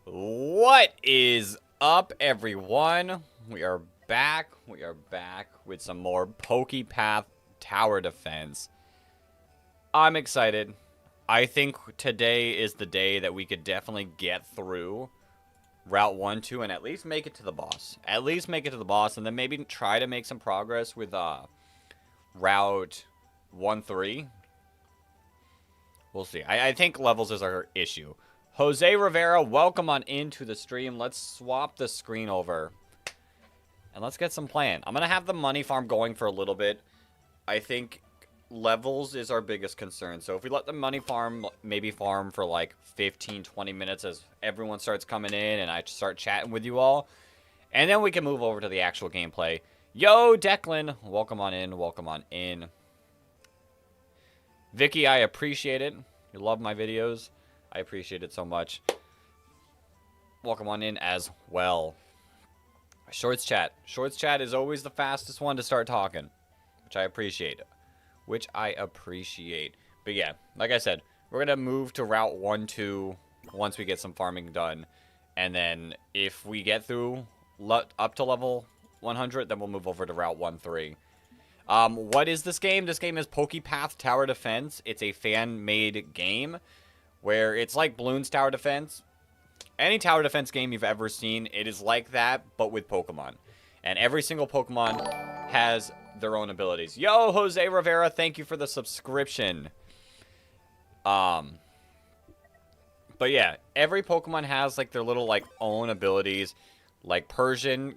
What is up, everyone? We are back. We are back with some more PokePath tower defense. I'm excited. I think today is the day that we could definitely get through Route 1, 2, and at least make it to the boss. At least make it to the boss, and then maybe try to make some progress with Route 1, 3. We'll see. I think levels is our issue. Jose Rivera, welcome on into the stream. Let's swap the screen over. And let's get some playing. I'm going to have the money farm going for a little bit. I think levels is our biggest concern. So if we let the money farm maybe farm for like 15, 20 minutes as everyone starts coming in and I start chatting with you all. And then we can move over to the actual gameplay. Yo, Declan. Welcome on in. Welcome on in. Vicky, I appreciate it. You love my videos. I appreciate it so much. Welcome on in as well. Shorts chat. Shorts chat is always the fastest one to start talking, which I appreciate. But yeah, like I said, we're going to move to Route 1, 2 once we get some farming done. And then if we get through up to level 100, then we'll move over to Route 1, 3. What is this game? This game is PokePath Tower Defense. It's a fan-made game where it's like Bloons Tower Defense. Any tower defense game you've ever seen, it is like that, but with Pokemon. And every single Pokemon has their own abilities. Yo, Jose Rivera, thank you for the subscription. But yeah, every Pokemon has like their little like own abilities. Like Persian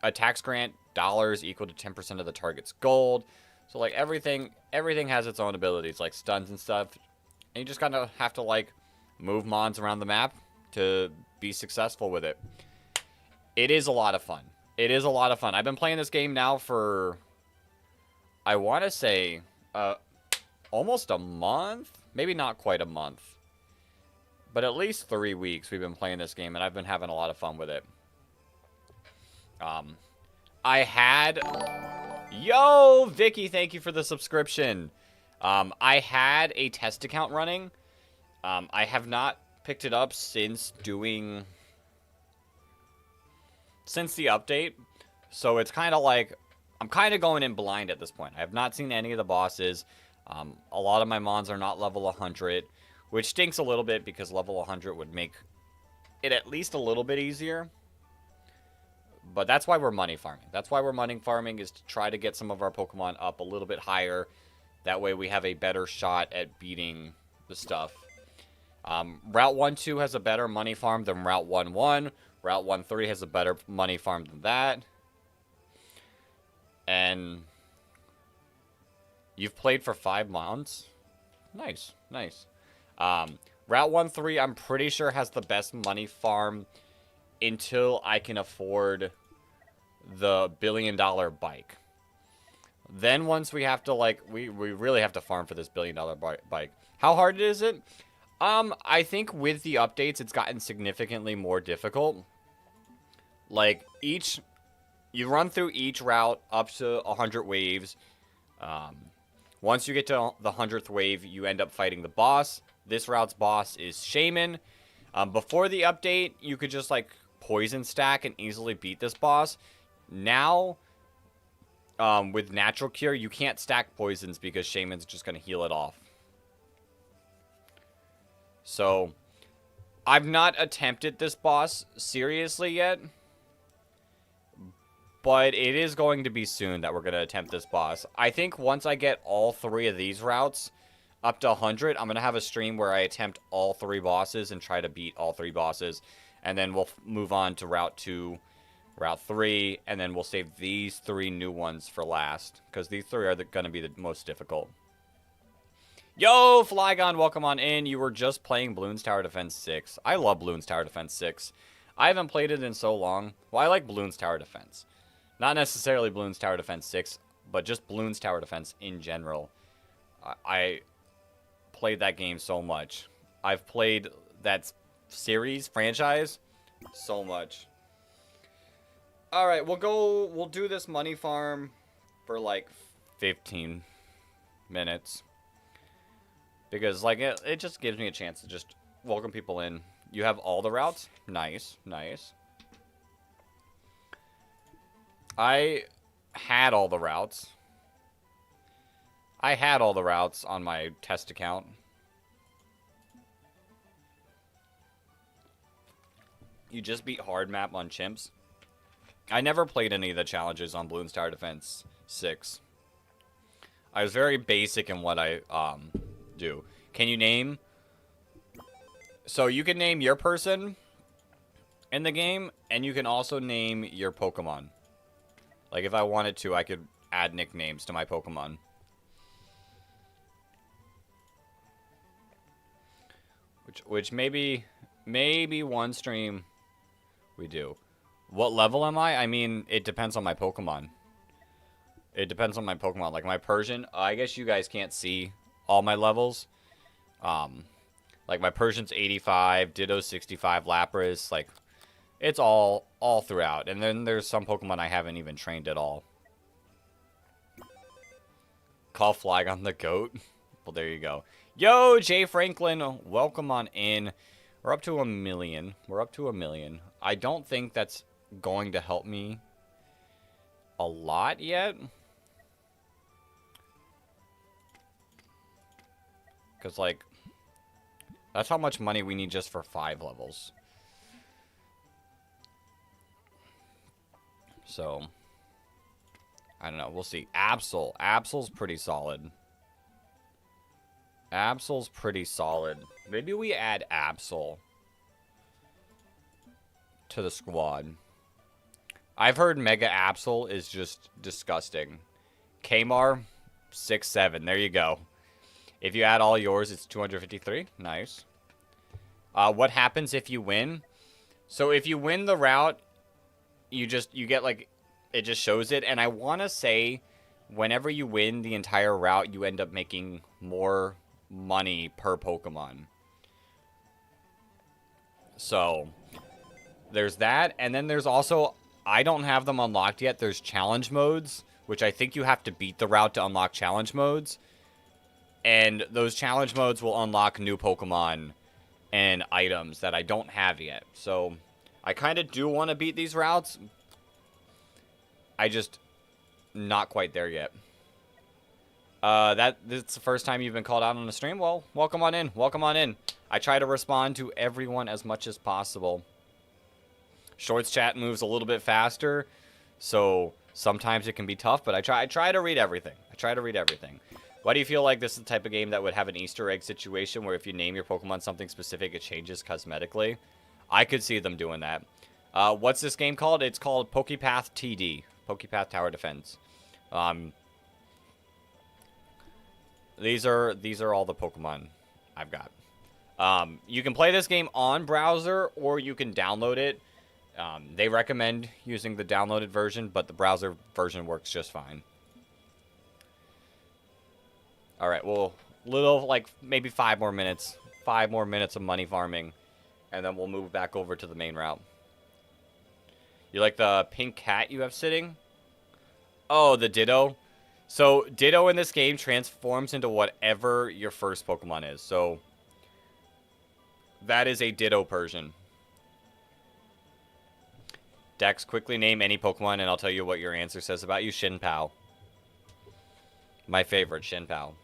attacks grant dollars equal to 10% of the target's gold. So like everything has its own abilities, like stuns and stuff. And you just kind of have to, like, move mons around the map to be successful with it. It is a lot of fun. It is a lot of fun. I've been playing this game now for, I want to say, almost a month? Maybe not quite a month. But at least 3 weeks we've been playing this game, and I've been having a lot of fun with it. Yo, Vicky, thank you for the subscription. I had a test account running. I have not picked it up since the update. So it's kind of like, I'm kind of going in blind at this point. I have not seen any of the bosses. A lot of my mons are not level 100, which stinks a little bit because level 100 would make it at least a little bit easier. But that's why we're money farming. That's why we're money farming, is to try to get some of our Pokemon up a little bit higher. That way we have a better shot at beating the stuff. Route 1, 2 has a better money farm than Route 1, 1. Route 1, 3 has a better money farm than that. And you've played for 5 months? Nice, nice. Route 1, 3, I'm pretty sure has the best money farm until I can afford the billion-dollar bike. Then once we have to, like, we really have to farm for this billion-dollar bike. How hard is it? I think with the updates, it's gotten significantly more difficult. Like, you run through each route up to 100 waves. Once you get to the 100th wave, you end up fighting the boss. This route's boss is Shaman. Before the update, you could just, like, poison stack and easily beat this boss. Now, with Natural Cure, you can't stack poisons because Shaman's just going to heal it off. So, I've not attempted this boss seriously yet. But it is going to be soon that we're going to attempt this boss. I think once I get all 3 of these routes up to 100, I'm going to have a stream where I attempt all 3 bosses and try to beat all 3 bosses. And then we'll move on to Route 2, Route 3, and then we'll save these 3 new ones for last. Because these 3 are going to be the most difficult. Yo, Flygon, welcome on in. You were just playing Bloons Tower Defense 6. I love Bloons Tower Defense 6. I haven't played it in so long. Well, I like Bloons Tower Defense. Not necessarily Bloons Tower Defense 6, but just Bloons Tower Defense in general. I played that game so much. I've played that franchise, so much. Alright, we'll do this money farm for like 15 minutes. Because, like, it just gives me a chance to just welcome people in, You have all the routes? Nice, nice. I had all the routes. I had all the routes on my test account. You just beat hard map on chimps. I never played any of the challenges on Bloons Tower Defense 6. I was very basic in what I do. Can you name? So you can name your person in the game, and you can also name your Pokemon. Like if I wanted to, I could add nicknames to my Pokemon. Which maybe one stream we do. What level am I? I mean, it depends on my Pokemon. It depends on my Pokemon. Like my Persian, I guess you guys can't see all my levels. Like my Persian's 85, Ditto's 65, Lapras, like it's all throughout. And then there's some Pokemon I haven't even trained at all. Call Flygon the GOAT. Well, there you go. Yo, Jay Franklin, welcome on in. We're up to 1 million. We're up to 1 million. I don't think that's going to help me a lot yet. Because, like, that's how much money we need just for 5 levels. So, I don't know. We'll see. Absol. Absol's pretty solid. Absol's pretty solid. Maybe we add Absol to the squad. I've heard Mega Absol is just disgusting. Kmar, 6-7. There you go. If you add all yours, it's 253. Nice. What happens if you win? So if you win the route, you get like, it just shows it. And I want to say, whenever you win the entire route, you end up making more money per Pokemon. So there's that. And then there's also, I don't have them unlocked yet. There's challenge modes, which I think you have to beat the route to unlock challenge modes. And those challenge modes will unlock new Pokemon and items that I don't have yet. So I kind of do want to beat these routes. I just not quite there yet. This the first time you've been called out on the stream? Well, welcome on in. Welcome on in. I try to respond to everyone as much as possible. Shorts chat moves a little bit faster, so sometimes it can be tough, but I try to read everything. I try to read everything. Why do you feel like this is the type of game that would have an Easter egg situation where if you name your Pokemon something specific, it changes cosmetically? I could see them doing that. What's this game called? It's called PokePath TD. PokePath Tower Defense. These are all the Pokemon I've got. You can play this game on browser or you can download it. They recommend using the downloaded version, but the browser version works just fine. All right, well, like maybe 5 more minutes. 5 more minutes of money farming, and then we'll move back over to the main route. You like the pink cat you have sitting? Oh, the Ditto. So Ditto in this game transforms into whatever your first Pokemon is. So that is a Ditto Persian. Dex, quickly name any Pokemon, and I'll tell you what your answer says about you. Shinpao. My favorite, Shinpao.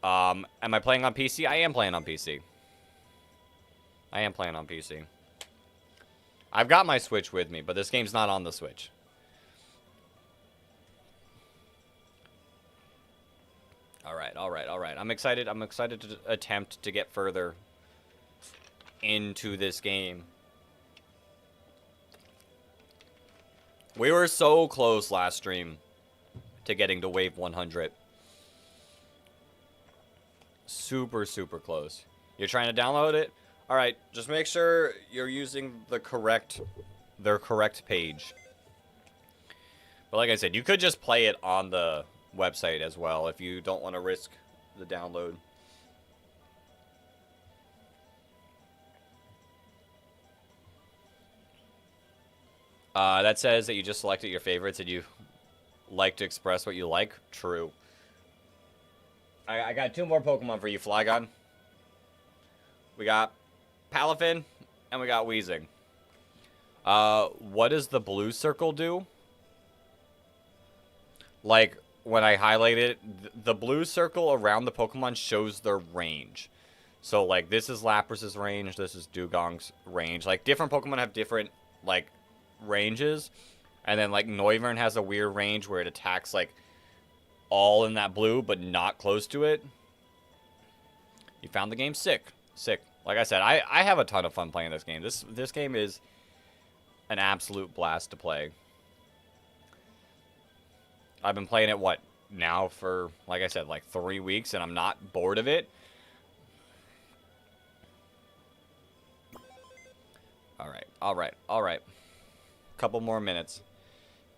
Am I playing on PC? I am playing on PC. I am playing on PC. I've got my Switch with me, but this game's not on the Switch. Alright, alright, alright. I'm excited to attempt to get further into this game. We were so close last stream to getting to wave 100. Super, super close. You're trying to download it? Alright, just make sure you're using their correct page. But like I said, you could just play it on the website as well if you don't want to risk the download. That says that you just selected your favorites and you like to express what you like. True. I got 2 more Pokemon for you, Flygon. We got Palafin, and we got Weezing. What does the blue circle do? Like, when I highlight it, the blue circle around the Pokemon shows their range. So, like, this is Lapras's range, this is Dugong's range. Like, different Pokemon have different, like, ranges. And then, like, Noivern has a weird range where it attacks, like, all in that blue, but not close to it. You found the game? Sick. Sick. Like I said, I have a ton of fun playing this game. This game is an absolute blast to play. I've been playing it, what, now for, like I said, like 3 weeks, and I'm not bored of it. Alright. Couple more minutes.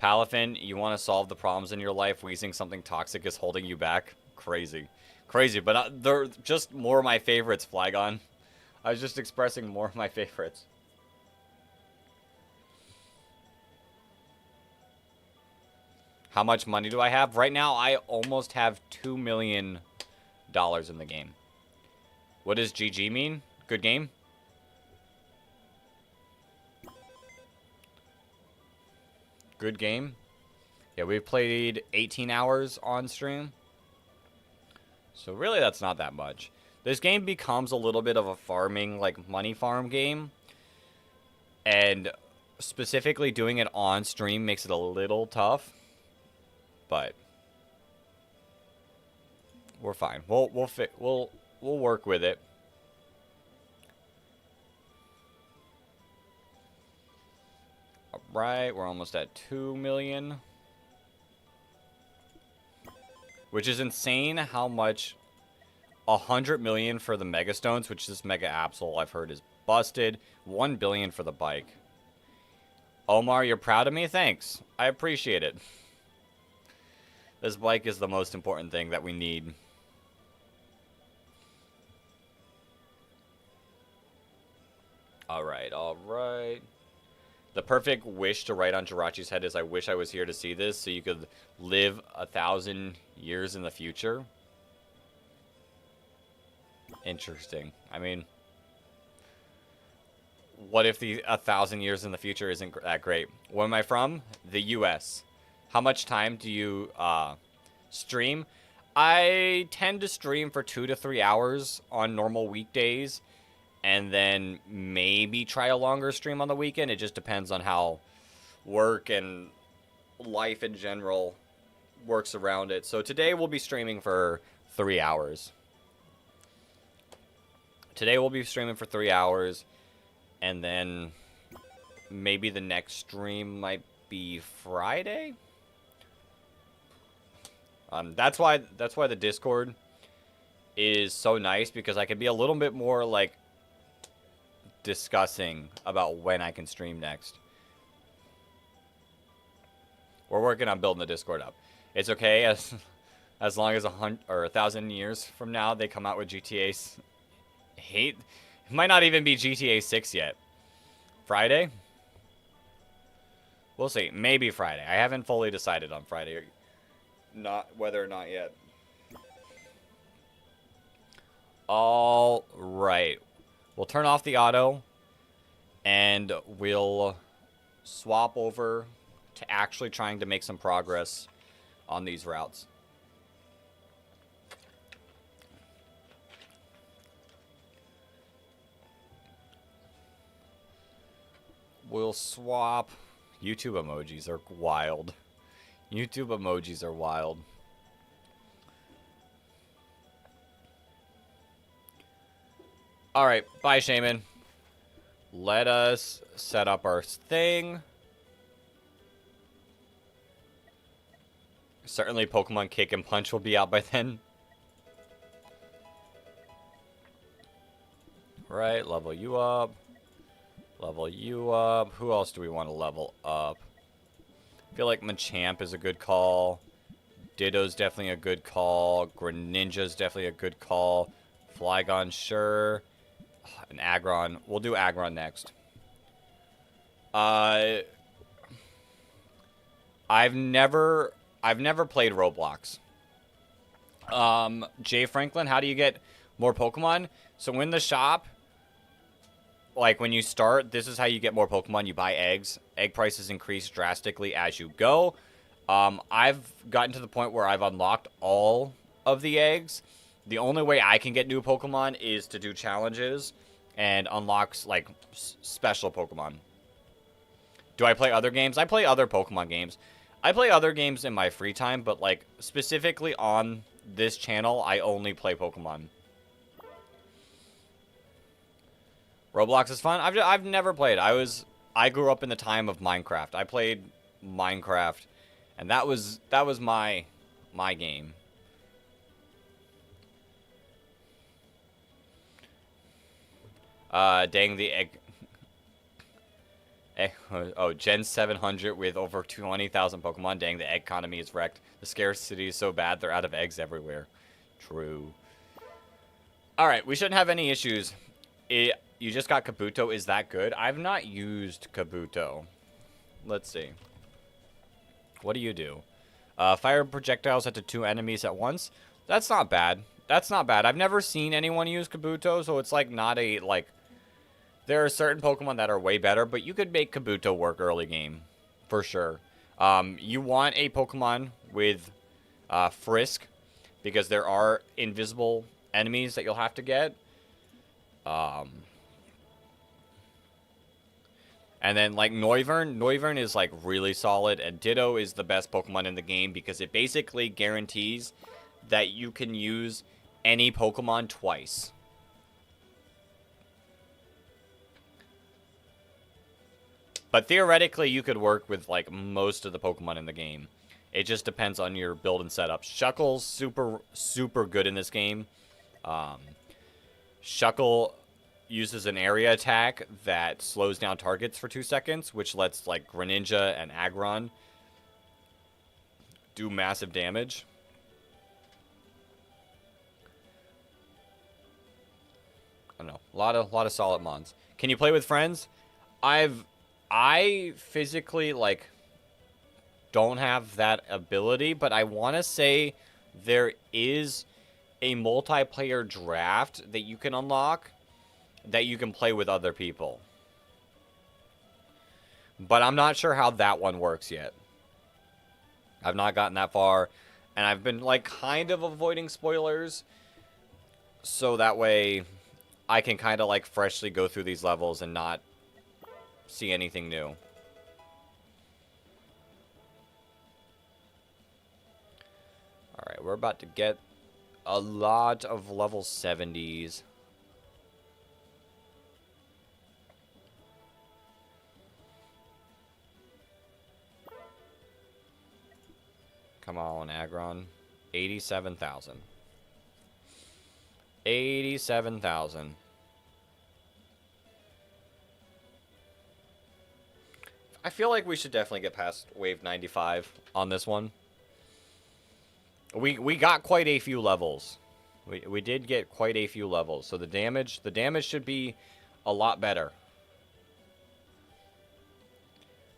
Palafin, you want to solve the problems in your life? Weezing something toxic is holding you back? Crazy. Crazy, but they're just more of my favorites, Flygon. I was just expressing more of my favorites. How much money do I have? Right now, I almost have $2 million in the game. What does GG mean? Good game? Good game? Yeah, we've played 18 hours on stream. So really, that's not that much. This game becomes a little bit of a farming, like, money farm game. And specifically doing it on stream makes it a little tough. But we're fine. We'll work with it. All right, we're almost at 2 million. Which is insane how much 100 million for the Mega Stones, which this Mega Absol I've heard is busted. 1 billion for the bike. Omar, you're proud of me? Thanks. I appreciate it. This bike is the most important thing that we need. Alright. The perfect wish to write on Jirachi's head is, I wish I was here to see this so you could live 1,000 years in the future. Interesting. I mean, what if the 1,000 years in the future isn't that great? Where am I from? The US. How much time do you stream? I tend to stream for 2 to 3 hours on normal weekdays, and then maybe try a longer stream on the weekend. It just depends on how work and life in general works around it. So today we'll be streaming for 3 hours. Today we'll be streaming for 3 hours, and then maybe the next stream might be Friday. That's why the Discord is so nice, because I can be a little bit more, like, discussing about when I can stream next. We're working on building the Discord up. It's okay as long as 1,000 years from now they come out with GTA 8. It might not even be GTA 6 yet. Friday? We'll see. Maybe Friday. I haven't fully decided on Friday. Not whether or not yet. All right. We'll turn off the auto, and we'll swap over to actually trying to make some progress on these routes. We'll swap. YouTube emojis are wild. YouTube emojis are wild. Alright, bye, Shaman. Let us set up our thing. Certainly Pokemon Kick and Punch will be out by then. Right, level you up. Level you up. Who else do we want to level up? I feel like Machamp is a good call. Ditto's definitely a good call. Greninja's definitely a good call. Flygon, sure. And Aggron. We'll do Aggron next. I've never played Roblox. Jay Franklin, how do you get more Pokemon? So in the shop, like when you start, this is how you get more Pokemon. You buy eggs. Egg prices increase drastically as you go. I've gotten to the point where I've unlocked all of the eggs. The only way I can get new Pokemon is to do challenges and unlocks like special Pokemon. Do I play other games? I play other Pokemon games. I play other games in my free time, but like specifically on this channel, I only play Pokemon. Roblox is fun. I've never played. I grew up in the time of Minecraft. I played Minecraft, and that was my game. Dang the egg. Oh, Gen 700 with over 20,000 Pokemon. Dang, the egg economy is wrecked. The scarcity is so bad, they're out of eggs everywhere. True. Alright, we shouldn't have any issues. You just got Kabuto. Is that good? I've not used Kabuto. Let's see. What do you do? Fire projectiles at the 2 enemies at once. That's not bad. That's not bad. I've never seen anyone use Kabuto, so it's like not a, like... There are certain Pokemon that are way better, but you could make Kabuto work early game. For sure. You want a Pokemon with Frisk, because there are invisible enemies that you'll have to get. And then, like, Noivern. Noivern is, like, really solid, and Ditto is the best Pokemon in the game because it basically guarantees that you can use any Pokemon twice. But theoretically, you could work with, like, most of the Pokemon in the game. It just depends on your build and setup. Shuckle's super good in this game. Shuckle uses an area attack that slows down targets for 2 seconds, which lets, like, Greninja and Aggron do massive damage. I don't know. A lot of solid mons. Can you play with friends? I physically, like, don't have that ability, but I want to say there is a multiplayer draft that you can unlock that you can play with other people. But I'm not sure how that one works yet. I've not gotten that far, and I've been, like, kind of avoiding spoilers, so that way I can kind of, like, freshly go through these levels and not see anything new. Alright, we're about to get a lot of level 70s. Come on, Aggron. 87,000. 87,000. I feel like we should definitely get past wave 95 on this one. We got quite a few levels. We did get quite a few levels, so the damage should be a lot better.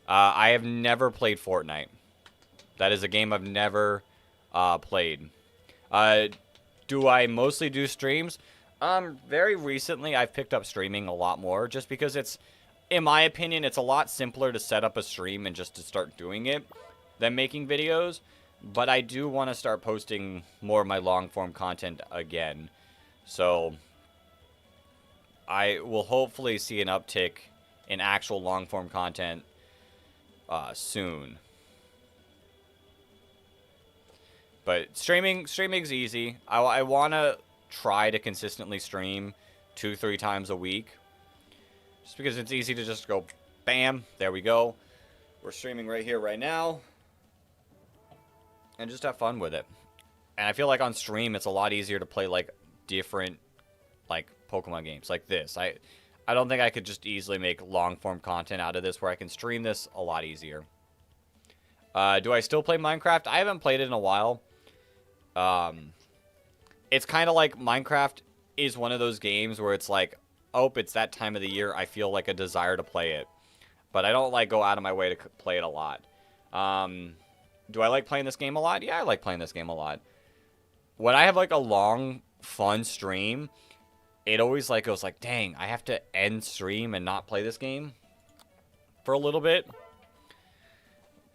I have never played Fortnite. That is a game I've never played. Do I mostly do streams? Very recently I've picked up streaming a lot more, just because it's, in my opinion, it's a lot simpler to set up a stream and just to start doing it than making videos. But I do want to start posting more of my long-form content again. So I will hopefully see an uptick in actual long-form content soon. But streaming's easy. I want to try to consistently stream 2-3 times a week. Just because it's easy to just go, bam, there we go. We're streaming right here, right now. And just have fun with it. And I feel like on stream, it's a lot easier to play, like, different, like, Pokemon games like this. I don't think I could just easily make long-form content out of this where I can stream this a lot easier. Do I still play Minecraft? I haven't played it in a while. It's kind of like Minecraft is one of those games where it's like, oh, it's that time of the year. I feel like a desire to play it. But I don't, like, go out of my way to play it a lot. Do I like playing this game a lot? Yeah, I like playing this game a lot. When I have, like, a long, fun stream, it always like goes like, dang, I have to end stream and not play this game for a little bit.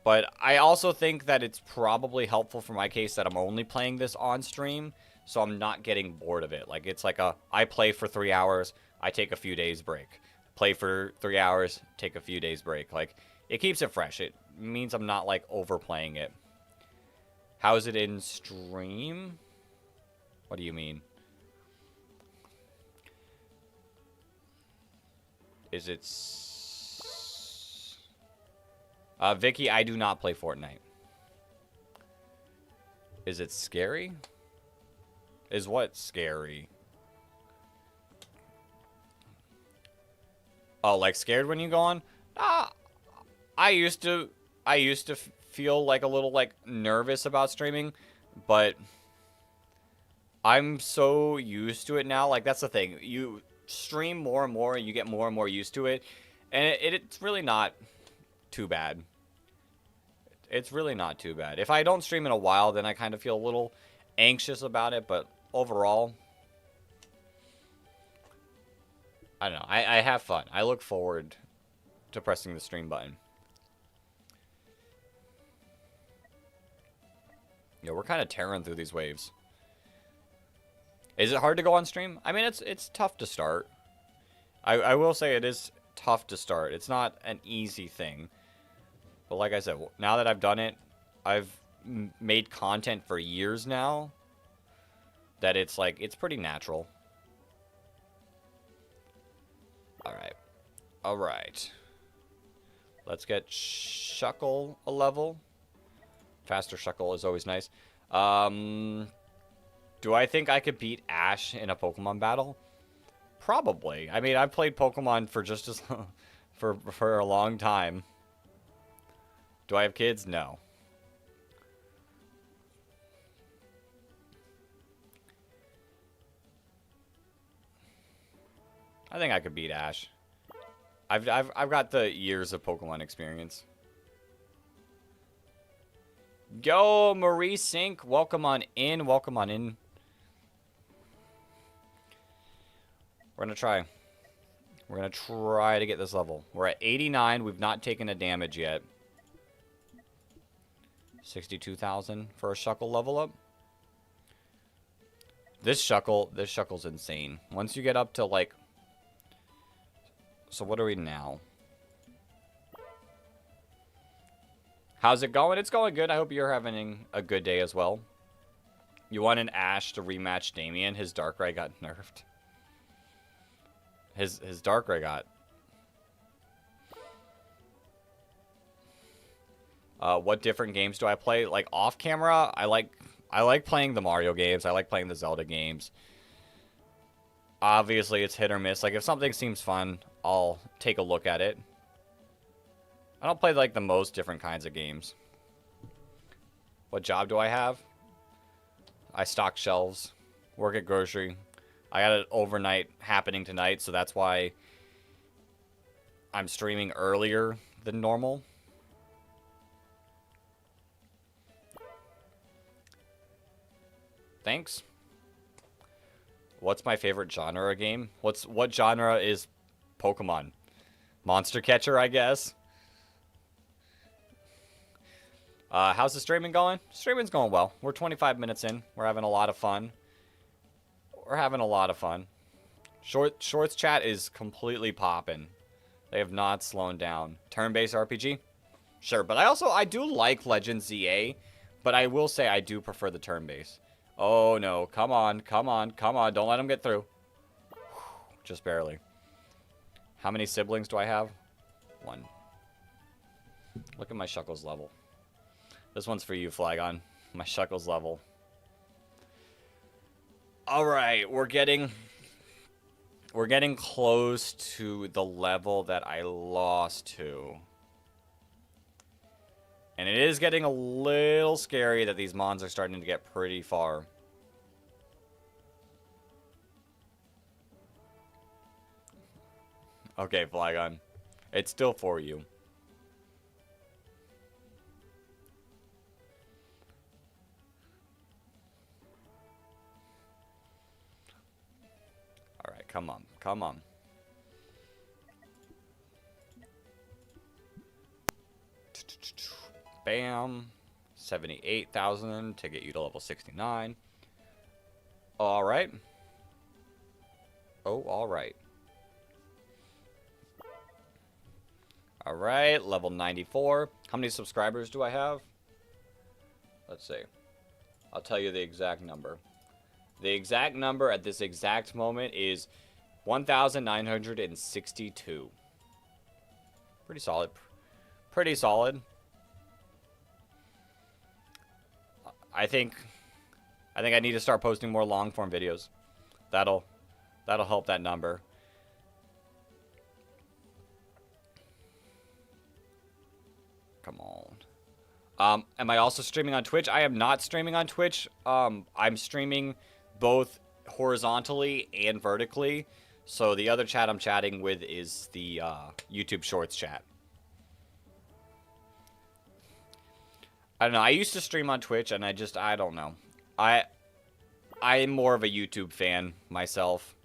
But I also think that it's probably helpful for my case that I'm only playing this on stream, so I'm not getting bored of it. Like, it's like I play for 3 hours, I take a few days break. Play for 3 hours, take a few days break. Like, it keeps it fresh. It means I'm not, like, overplaying it. How is it in stream? What do you mean? Is it... Vicky, I do not play Fortnite. Is it scary? Is what scary? Oh, like scared when you go on? I used to feel like a little like nervous about streaming, but I'm so used to it now. Like, that's the thing. You stream more and more, and you get more and more used to it, and it's really not too bad. It's really not too bad. If I don't stream in a while, then I kind of feel a little anxious about it, but overall, I don't know. I have fun. I look forward to pressing the stream button. Yeah, we're kind of tearing through these waves. Is it hard to go on stream? I mean, it's tough to start. I will say it is tough to start. It's not an easy thing. But like I said, now that I've done it, I've made content for years now, that it's like, it's pretty natural. Alright. Alright. Let's get Shuckle a level. Faster Shuckle is always nice. Do I think I could beat Ash in a Pokemon battle? Probably. I mean, I've played Pokemon for just as for a long time. Do I have kids? No. I think I could beat Ash. I've got the years of Pokemon experience. Go, Marie Sink. Welcome on in. Welcome on in. We're going to try. We're going to try to get this level. We're at 89. We've not taken a damage yet. 62,000 for a Shuckle level up. This Shuckle's insane. Once you get up to like... So what are we now? How's it going? It's going good. I hope you're having a good day as well. You want an Ash to rematch Damien? His Darkrai got nerfed. His Darkrai got... what different games do I play? Like, off camera, I like playing the Mario games. I like playing the Zelda games. Obviously, it's hit or miss. Like, if something seems fun, I'll take a look at it. I don't play, like, the most different kinds of games. What job do I have? I stock shelves. Work at grocery. I got an overnight happening tonight, so that's why I'm streaming earlier than normal. Thanks. What's my favorite genre of game? What genre is Pokemon? Monster Catcher, I guess. How's the streaming going? Streaming's going well. We're 25 minutes in. We're having a lot of fun. Shorts chat is completely popping. They have not slowed down. Turn-based RPG? Sure, but I do like Legends ZA, but I will say I do prefer the turn-based. Oh no, come on, come on, come on. Don't let him get through. Just barely. How many siblings do I have? 1. Look at my Shuckle's level. This one's for you, Flagon. My Shuckle's level. Alright, we're getting close to the level that I lost to. And it is getting a little scary that these mons are starting to get pretty far. Okay, Flagon. It's still for you. Alright. Come on. Come on. Bam. 78,000 to get you to level 69. Alright. Oh, alright. Alright, level 94. How many subscribers do I have? Let's see. I'll tell you the exact number. The exact number at this exact moment is 1,962. Pretty solid. Pretty solid. I think I need to start posting more long form videos. That'll help that number. Come on. Am I also streaming on Twitch? I am not streaming on Twitch. I'm streaming both horizontally and vertically. So the other chat I'm chatting with is the YouTube Shorts chat. I don't know. I used to stream on Twitch, and I don't know. I'm more of a YouTube fan myself.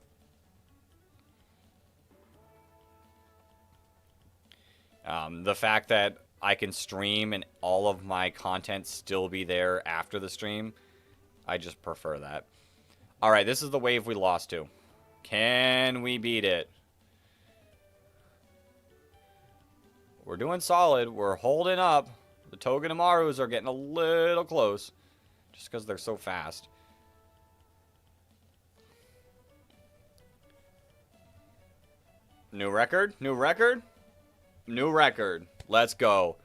The fact that I can stream and all of my content still be there after the stream, I just prefer that. Alright, this is the wave we lost to. Can we beat it? We're doing solid. We're holding up. The Togedemaru's are getting a little close. Just because they're so fast. New record? New record? New record. Let's go.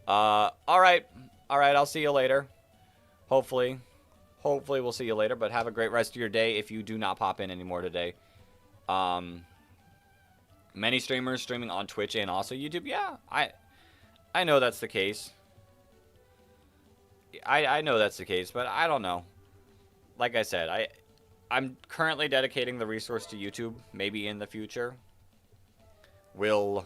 Alright. Alright, I'll see you later. Hopefully. Hopefully we'll see you later, but have a great rest of your day if you do not pop in anymore today. Many streamers streaming on Twitch and also YouTube. Yeah, I know that's the case. I know that's the case, but I don't know. Like I said, I'm currently dedicating the resource to YouTube. Maybe in the future, I'll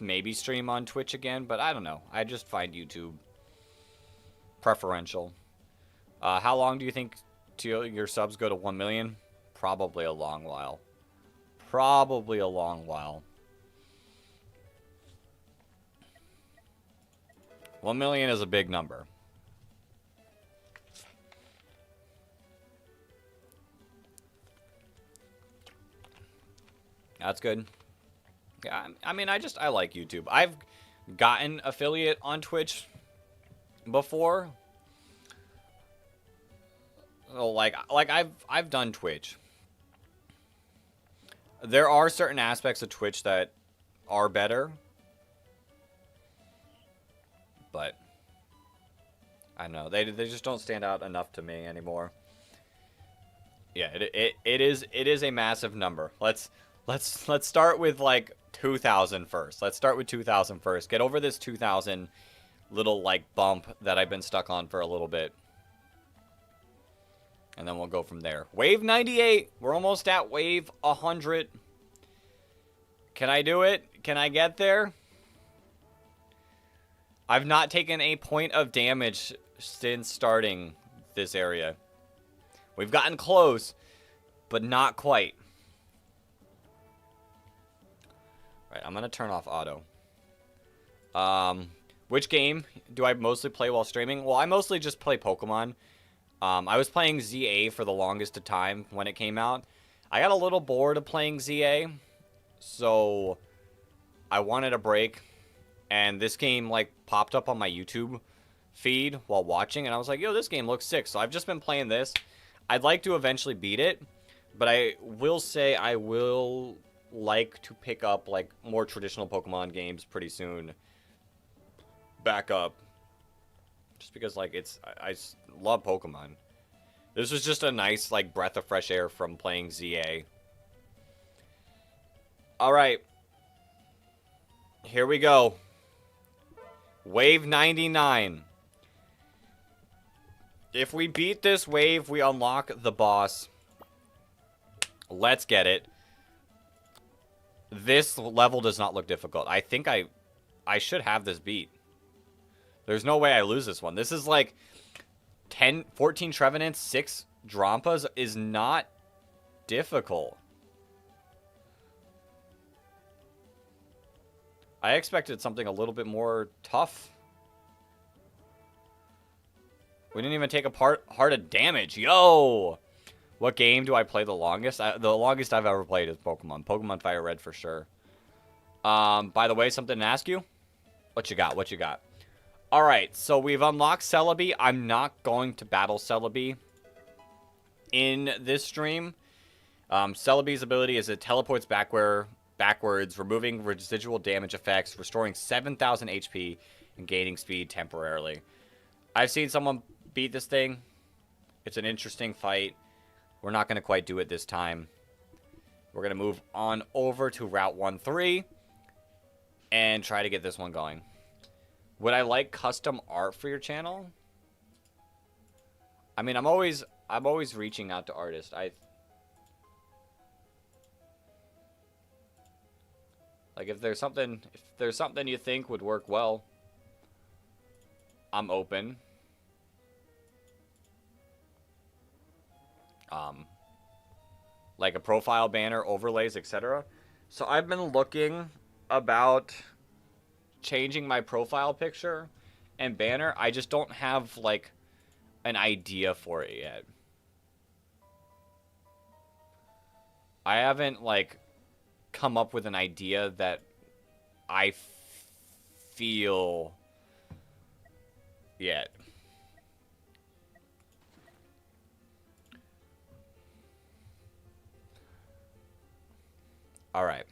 maybe stream on Twitch again, but I don't know. I just find YouTube preferential. How long do you think till your subs go to 1 million? Probably a long while. Probably a long while. 1 million is a big number. That's good. Yeah, I mean, I like YouTube. I've gotten affiliate on Twitch before. Oh, like I've done Twitch. There are certain aspects of Twitch that are better. But I don't know. They just don't stand out enough to me anymore. Yeah, it is a massive number. Let's start with like 2,000 first. Let's start with 2,000 first. Get over this 2,000 little like bump that I've been stuck on for a little bit. And then we'll go from there. Wave 98. We're almost at wave 100. Can I do it? Can I get there? I've not taken a point of damage since starting this area. We've gotten close, but not quite. Right, I'm going to turn off auto. Which game do I mostly play while streaming? Well, I mostly just play Pokemon. I was playing ZA for the longest of time when it came out. I got a little bored of playing ZA, so I wanted a break. And this game, like, popped up on my YouTube feed while watching, and I was like, yo, this game looks sick. So I've just been playing this. I'd like to eventually beat it, but I will say I will like to pick up, like, more traditional Pokemon games pretty soon. Back up. Just because, like, I love Pokemon. This was just a nice, like, breath of fresh air from playing ZA. Alright. Here we go. Wave 99. If we beat this wave, we unlock the boss. Let's get it. This level does not look difficult. I think I should have this beat. There's no way I lose this one. This is like 14 Trevenants, 6 Drampas is not difficult. I expected something a little bit more tough. We didn't even take a heart of damage. Yo! What game do I play the longest? The longest I've ever played is Pokemon. Pokemon Fire Red for sure. By the way, something to ask you? What you got? What you got? Alright, so we've unlocked Celebi. I'm not going to battle Celebi in this stream. Celebi's ability is it teleports backwards, removing residual damage effects, restoring 7,000 HP, and gaining speed temporarily. I've seen someone beat this thing. It's an interesting fight. We're not going to quite do it this time. We're going to move on over to Route 1-3 and try to get this one going. Would I like custom art for your channel? I mean, I'm always reaching out to artists. Like if there's something you think would work well, I'm open. Like a profile banner, overlays, etc. So I've been looking about changing my profile picture and banner. I just don't have like an idea for it yet. I haven't like come up with an idea that I feel yet. All right.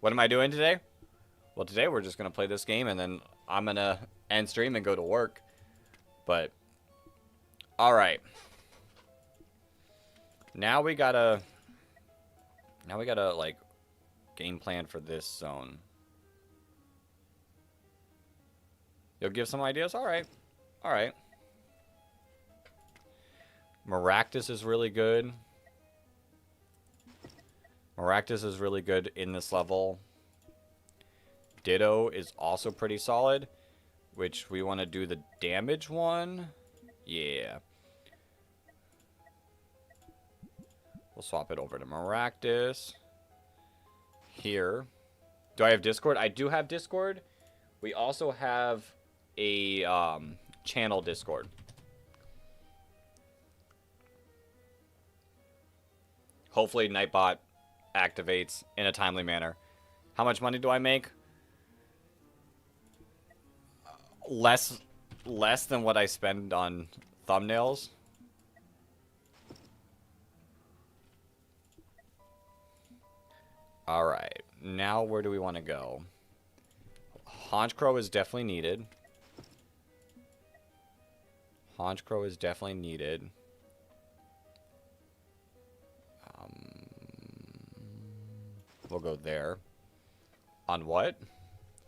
What am I doing today? Well, today we're just going to play this game and then I'm going to end stream and go to work. But all right. Now we got to like game plan for this zone. You'll give some ideas? All right. All right. Maractus is really good. Maractus is really good in this level. Ditto is also pretty solid, which we want to do the damage one. Yeah. We'll swap it over to Maractus. Here. Do I have Discord? I do have Discord. We also have a channel Discord. Hopefully Nightbot activates in a timely manner. How much money do I make? Less than what I spend on thumbnails. Alright, now where do we want to go? Honchkrow is definitely needed. Honchkrow is definitely needed. We'll go there. On what?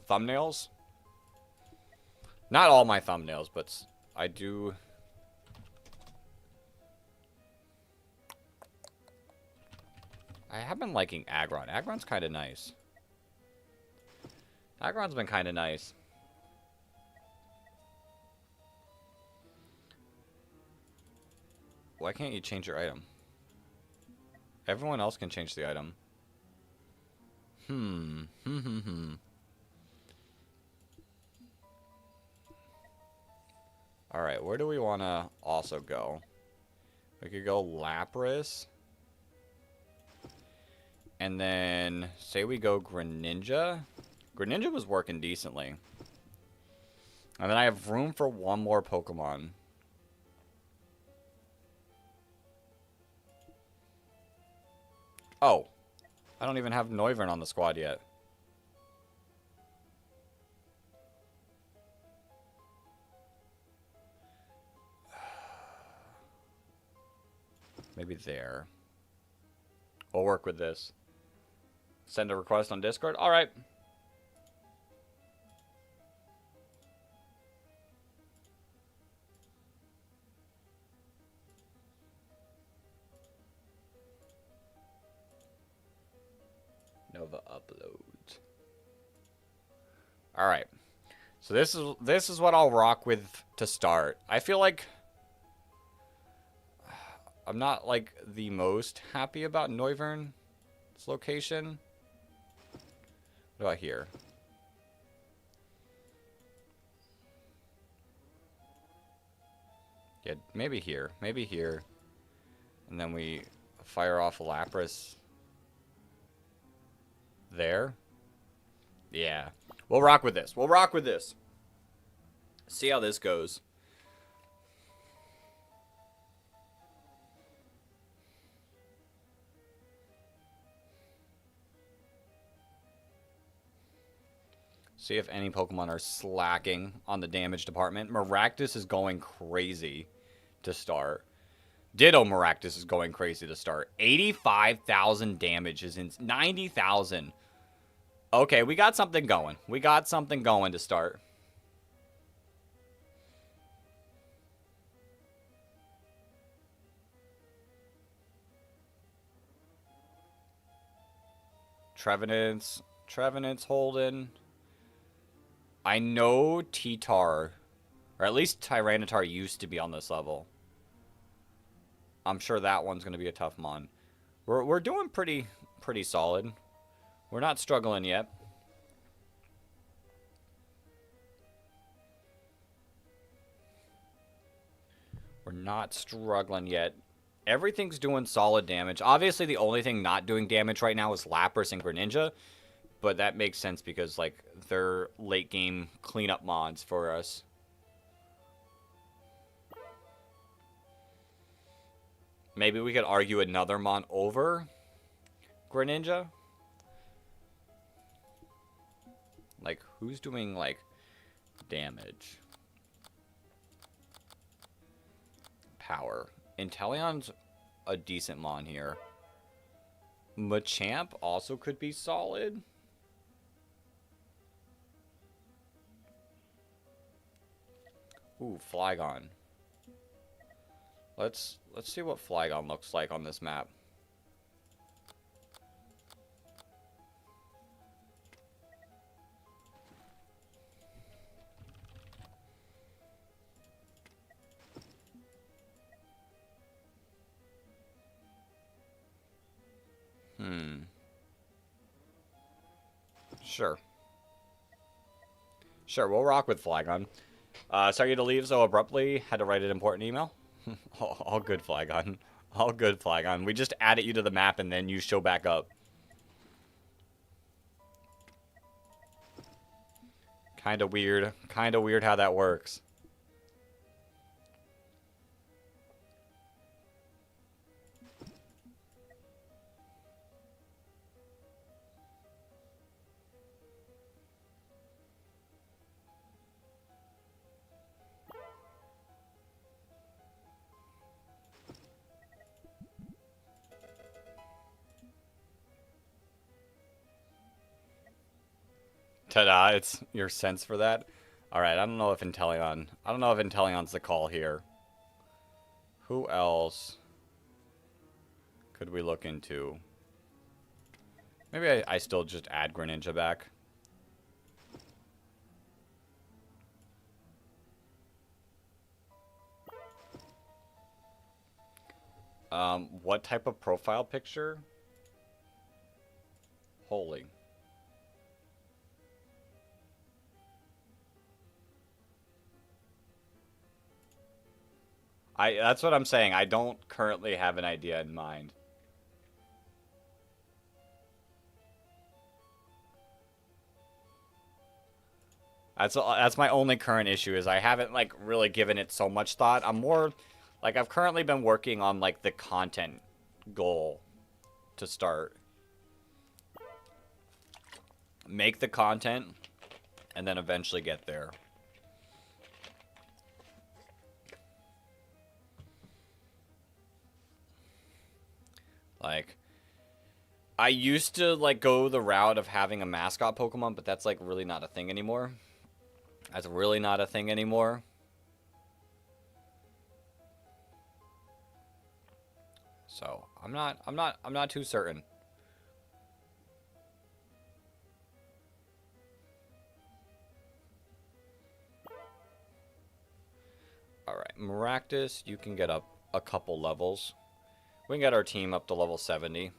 Thumbnails? Not all my thumbnails, but I do... I have been liking Aggron. Aggron's kind of nice. Aggron's been kind of nice. Why can't you change your item? Everyone else can change the item. Alright, where do we want to also go? We could go Lapras. And then, say we go Greninja. Greninja was working decently. And then I have room for one more Pokemon. Oh. I don't even have Noivern on the squad yet. Maybe there. We'll work with this. Send a request on Discord? Alright. Nova uploads. Alright. So this is what I'll rock with to start. I feel like I'm not like the most happy about Noivern's location. What about here? Yeah, maybe here. Maybe here. And then we fire off Lapras there. Yeah. We'll rock with this. We'll rock with this. See how this goes. See if any Pokemon are slacking on the damage department. Maractus is going crazy to start. Ditto Maractus is going crazy to start. 85,000 damage is in 90,000. Okay, we got something going. We got something going to start. Trevenant's holding. I know T-Tar, or at least Tyranitar used to be on this level. I'm sure that one's going to be a tough mon. We're doing pretty solid. We're not struggling yet. We're not struggling yet. Everything's doing solid damage. Obviously, the only thing not doing damage right now is Lapras and Greninja. But that makes sense because, like, they're late game cleanup mods for us. Maybe we could argue another mon over Greninja. Like, who's doing, like, damage? Power. Inteleon's a decent mon here. Machamp also could be solid. Ooh, Flygon. Let's see what Flygon looks like on this map. Sure. Sure, we'll rock with Flygon. Sorry to leave so abruptly. Had to write an important email. All good, Flygon. All good, Flygon. We just added you to the map and then you show back up. Kinda weird. Kinda weird how that works. Ta-da, it's your sense for that. Alright, I don't know if Inteleon's the call here. Who else could we look into? Maybe I still just add Greninja back. What type of profile picture? Holy. That's what I'm saying. I don't currently have an idea in mind. That's my only current issue is I haven't like really given it so much thought. I'm more like I've currently been working on like the content goal to start. Make the content and then eventually get there. Like, I used to, like, go the route of having a mascot Pokemon, but that's, like, really not a thing anymore. That's really not a thing anymore. So, I'm not too certain. Alright, Maractus, you can get up a couple levels. We can get our team up to level 70.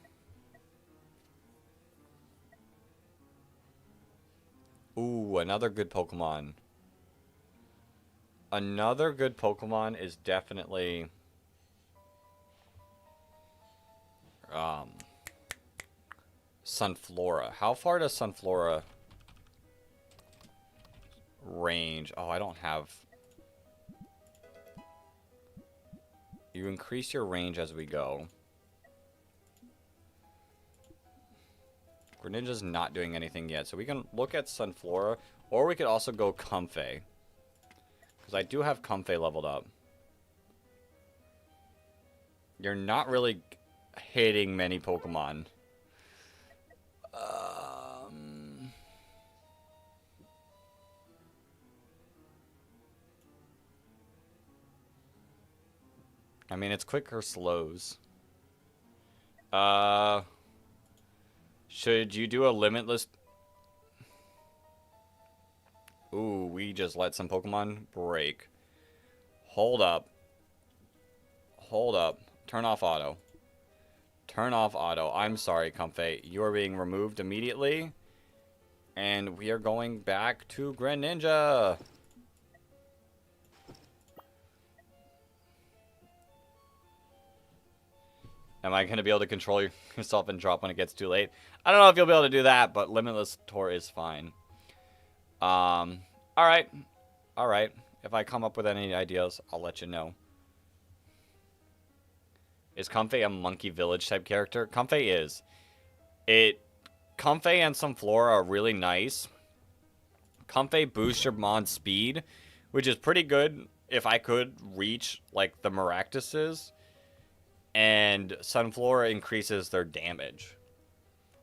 Ooh, another good Pokemon. Another good Pokemon is definitely Sunflora. How far does Sunflora range? Oh, I don't have... You increase your range as we go. Greninja's not doing anything yet, so we can look at Sunflora, or we could also go Comfey. Because I do have Comfey leveled up. You're not really hitting many Pokemon. I mean, it's quick or slows. Should you do a limitless... Ooh, we just let some Pokemon break. Hold up. Hold up. Turn off auto. Turn off auto. I'm sorry, Comfey. You are being removed immediately. And we are going back to Greninja. Am I going to be able to control yourself and drop when it gets too late? I don't know if you'll be able to do that, but Limitless Tour is fine. Alright. Alright. If I come up with any ideas, I'll let you know. Is Comfey a Monkey Village type character? Comfey is. Comfey and Sunflora are really nice. Comfey boosts your Mon speed, which is pretty good if I could reach, like, the Maractuses. And Sunflora increases their damage.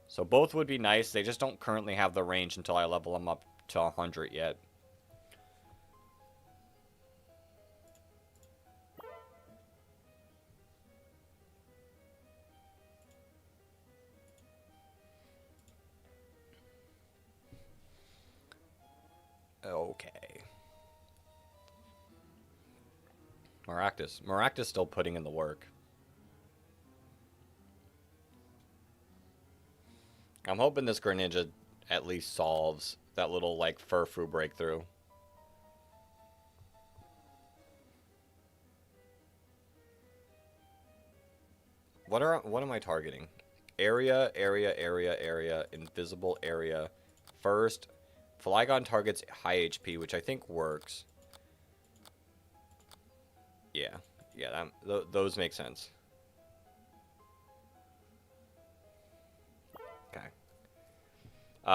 So both would be nice. They just don't currently have the range until I level them up to 100 yet. Okay. Maractus. Maractus still putting in the work. I'm hoping this Greninja at least solves that little, like, Furfrou breakthrough. What am I targeting? Area, invisible area. First, Flygon targets high HP, which I think works. Yeah, those make sense. Okay.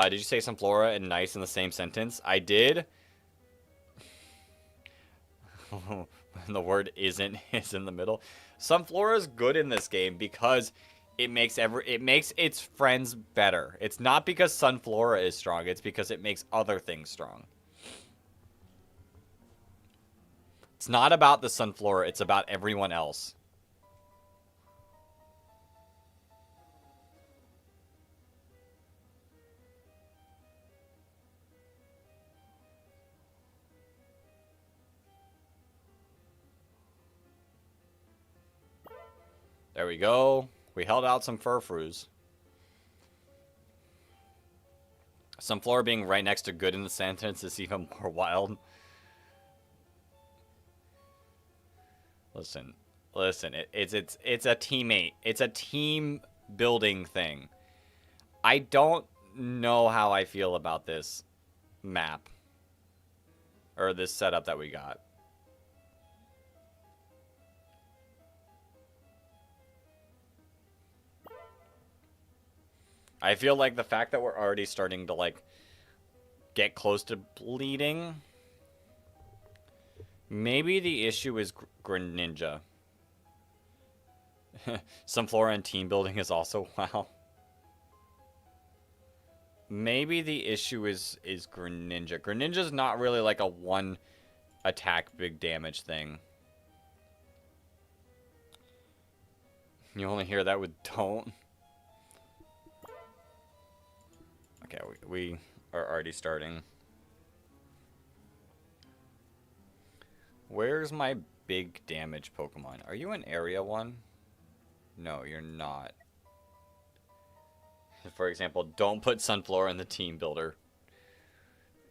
Did you say Sunflora and nice in the same sentence? I did. The word isn't is in the middle. Sunflora is good in this game because it makes its friends better. It's not because Sunflora is strong, it's because it makes other things strong. It's not about the Sunflora, it's about everyone else. There we go. We held out some Furfrous. Sunflora being right next to good in the sentence is even more wild. Listen, it's a teammate. It's a team building thing. I don't know how I feel about this map. Or this setup that we got. I feel like the fact that we're already starting to, like, get close to bleeding. Maybe the issue is Greninja. Sunflora and team building is also wow. Maybe the issue is Greninja. Greninja's not really like a one attack big damage thing. You only hear that with don't. Okay, we are already starting. Where's my big damage Pokemon? Are you an area one? No, you're not. For example, don't put Sunflora in the team builder.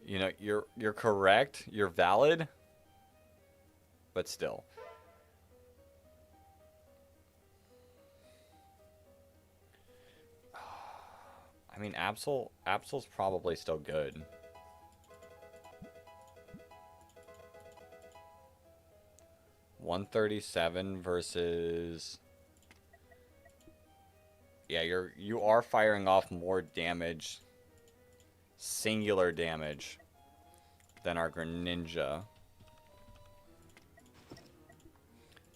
You know, you're correct. You're valid. but still. I mean, Absol's probably still good. $137 versus... Yeah, you are firing off more damage, singular damage, than our Greninja.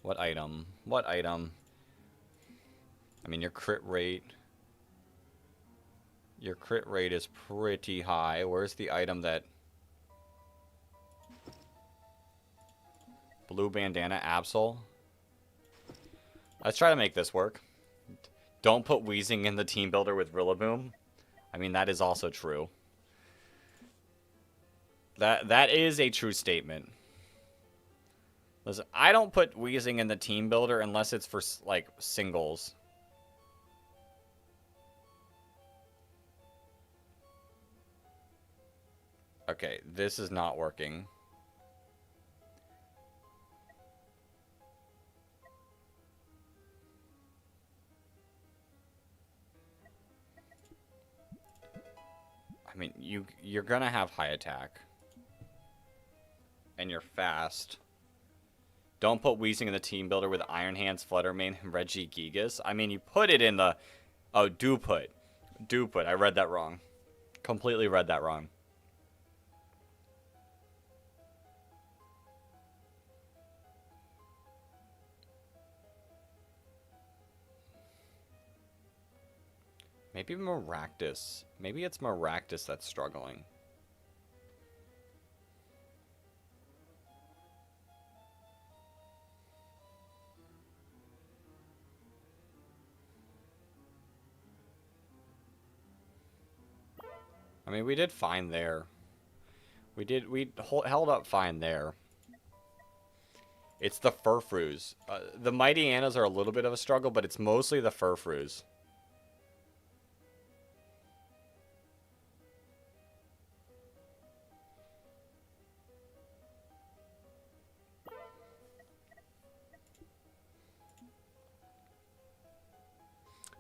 What item? What item? I mean, your crit rate is pretty high. Where's the item that... Blue bandana, Absol. Let's try to make this work. Don't put Weezing in the team builder with Rillaboom. I mean, that is also true. That is a true statement. Listen, I don't put Weezing in the team builder unless it's for, like, singles. Okay, this is not working. I mean, you're gonna have high attack. And you're fast. Don't put Weezing in the team builder with Iron Hands, Fluttermane, and Regigigas. I mean, you put it in the... Oh, do put. Do put. I read that wrong. Completely read that wrong. Maybe Maractus. Maybe it's Maractus that's struggling. I mean, we did fine there. We held up fine there. It's the Furfroos. The Mighty Annas are a little bit of a struggle, but it's mostly the Furfroos.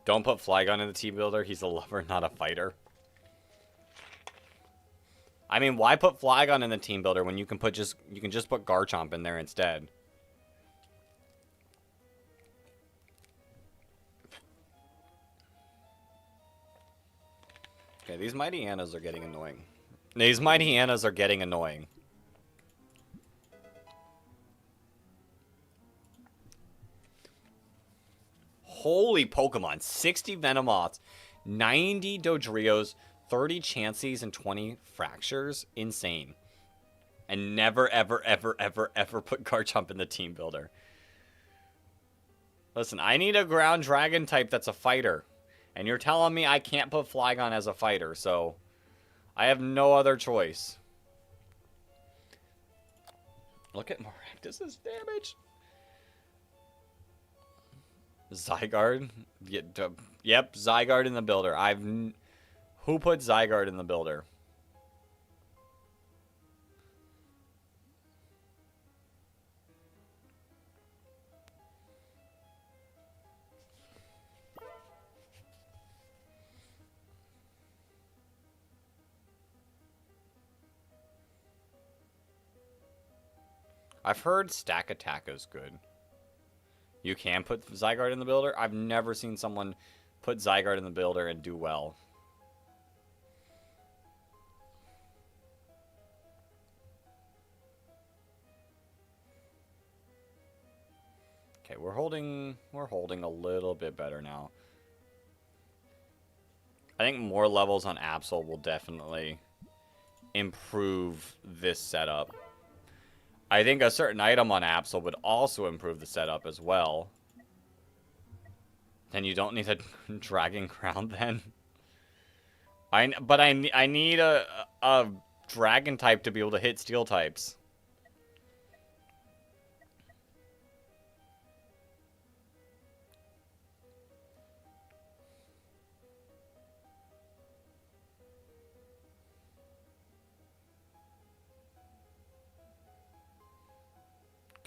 Don't put Flygon in the team builder. He's a lover, not a fighter. I mean, why put Flygon in the team builder when you can just put Garchomp in there instead? Okay, these Mighty Annas are getting annoying. These Mighty Annas are getting annoying. Holy Pokemon. 60 Venomoths, 90 Dodrios, 30 Chanseys, and 20 Fractures. Insane. And never, ever, ever, ever, ever put Garchomp in the team builder. Listen, I need a ground dragon type that's a fighter. And you're telling me I can't put Flygon as a fighter, so I have no other choice. Look at Maractus's damage. Zygarde? Yep, Zygarde in the builder. Who put Zygarde in the builder? I've heard Stack Attack is good. You can put Zygarde in the builder? I've never seen someone put Zygarde in the builder and do well. Okay, we're holding a little bit better now. I think more levels on Absol will definitely improve this setup. I think a certain item on Absol would also improve the setup as well. Then you don't need a Dragon Crown then. But I need a Dragon type to be able to hit Steel types.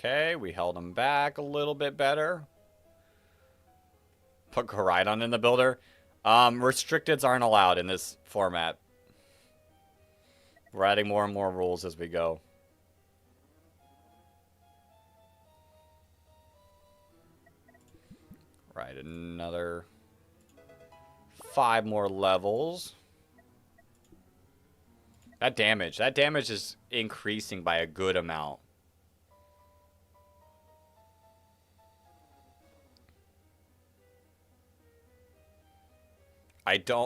Okay, we held him back a little bit better. Put Koraidon in the builder. Restricteds aren't allowed in this format. We're adding more and more rules as we go. Right, another 5 more levels. That damage is increasing by a good amount.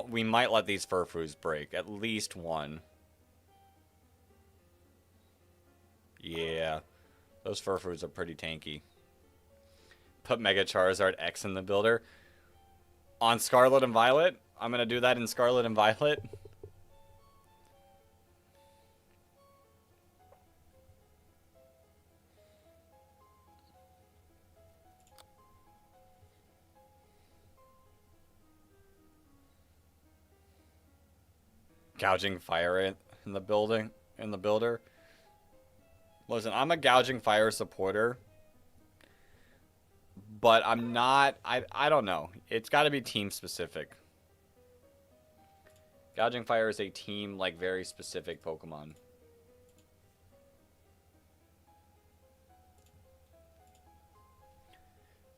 We might let these Furfroos break. At least one. Yeah. Those Furfroos are pretty tanky. Put Mega Charizard X in the builder. On Scarlet and Violet. I'm going to do that in Scarlet and Violet. Gouging Fire in the building. In the builder. Listen, I'm a Gouging Fire supporter. But I'm not... I don't know. It's got to be team specific. Gouging Fire is a team, like, very specific Pokemon.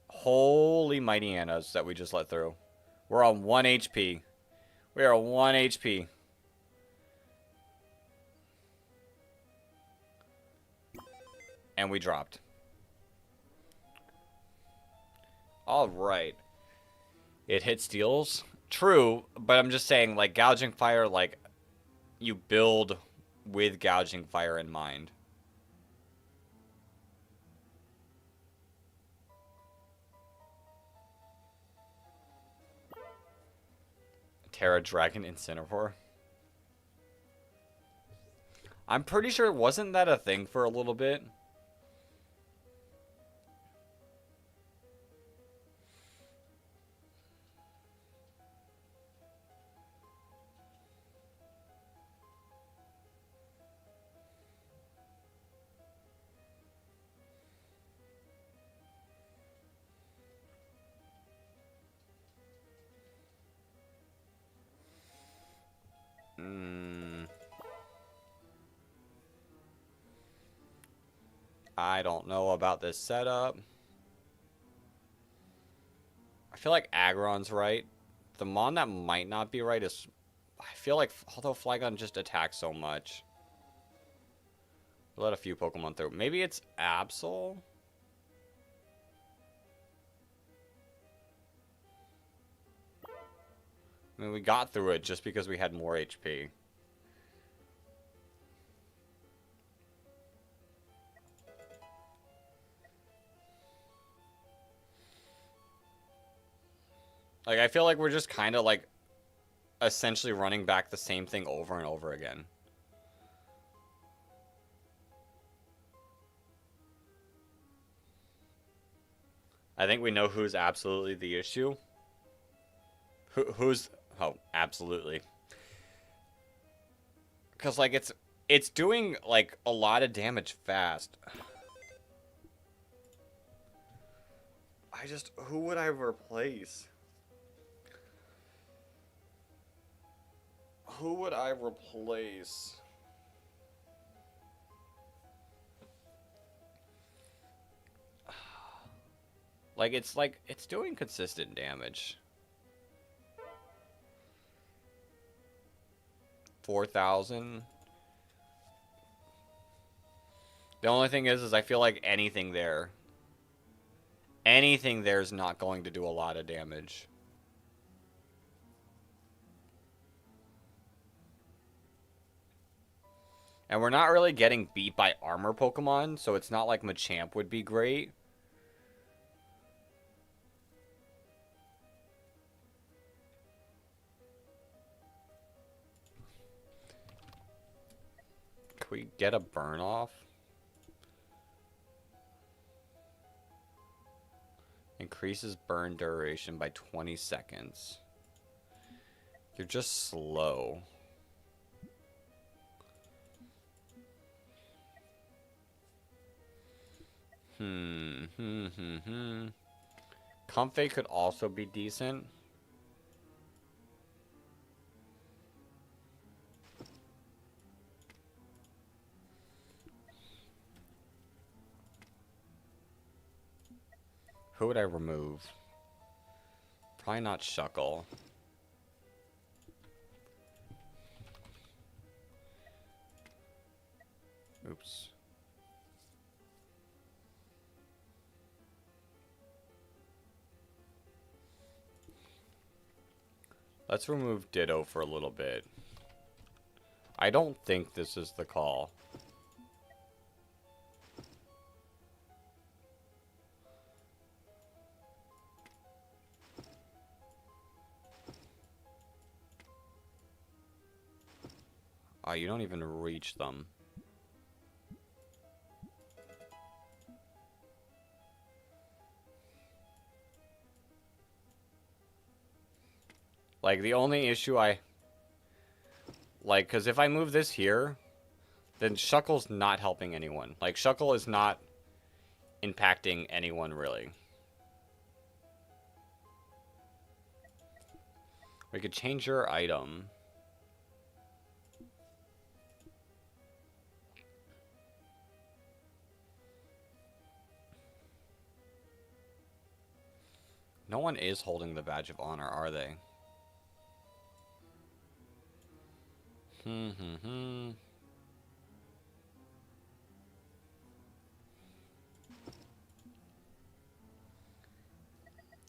Holy mighty Annas that we just let through. We're on 1 HP. We are 1 HP. And we dropped. Alright. It hit steals. True, but I'm just saying, like, Gouging Fire, like, you build with Gouging Fire in mind. Terra Dragon Incineroar. I'm pretty sure, wasn't that a thing for a little bit? I don't know about this setup. I feel like Aggron's right. The Mon that might not be right is... I feel like, although Flygon just attacks so much. We'll let a few Pokemon through. Maybe it's Absol? I mean, we got through it just because we had more HP. Like, I feel like we're just kind of, like, essentially running back the same thing over and over again. I think we know who's absolutely the issue. Who's... Oh, absolutely. Because, like, it's doing, like, a lot of damage fast. Who would I replace? Who would I replace? Like, it's doing consistent damage. 4,000. The only thing is I feel like anything there is not going to do a lot of damage. And we're not really getting beat by armor Pokemon, so it's not like Machamp would be great. Can we get a burn off? Increases burn duration by 20 seconds. You're just slow. Comfey could also be decent. Who would I remove? Probably not Shuckle. Oops. Let's remove Ditto for a little bit. I don't think this is the call. Oh, you don't even reach them. Like, the only issue like, because if I move this here, then Shuckle's not helping anyone. Like, Shuckle is not impacting anyone, really. We could change your item. No one is holding the Badge of Honor, are they?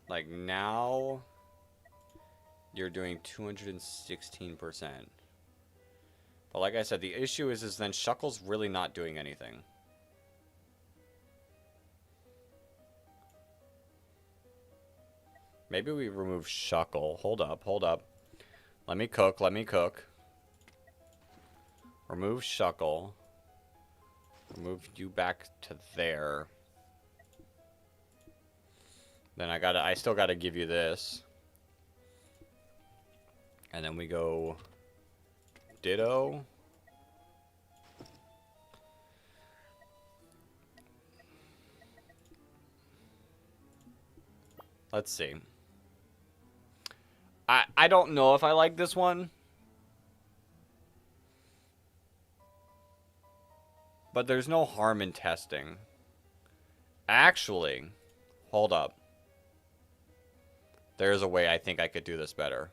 Like, now you're doing 216%. But like I said, the issue is then Shuckle's really not doing anything. Maybe we remove Shuckle. Hold up, hold up. Let me cook, let me cook. Remove Shuckle. Remove you back to there. Then I still gotta give you this. And then we go Ditto. Let's see. I don't know if I like this one. But there's no harm in testing. Actually, hold up. There's a way I think I could do this better.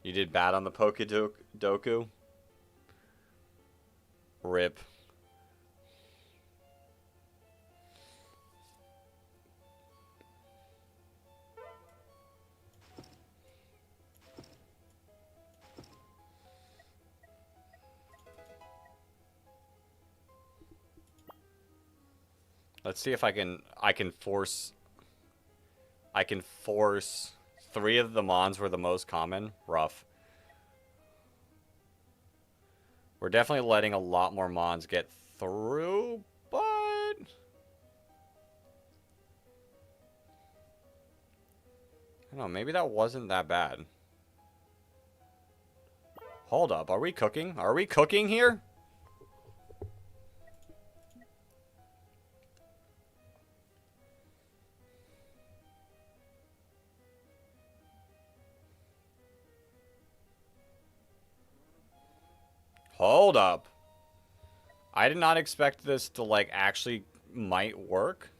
You did bad on the Pokedoku? Rip. Let's see if I can force 3 of the Mons were the most common. Rough. We're definitely letting a lot more Mons get through, but I don't know, maybe that wasn't that bad. Hold up, are we cooking? Are we cooking here? Hold up. I did not expect this to, like, actually might work.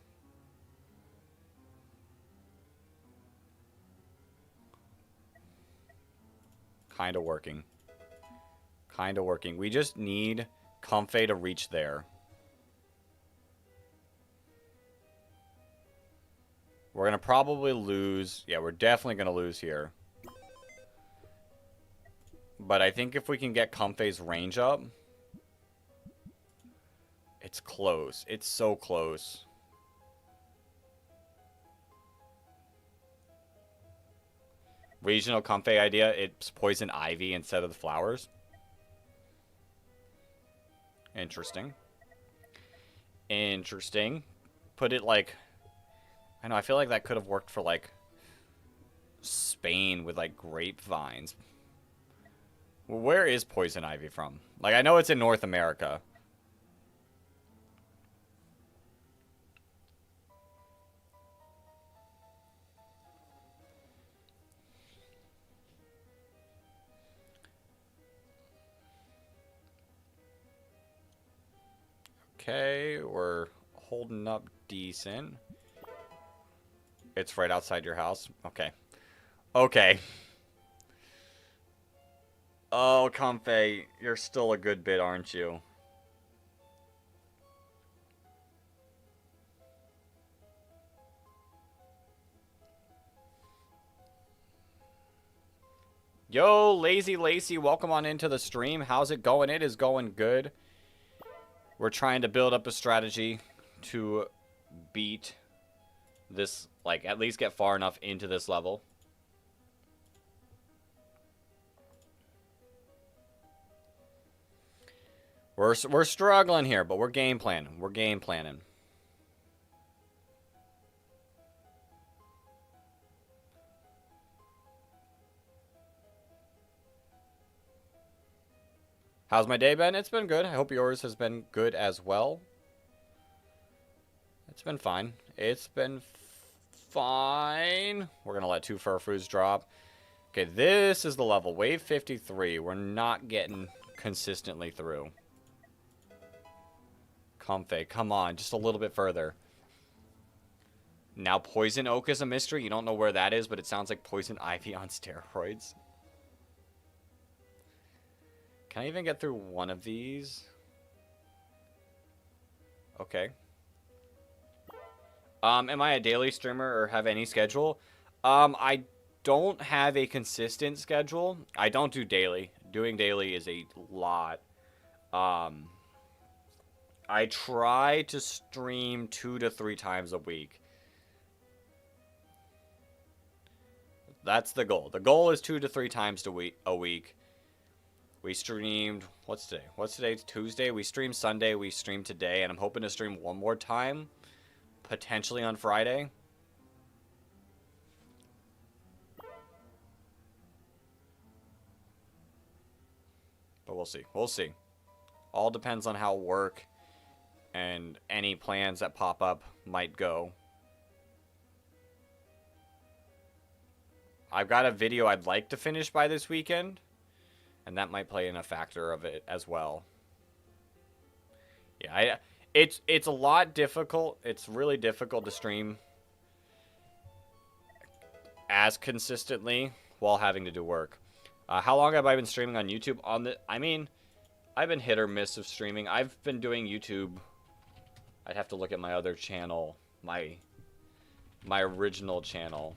Kinda working. Kinda working. We just need Comfey to reach there. We're gonna probably lose. Yeah, we're definitely gonna lose here. But I think if we can get Comfey's range up... It's close. It's so close. Regional Comfey idea, it's poison ivy instead of the flowers. Interesting. Interesting. Put it like... I know, I feel like that could have worked for, like, Spain with, like, grapevines. Where is poison ivy from? Like, I know it's in North America. Okay, we're holding up decent. It's right outside your house. Okay. Okay. Oh, Comfey, you're still a good bit, aren't you? Yo, Lazy Lacy, welcome on into the stream. How's it going? It is going good. We're trying to build up a strategy to beat this, like, at least get far enough into this level. We're struggling here, but we're game planning. We're game planning. How's my day been? It's been good. I hope yours has been good as well. It's been fine. It's been fine. We're going to let 2 Furfroos drop. Okay, this is the level. Wave 53. We're not getting consistently through. Comfey, come on. Just a little bit further. Now, Poison Oak is a mystery. You don't know where that is, but it sounds like Poison Ivy on steroids. Can I even get through one of these? Okay. Am I a daily streamer or have any schedule? I don't have a consistent schedule. I don't do daily. Doing daily is a lot. I try to stream 2 to 3 times a week. That's the goal. The goal is 2 to 3 times a week. We streamed, what's today? What's today? It's Tuesday. We streamed Sunday. We streamed today. And I'm hoping to stream one more time. Potentially on Friday. But we'll see. We'll see. All depends on how work and any plans that pop up might go. I've got a video I'd like to finish by this weekend. And that might play in a factor of it as well. Yeah, it's a lot difficult. It's really difficult to stream as consistently while having to do work. How long have I been streaming on YouTube? I mean, I've been hit or miss of streaming. I've been doing YouTube. I'd have to look at my other channel, my original channel.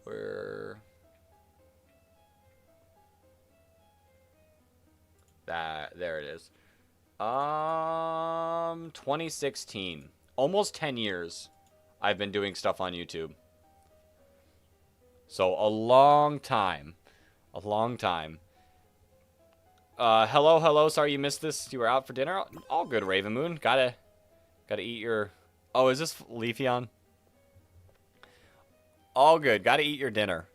Where... there it is. 2016. Almost 10 years I've been doing stuff on YouTube. So a long time. A long time. Hello. Sorry you missed this. You were out for dinner. All good, Raven Moon. Gotta eat your... Oh, is this Leafeon? All good. Gotta eat your dinner.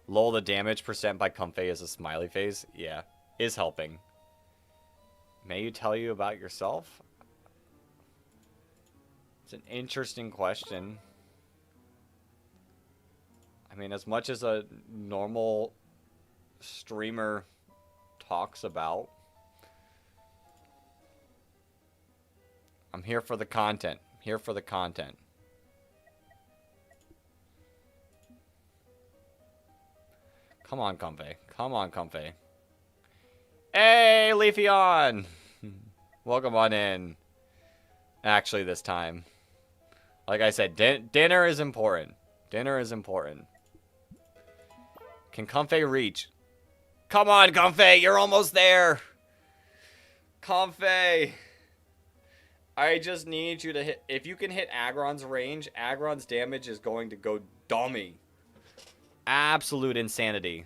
Lol, the damage percent by Comfey is a smiley face. Yeah, is helping. May you tell you about yourself? It's an interesting question. I mean, as much as a normal streamer talks about, I'm here for the content. Here for the content. Come on, Comfey. Come on, Comfey. Hey, Leafeon! Welcome on in. Actually, this time. Like I said, dinner is important. Dinner is important. Can Comfey reach? Come on, Comfey! You're almost there! Comfey! I just need you to hit... If you can hit Aggron's range, Aggron's damage is going to go dummy. Absolute insanity.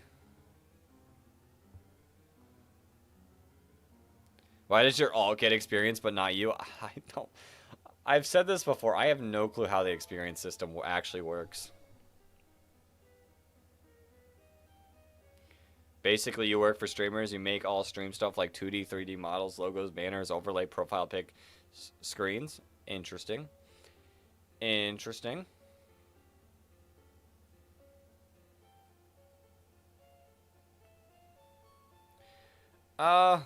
Why does your alt get experience but not you? I don't... I've said this before. I have no clue how the experience system actually works. Basically, you work for streamers. You make all stream stuff like 2D, 3D models, logos, banners, overlay, profile pic, screens. Interesting. Interesting. Uh,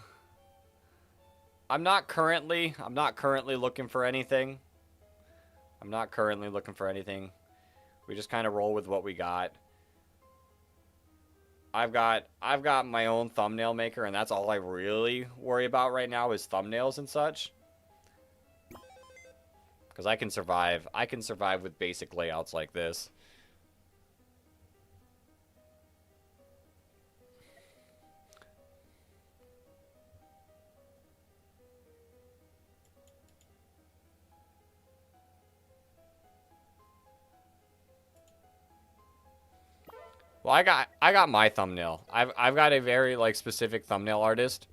I'm not currently looking for anything. I'm not currently looking for anything. We just kind of roll with what we got. I've got my own thumbnail maker, and that's all I really worry about right now is thumbnails and such. Because I can survive. I can survive with basic layouts like this. Well, I got my thumbnail. I've got a very like specific thumbnail artist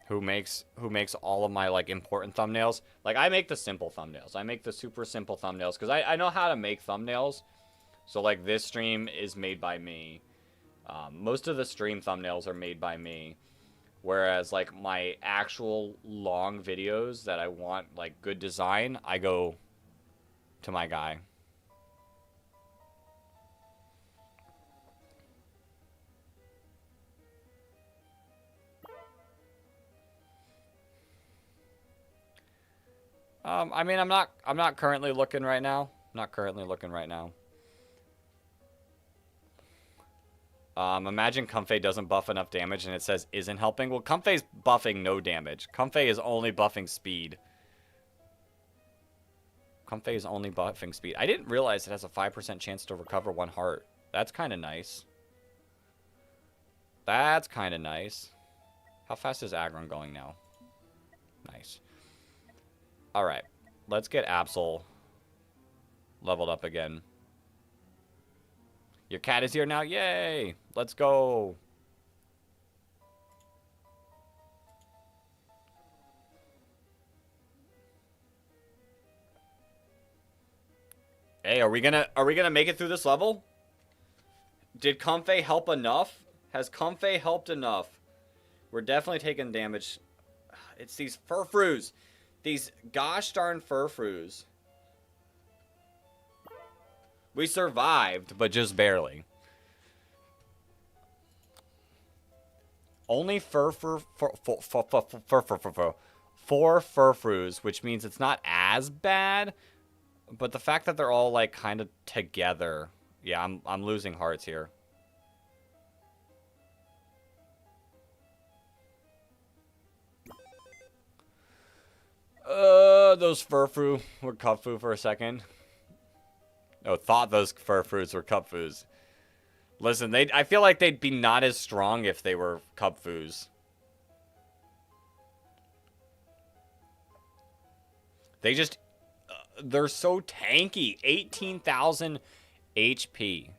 who makes all of my like important thumbnails. Like I make the simple thumbnails. I make the super simple thumbnails because I know how to make thumbnails. So like this stream is made by me. Most of the stream thumbnails are made by me. Whereas like my actual long videos that I want like good design, I go to my guy. I mean, I'm not currently looking right now. Not currently looking right now. Imagine Comfey doesn't buff enough damage and it says isn't helping. Well, Comfey's buffing no damage. Comfey is only buffing speed. Comfey is only buffing speed. I didn't realize it has a 5% chance to recover 1 heart. That's kind of nice. That's kind of nice. How fast is Agron going now? Nice. Alright. Let's get Absol leveled up again. Your cat is here now. Yay! Let's go. Hey, are we gonna make it through this level? Did Comfey help enough? Has Comfey helped enough? We're definitely taking damage. It's these furfroos. These gosh darn furfroos. We survived, but just barely. Only four furfroos, which means it's not as bad. But the fact that they're all like kind of together, yeah, I'm losing hearts here. Those furfroo were cupfoo for a second. Oh, thought those furfroos were cupfoos. Listen, I feel like they'd be not as strong if they were cupfoos. They just, they're so tanky. 18,000 HP.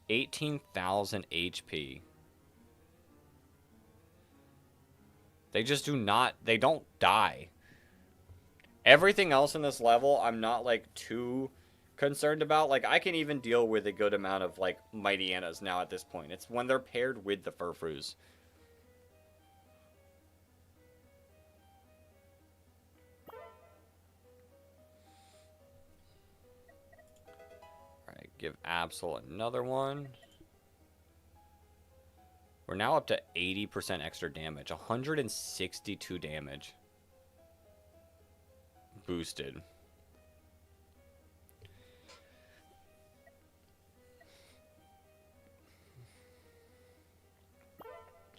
HP. They just do not, they don't die. Everything else in this level, I'm not, like, too concerned about. Like, I can even deal with a good amount of, like, Mighty Annas now at this point. It's when they're paired with the Furfroos. Alright, give Absol another one. We're now up to 80% extra damage. 162 damage. Boosted.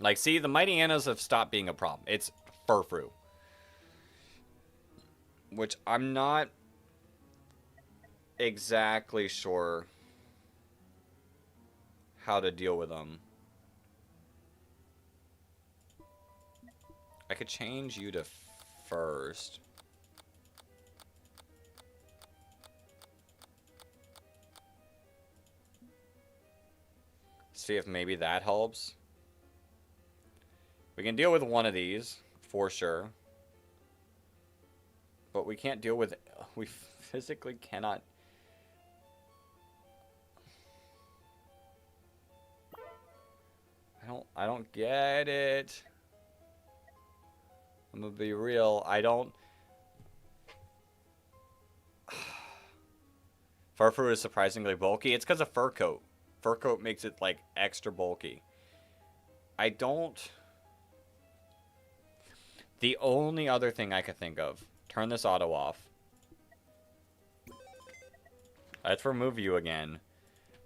Like, see, the Mighty Annas have stopped being a problem. It's Furfrou. Which I'm not exactly sure how to deal with them. I could change you to first. See if maybe that helps. We can deal with one of these, for sure. But we can't deal with... We physically cannot... I don't get it. I'm gonna be real. I don't... Furfrou is surprisingly bulky. It's because of fur coat. Fur coat makes it, like, extra bulky. I don't... The only other thing I could think of... Turn this auto off. Let's remove you again.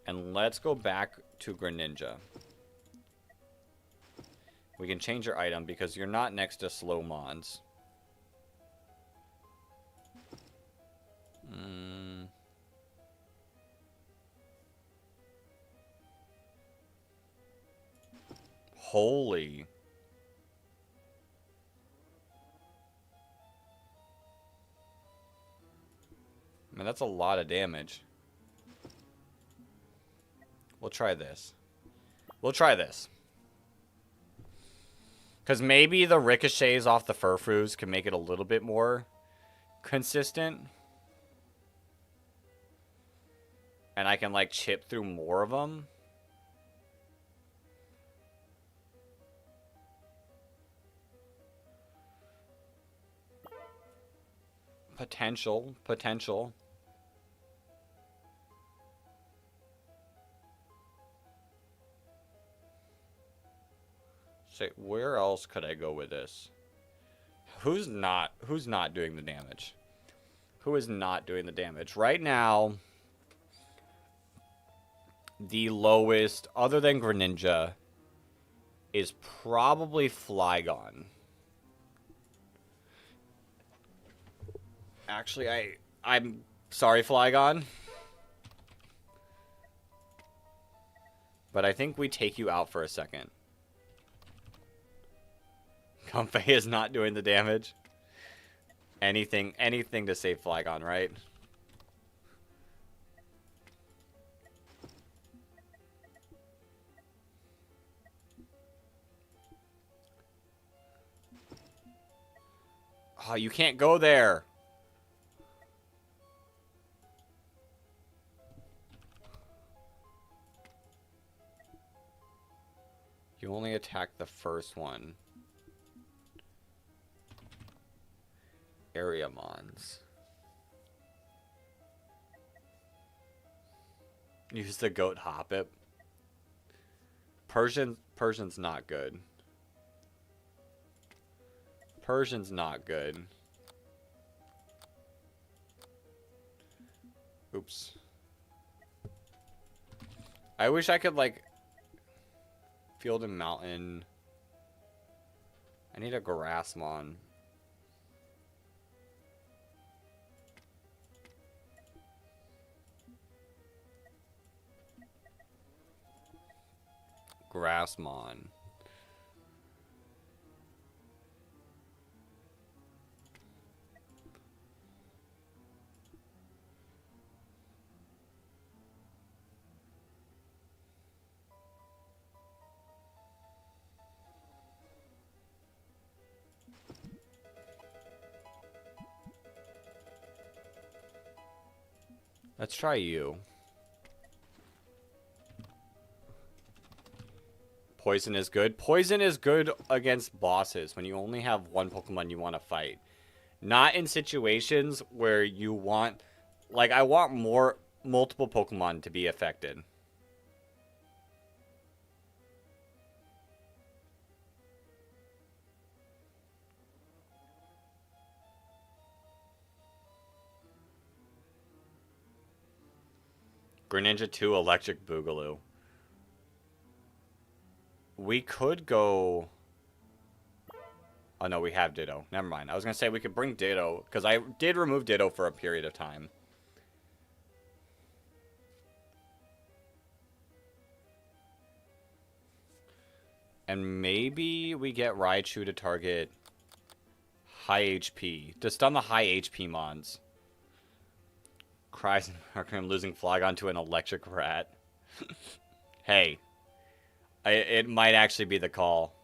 And let's go back to Greninja. We can change your item because you're not next to slow mons. Holy. Man, that's a lot of damage. We'll try this. We'll try this. Because maybe the ricochets off the Furfrous can make it a little bit more consistent. And I can, like, chip through more of them. Potential. Potential. So where else could I go with this? Who's not doing the damage? Who is not doing the damage? Right now, the lowest, other than Greninja, is probably Flygon. Actually, I'm sorry, Flygon. But I think we take you out for a second. Comfey is not doing the damage. Anything to save Flygon, right? Oh, you can't go there. You only attack the first one. Area mons. Use the goat Hoppip. Persian's not good. Persian's not good. Oops. I wish I could, like, Field and Mountain. I need a Grassmon. Grassmon. Let's try you. Poison is good. Poison is good against bosses when you only have one Pokemon you want to fight. Not in situations where you want... Like, I want multiple Pokemon to be affected. Greninja 2 Electric Boogaloo. We could go... Oh, no, we have Ditto. Never mind. I was going to say we could bring Ditto, because I did remove Ditto for a period of time. And maybe we get Raichu to target high HP. To stun the high HP mons. Cries and I'm losing Flygon to an electric rat. Hey. It might actually be the call.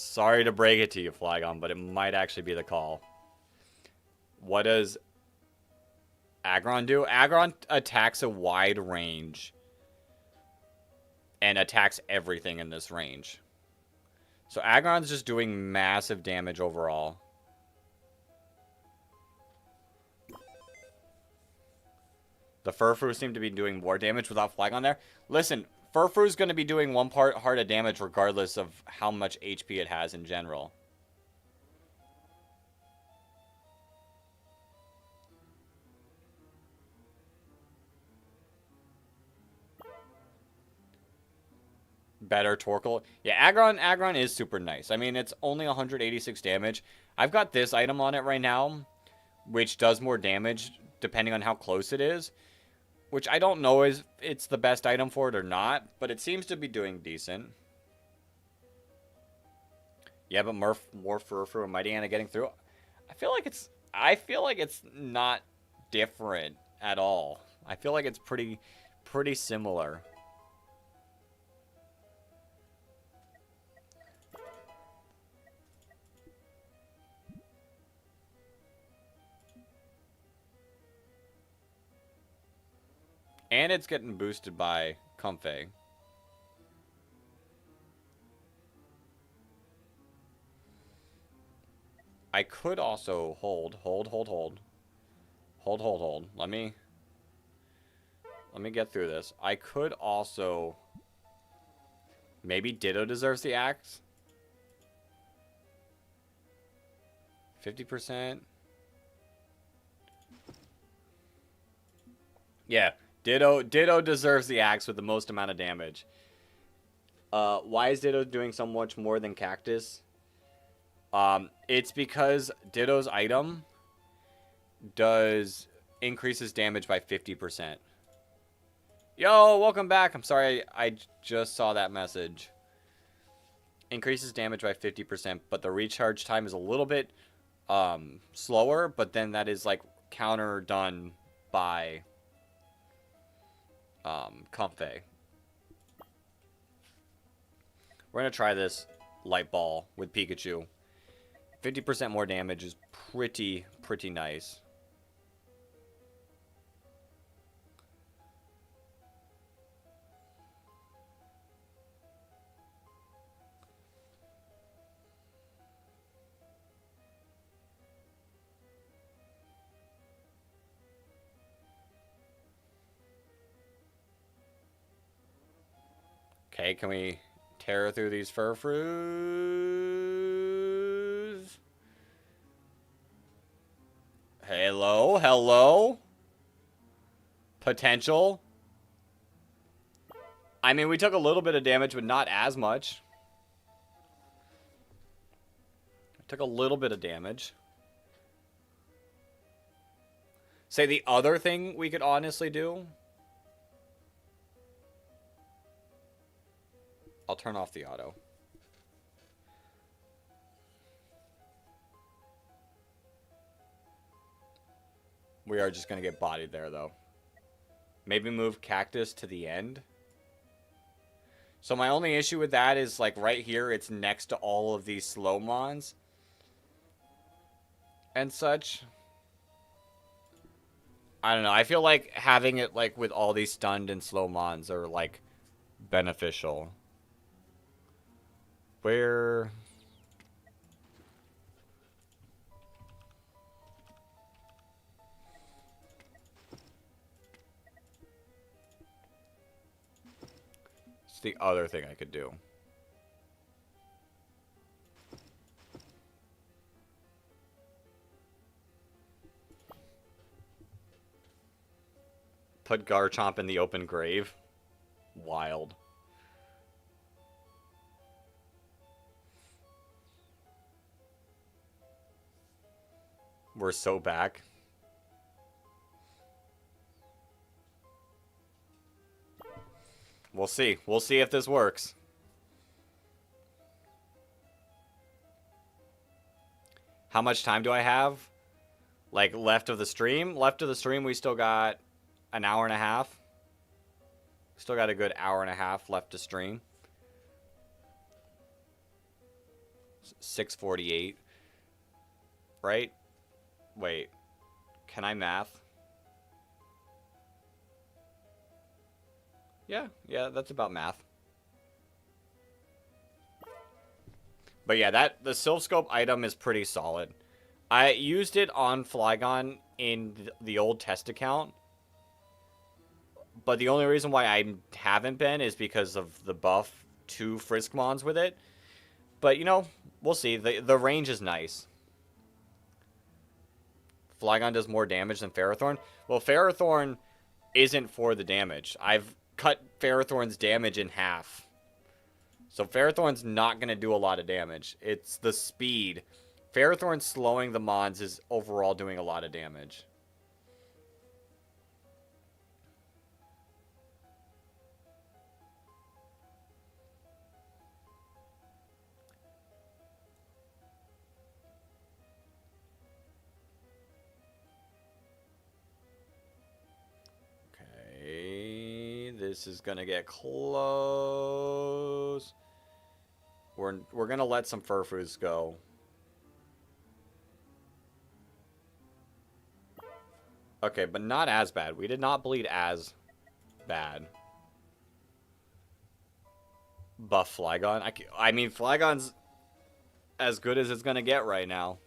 Sorry to break it to you, Flygon, but it might actually be the call. What does Aggron do? Aggron attacks a wide range and attacks everything in this range. So Aggron's just doing massive damage overall. The Furfrou seem to be doing more damage without Flygon there. Listen, Furfrou's going to be doing one part heart of damage regardless of how much HP it has in general. Better Torkoal. Yeah, Aggron is super nice. I mean, it's only 186 damage. I've got this item on it right now, which does more damage depending on how close it is. Which I don't know if it's the best item for it or not, but it seems to be doing decent. Yeah, but more Furfrou and Mighty Anna getting through. I feel like it's not different at all. I feel like it's pretty similar. And it's getting boosted by Comfey. I could also hold. Let me get through this. I could also... Maybe Ditto deserves the axe? 50%? Yeah. Ditto deserves the axe with the most amount of damage. Why is Ditto doing so much more than Cactus? It's because Ditto's item increases damage by 50%. Yo, welcome back. I'm sorry, I just saw that message. Increases damage by 50%, but the recharge time is a little bit slower, but then that is like counter done by Comfey. We're gonna try this Light Ball with Pikachu. 50% more damage is pretty nice. Okay, can we tear through these Furfrous? Hello? Potential? I mean, we took a little bit of damage, but not as much. Took a little bit of damage. Say the other thing we could honestly do... I'll turn off the auto. We are just going to get bodied there, though. Maybe move Cactus to the end. So my only issue with that is, like, right here, it's next to all of these slow mons. And such. I don't know. I feel like having it, like, with all these stunned and slow mons are, like, beneficial. Where... It's the other thing I could do. Put Garchomp in the open grave. Wild. We're so back. We'll see. We'll see if this works. How much time do I have? Like, left of the stream? Left of the stream, we still got an hour and a half. Still got a good hour and a half left to stream. 648. Right? Wait. Can I math? Yeah, that's about math. But yeah, the Sylph Scope item is pretty solid. I used it on Flygon in the old test account. But the only reason why I haven't been is because of the buff to Friskmons with it. But, you know, we'll see. The range is nice. Flygon does more damage than Ferrothorn. Well, Ferrothorn isn't for the damage. I've cut Ferrothorn's damage in half. So Ferrothorn's not going to do a lot of damage. It's the speed. Ferrothorn slowing the Mons is overall doing a lot of damage. Okay, this is going to get close. We're going to let some Furfus go. Okay, but not as bad. We did not bleed as bad. Buff Flygon. I mean, Flygon's as good as it's going to get right now.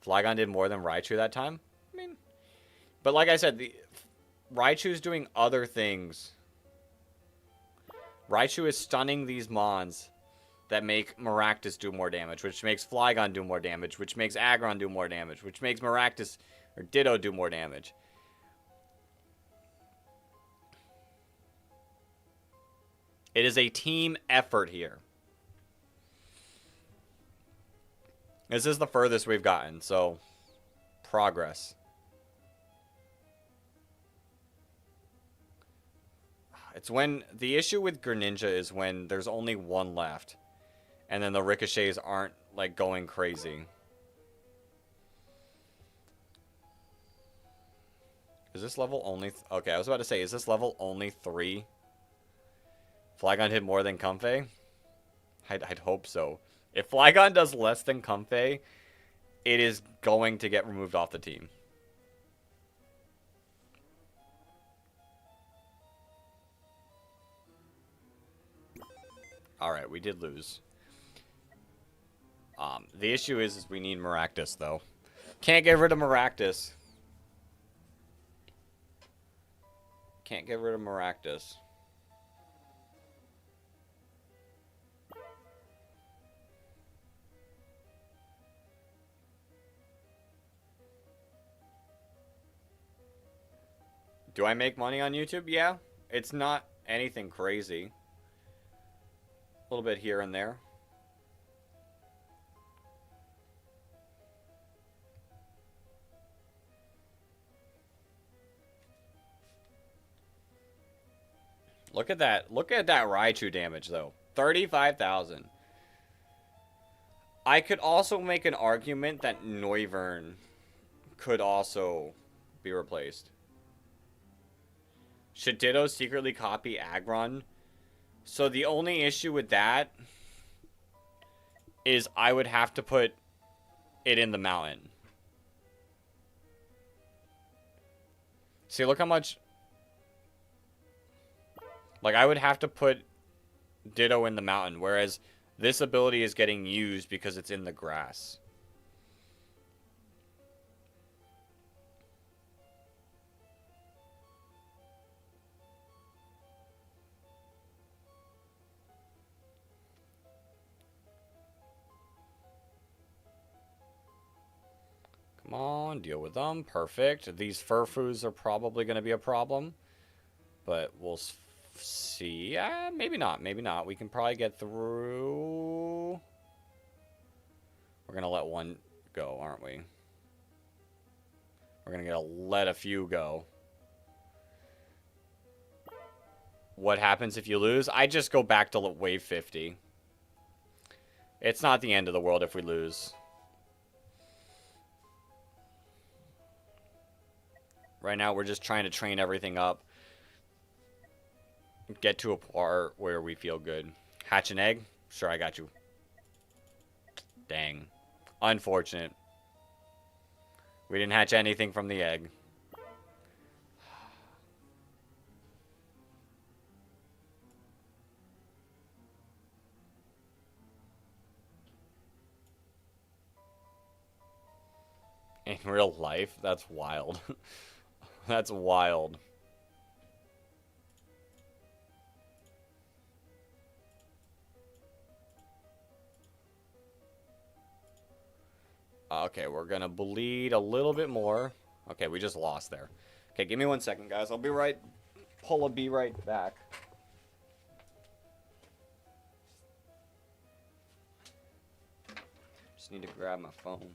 Flygon did more than Raichu that time. I mean, but like I said, Raichu's doing other things. Raichu is stunning these Mons that make Maractus do more damage, which makes Flygon do more damage, which makes Aggron do more damage, which makes Maractus or Ditto do more damage. It is a team effort here. This is the furthest we've gotten, so progress. It's when the issue with Greninja is when there's only one left, and then the ricochets aren't like going crazy. Is this level only? Okay, I was about to say, is this level only 3? Flygon hit more than Comfey? I'd hope so. If Flygon does less than Comfey, it is going to get removed off the team. Alright, we did lose. The issue is we need Maractus, though. Can't get rid of Maractus. Can't get rid of Maractus. Do I make money on YouTube? Yeah. It's not anything crazy. A little bit here and there. Look at that. Look at that Raichu damage, though. 35,000. I could also make an argument that Noivern could also be replaced. Should Ditto secretly copy Aggron? So the only issue with that is I would have to put it in the mountain. See, look how much... Like, I would have to put Ditto in the mountain, whereas this ability is getting used because it's in the grass. Come on, deal with them. Perfect. These Furfus are probably going to be a problem. But we'll see. Maybe not. Maybe not. We can probably get through. We're going to let one go, aren't we? We're going to let a few go. What happens if you lose? I just go back to wave 50. It's not the end of the world if we lose. Right now, we're just trying to train everything up. get to a part where we feel good. Hatch an egg? Sure, I got you. Dang. Unfortunate. We didn't hatch anything from the egg. In real life? That's wild. That's wild. Okay, we're gonna bleed a little bit more. Okay, we just lost there. Okay, give me 1 second, guys. I'll be right... I'll be right back. Just need to grab my phone.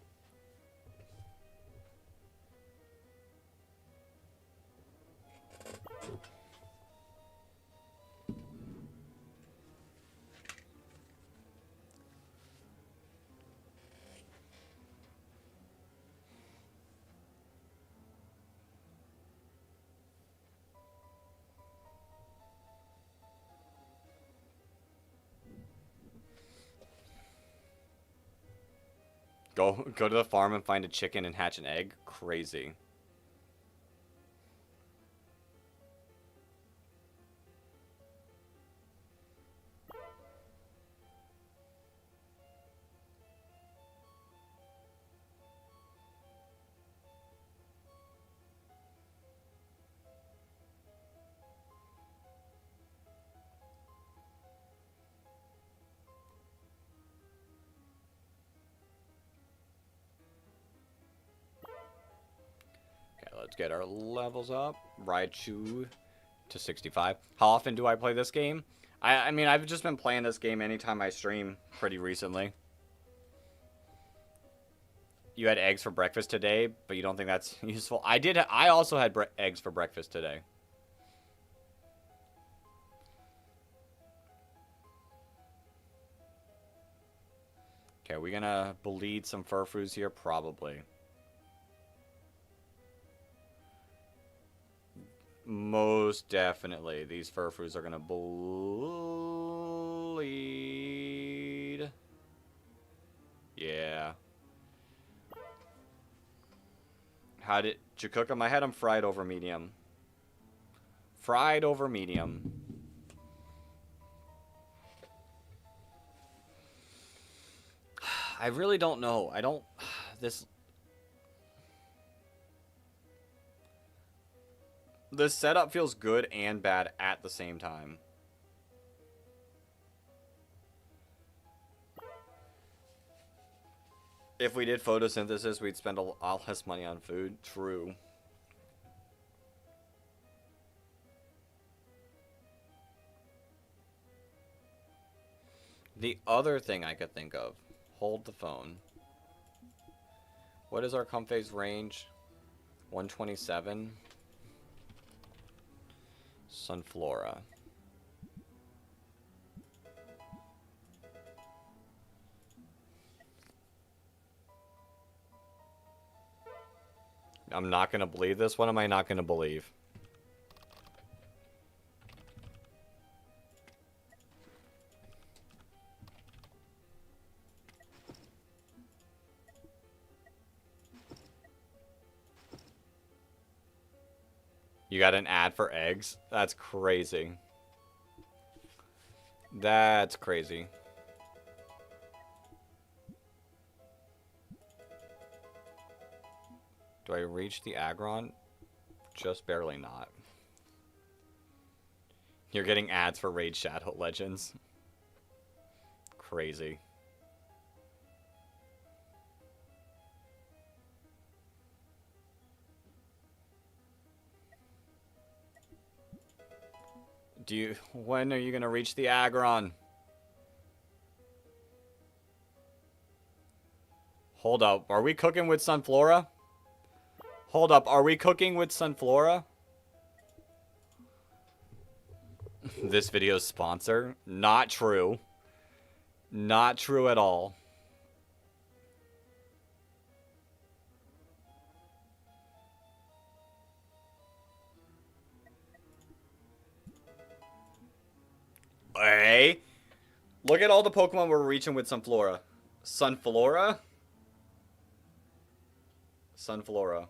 Go to the farm and find a chicken and hatch an egg? Crazy. Okay, let's get our levels up. Raichu to 65. How often do I play this game? I mean, I've just been playing this game anytime I stream pretty recently. You had eggs for breakfast today, but you don't think that's useful? I also had eggs for breakfast today. Okay, are we gonna bleed some Furfroos here? Probably. Most definitely. These Furfroos are gonna bleed. Yeah. Did you cook them? I had them fried over medium. Fried over medium. I really don't know. I don't... This setup feels good and bad at the same time. If we did photosynthesis, we'd spend a lot less money on food. True. The other thing I could think of. Hold the phone. What is our Comfey's range? 127. Sunflora. I'm not going to believe this. What am I not going to believe? You got an ad for eggs? That's crazy. That's crazy. Do I reach the Aggron? Just barely not. You're getting ads for Raid Shadow Legends. Crazy. When are you gonna reach the Aggron? Hold up, are we cooking with Sunflora? Hold up, are we cooking with Sunflora? This video's sponsor? Not true. Not true at all. Look at all the Pokemon we're reaching with Sunflora. Sunflora? Sunflora.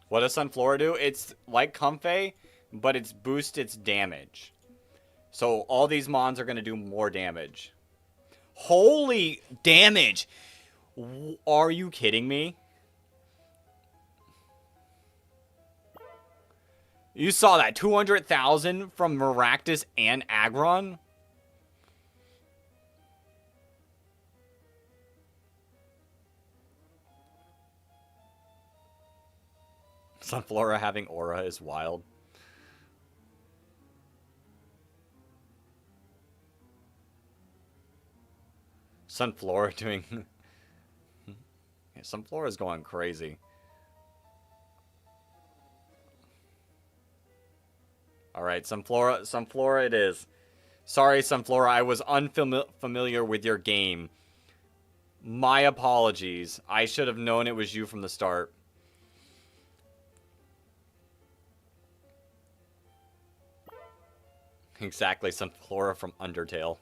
What does Sunflora do? It's like Comfey, but it's boost its damage. So all these mons are going to do more damage. Holy damage! Are you kidding me? You saw that 200,000 from Maractus and Aggron? Sunflora having aura is wild. Sunflora doing... Sunflora's going crazy. Alright, Sunflora it is. Sorry, Sunflora, I was unfamiliar with your game. My apologies. I should have known it was you from the start. Exactly, Sunflora from Undertale.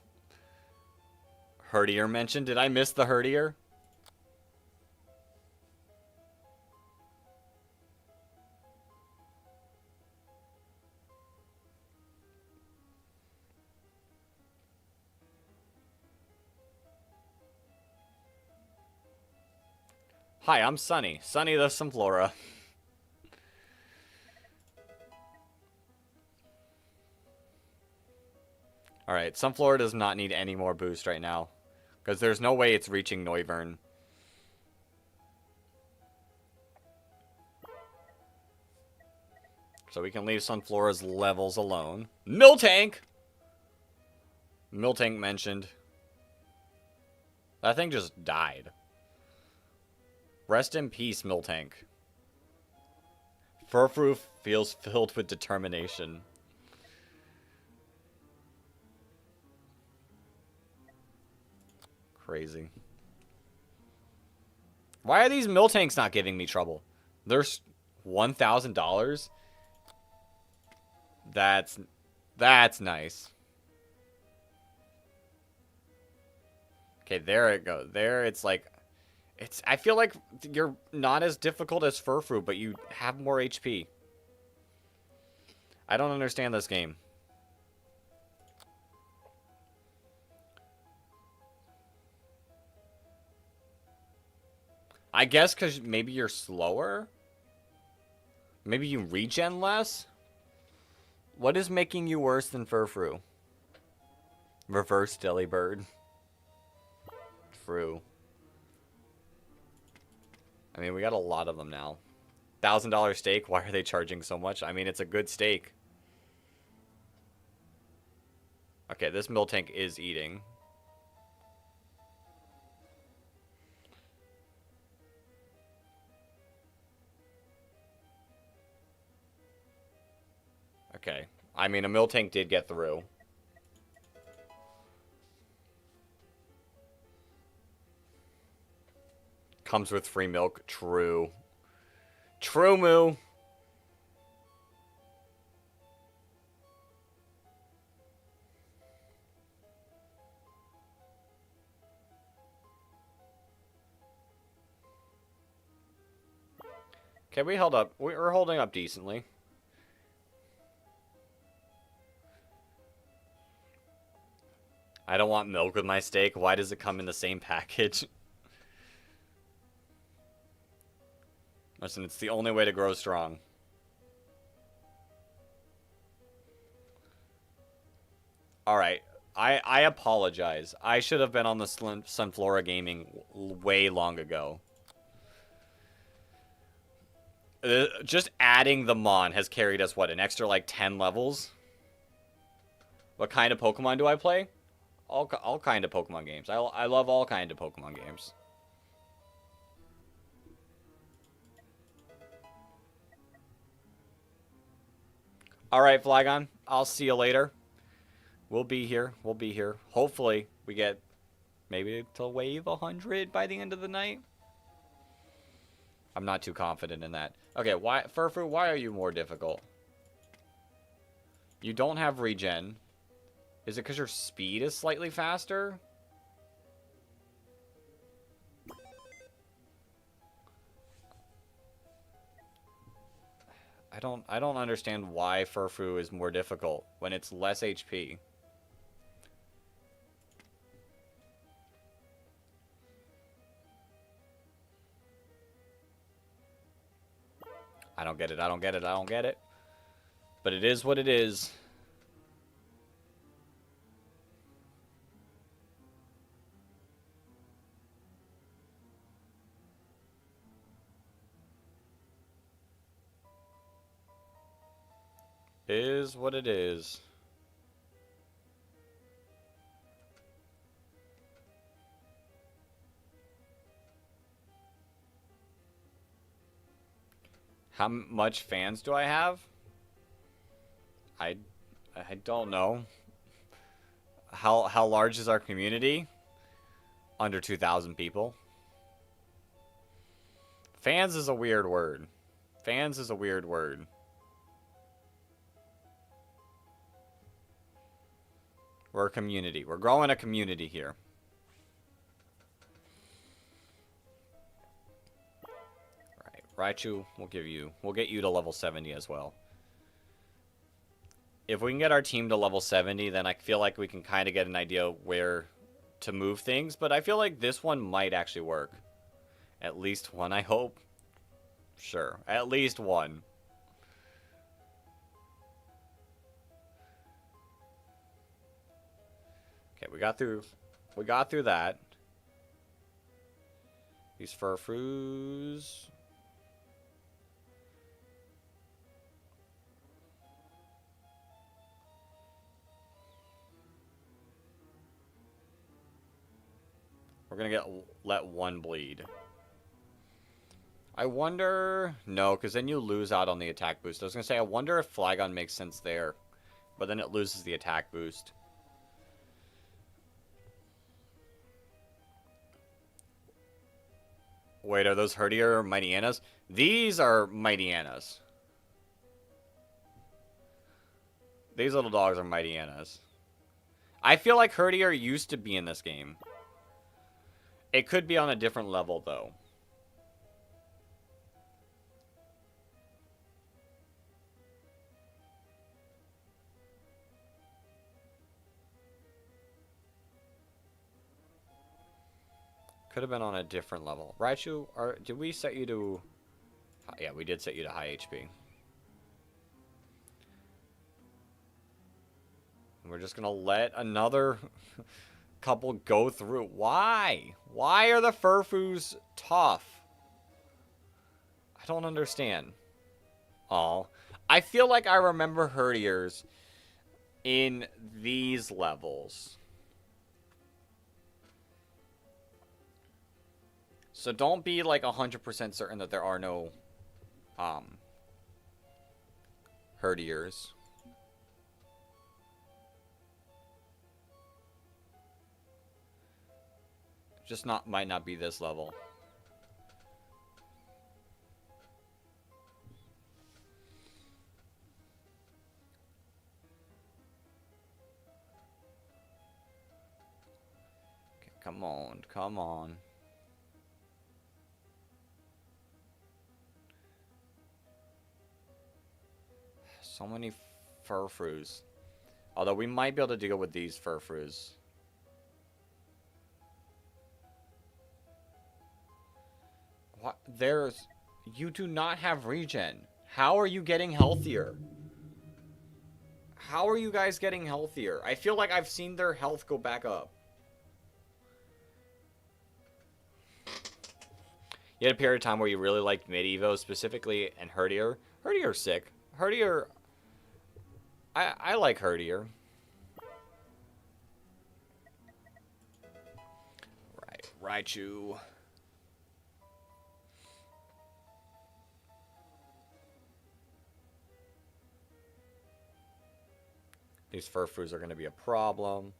Herdier mentioned. Did I miss the Herdier? Hi, I'm Sunny. Sunny the Sunflora. Alright, Sunflora does not need any more boost right now. Because there's no way it's reaching Noivern. So we can leave Sunflora's levels alone. Miltank! Miltank mentioned. That thing just died. Rest in peace, Miltank. Furfrou feels filled with determination. Crazy. Why are these Miltanks not giving me trouble? There's $1,000? That's nice. Okay, there it goes. There, it's like... I feel like you're not as difficult as Furfrou, but you have more HP. I don't understand this game. I guess because maybe you're slower? Maybe you regen less? What is making you worse than Furfrou? Reverse Delibird. True. I mean, we got a lot of them now. $1,000 steak? Why are they charging so much? I mean, it's a good steak. Okay, this Miltank is eating. Okay. I mean, a Miltank did get through. Comes with free milk. True. True, Moo. Okay, we held up. We're holding up decently. I don't want milk with my steak. Why does it come in the same package? Listen, it's the only way to grow strong. Alright. I apologize. I should have been on the Sunflora Gaming way long ago. Just adding the Mon has carried us, what, an extra, like, 10 levels? What kind of Pokemon do I play? All kind of Pokemon games. I love all kind of Pokemon games. Alright, Flygon. I'll see you later. We'll be here. We'll be here. Hopefully, we get maybe to wave 100 by the end of the night. I'm not too confident in that. Okay, why, Furfu, why are you more difficult? You don't have regen. Is it because your speed is slightly faster? I don't understand why Furfu is more difficult when it's less HP. I don't get it. I don't get it. I don't get it. But it is what it is. Is what it is. How much fans do I have? I don't know. How large is our community? Under 2,000 people. Fans is a weird word. Fans is a weird word. We're a community. We're growing a community here. Right, Raichu, we'll get you to level 70 as well. If we can get our team to level 70, then I feel like we can kind of get an idea where to move things. But I feel like this one might actually work. At least one, I hope. Sure, at least one. Okay, we got through that. These Furfroos. We're gonna let one bleed. I wonder... No, because then you lose out on the attack boost. I was gonna say, I wonder if Flygon makes sense there. But then it loses the attack boost. Wait, are those Herdier or Mighty-Annas? These are Mighty-Annas. These little dogs are Mighty-Annas. I feel like Herdier used to be in this game. It could be on a different level, though. Could have been on a different level. Raichu, did we set you to... Yeah, we did set you to high HP. We're just gonna let another couple go through. Why? Why are the Furfoos tough? I don't understand. Oh, I feel like I remember Herdiers in these levels. So don't be like 100% certain that there are no Herdiers. Just might not be this level. Okay, come on, come on. So many Furfroos. Although we might be able to deal with these Furfroos. What? You do not have regen. How are you getting healthier? How are you guys getting healthier? I feel like I've seen their health go back up. You had a period of time where you really liked Mid-Evo specifically and Herdier. Herdier's sick. Herdier... I like Herdier. Right. Raichu. These Furfroos are going to be a problem.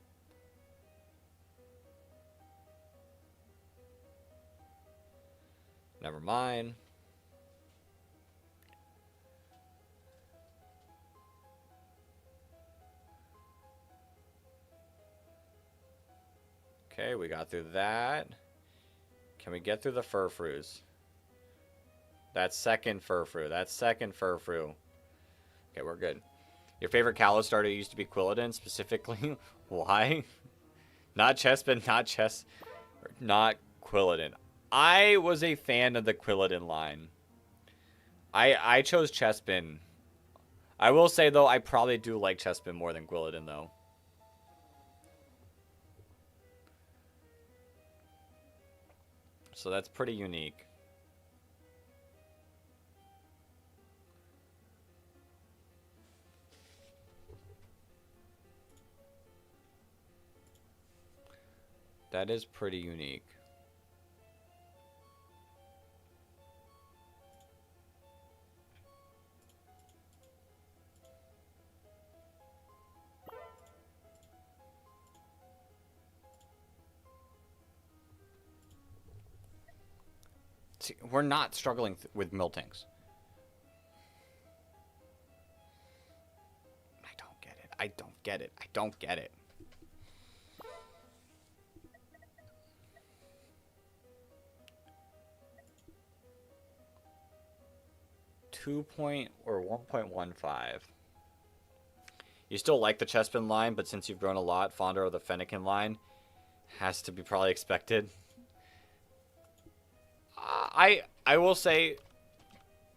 Never mind. Okay, we got through that. Can we get through the Furfroos? That's second Furfroo. That's second Furfroo. Okay, we're good. Your favorite Kalos starter used to be Quilladin, specifically. Why? Not Chespin, not Quilladin. I was a fan of the Quilladin line. I chose Chespin. I will say, though, I probably do like Chespin more than Quilladin, though. So that's pretty unique. That is pretty unique. See, we're not struggling with Miltanks. I don't get it. I don't get it. I don't get it. 1.15. You still like the Chespin line, but since you've grown a lot, fonder of the Fennekin line has to be probably expected. I will say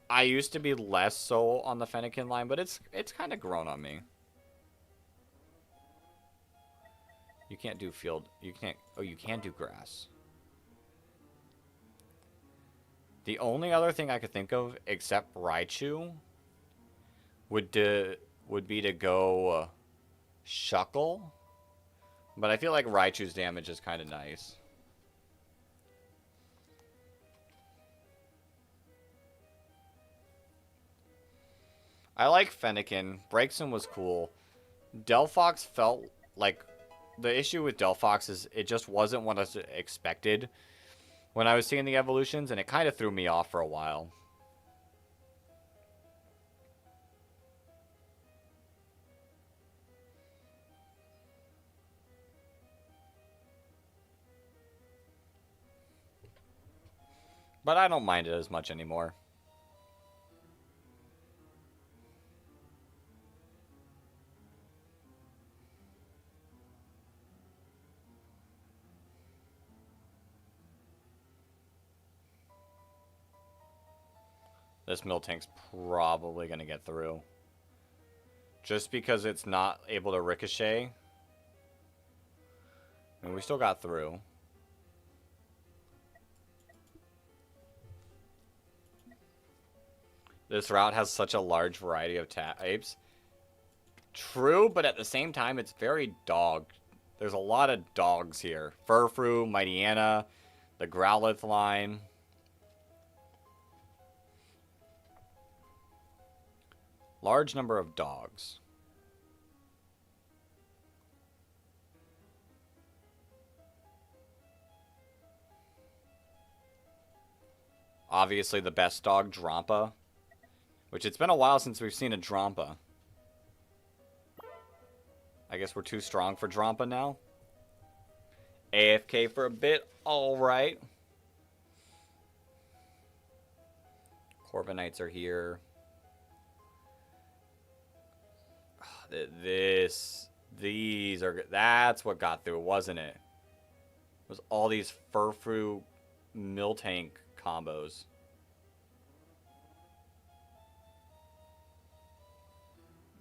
I used to be less so on the Fennekin line, but it's kind of grown on me. You can't do field. You can't. Oh, you can do grass. The only other thing I could think of, except Raichu, would be to go Shuckle. But I feel like Raichu's damage is kind of nice. I like Fennekin. Braixen was cool. Delphox felt like... The issue with Delphox is it just wasn't what I expected when I was seeing the evolutions, and it kind of threw me off for a while. But I don't mind it as much anymore. This Miltank's probably going to get through. Just because it's not able to ricochet. And we still got through. This route has such a large variety of types. True, but at the same time, it's very dog. There's a lot of dogs here. Furfrou, Mightyena, the Growlithe line. Large number of dogs. Obviously the best dog, Drampa. Which it's been a while since we've seen a Drampa. I guess we're too strong for Drampa now. AFK for a bit, alright. Corviknights are here. These are, that's what got through, wasn't it? It was all these Furfrou Miltank combos.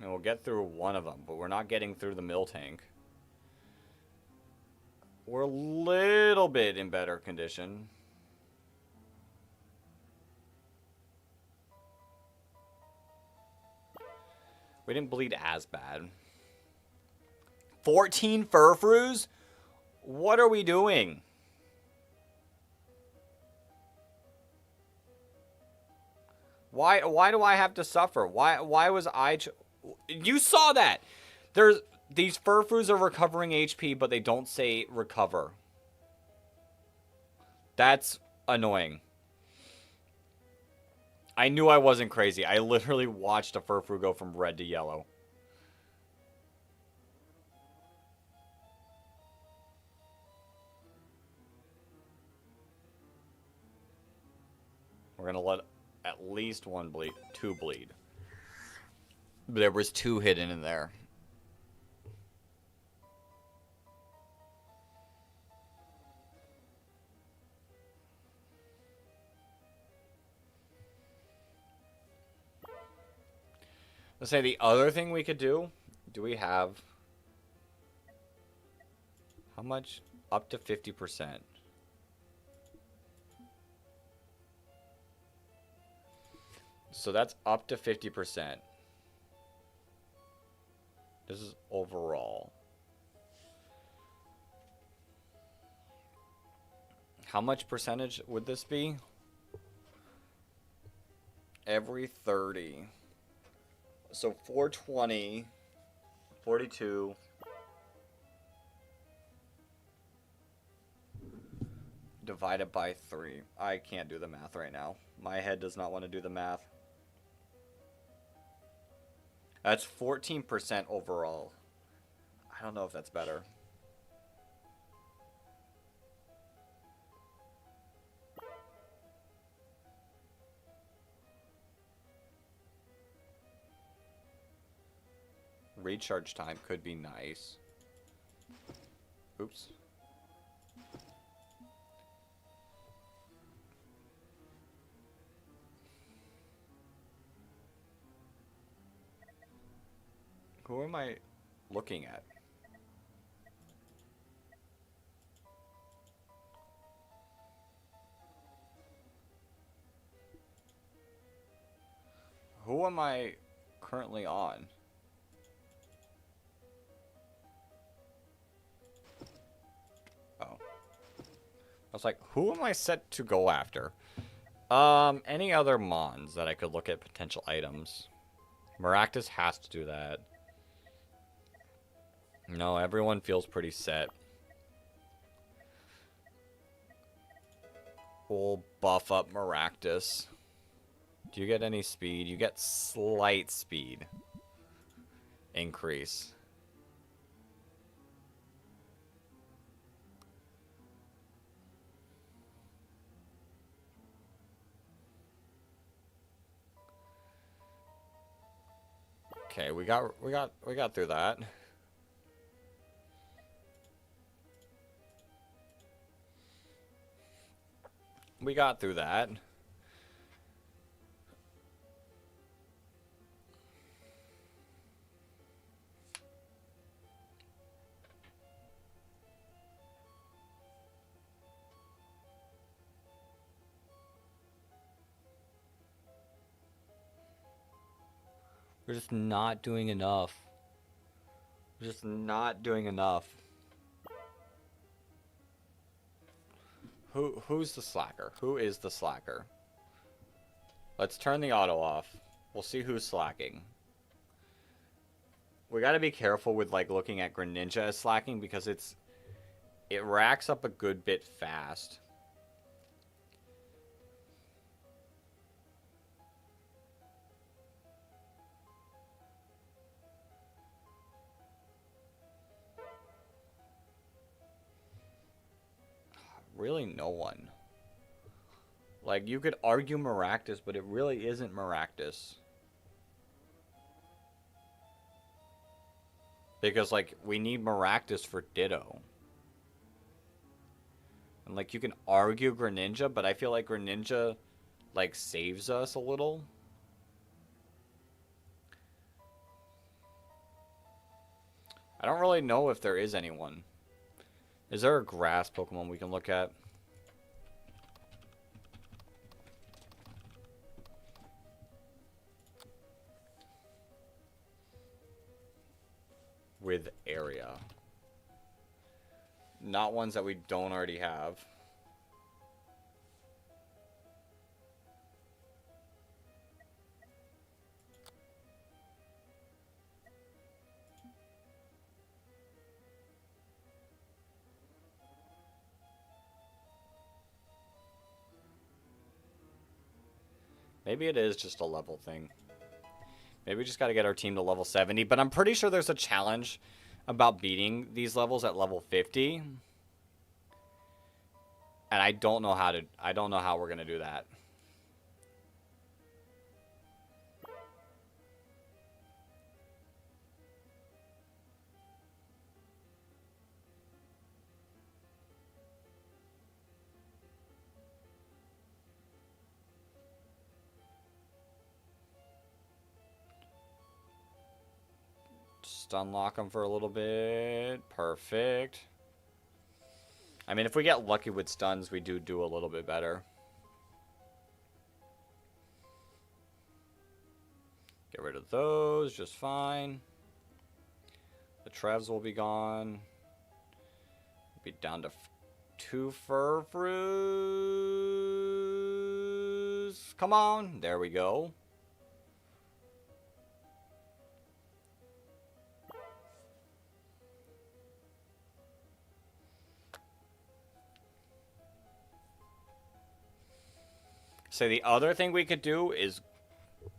And we'll get through one of them, but we're not getting through the Miltank. We're a little bit in better condition. We didn't bleed as bad. 14 Furfroos? What are we doing? Why do I have to suffer? Why was I... You saw that! These Furfroos are recovering HP, but they don't say recover. That's annoying. I knew I wasn't crazy. I literally watched a Furfrou go from red to yellow. We're gonna let at least one bleed, two bleed. There was two hidden in there. Let's say the other thing we could do. Do we have how much? Up to 50%. So that's up to 50%. This is overall. How much percentage would this be? Every 30. So 420, 42. Divided by 3. I can't do the math right now. My head does not want to do the math. That's 14% overall. I don't know if that's better. Recharge time could be nice. Oops. Who am I looking at? Who am I currently on? Oh. I was like, who am I set to go after? Any other Mons that I could look at potential items? Maractus has to do that. No, everyone feels pretty set. We'll buff up Maractus. Do you get any speed? You get slight speed increase. Okay, we got through that. We got through that. We're just not doing enough. We're just not doing enough. Who's the slacker? Who is the slacker? Let's turn the auto off. We'll see who's slacking. We gotta be careful with like looking at Greninja as slacking because it racks up a good bit fast. Really no one. Like, you could argue Maractus, but it really isn't Maractus. Because, like, we need Maractus for Ditto. And, like, you can argue Greninja, but I feel like Greninja, like, saves us a little. I don't really know if there is anyone. Is there a grass Pokemon we can look at? With area. Not ones that we don't already have. Maybe it is just a level thing. Maybe we just got to get our team to level 70. But I'm pretty sure there's a challenge about beating these levels at level 50. And I don't know how we're going to do that. Just unlock them for a little bit. Perfect. I mean, if we get lucky with stuns, we do a little bit better. Get rid of those, just fine. The Trevs will be gone. Be down to 2 Furfroos. Come on, there we go. So the other thing we could do is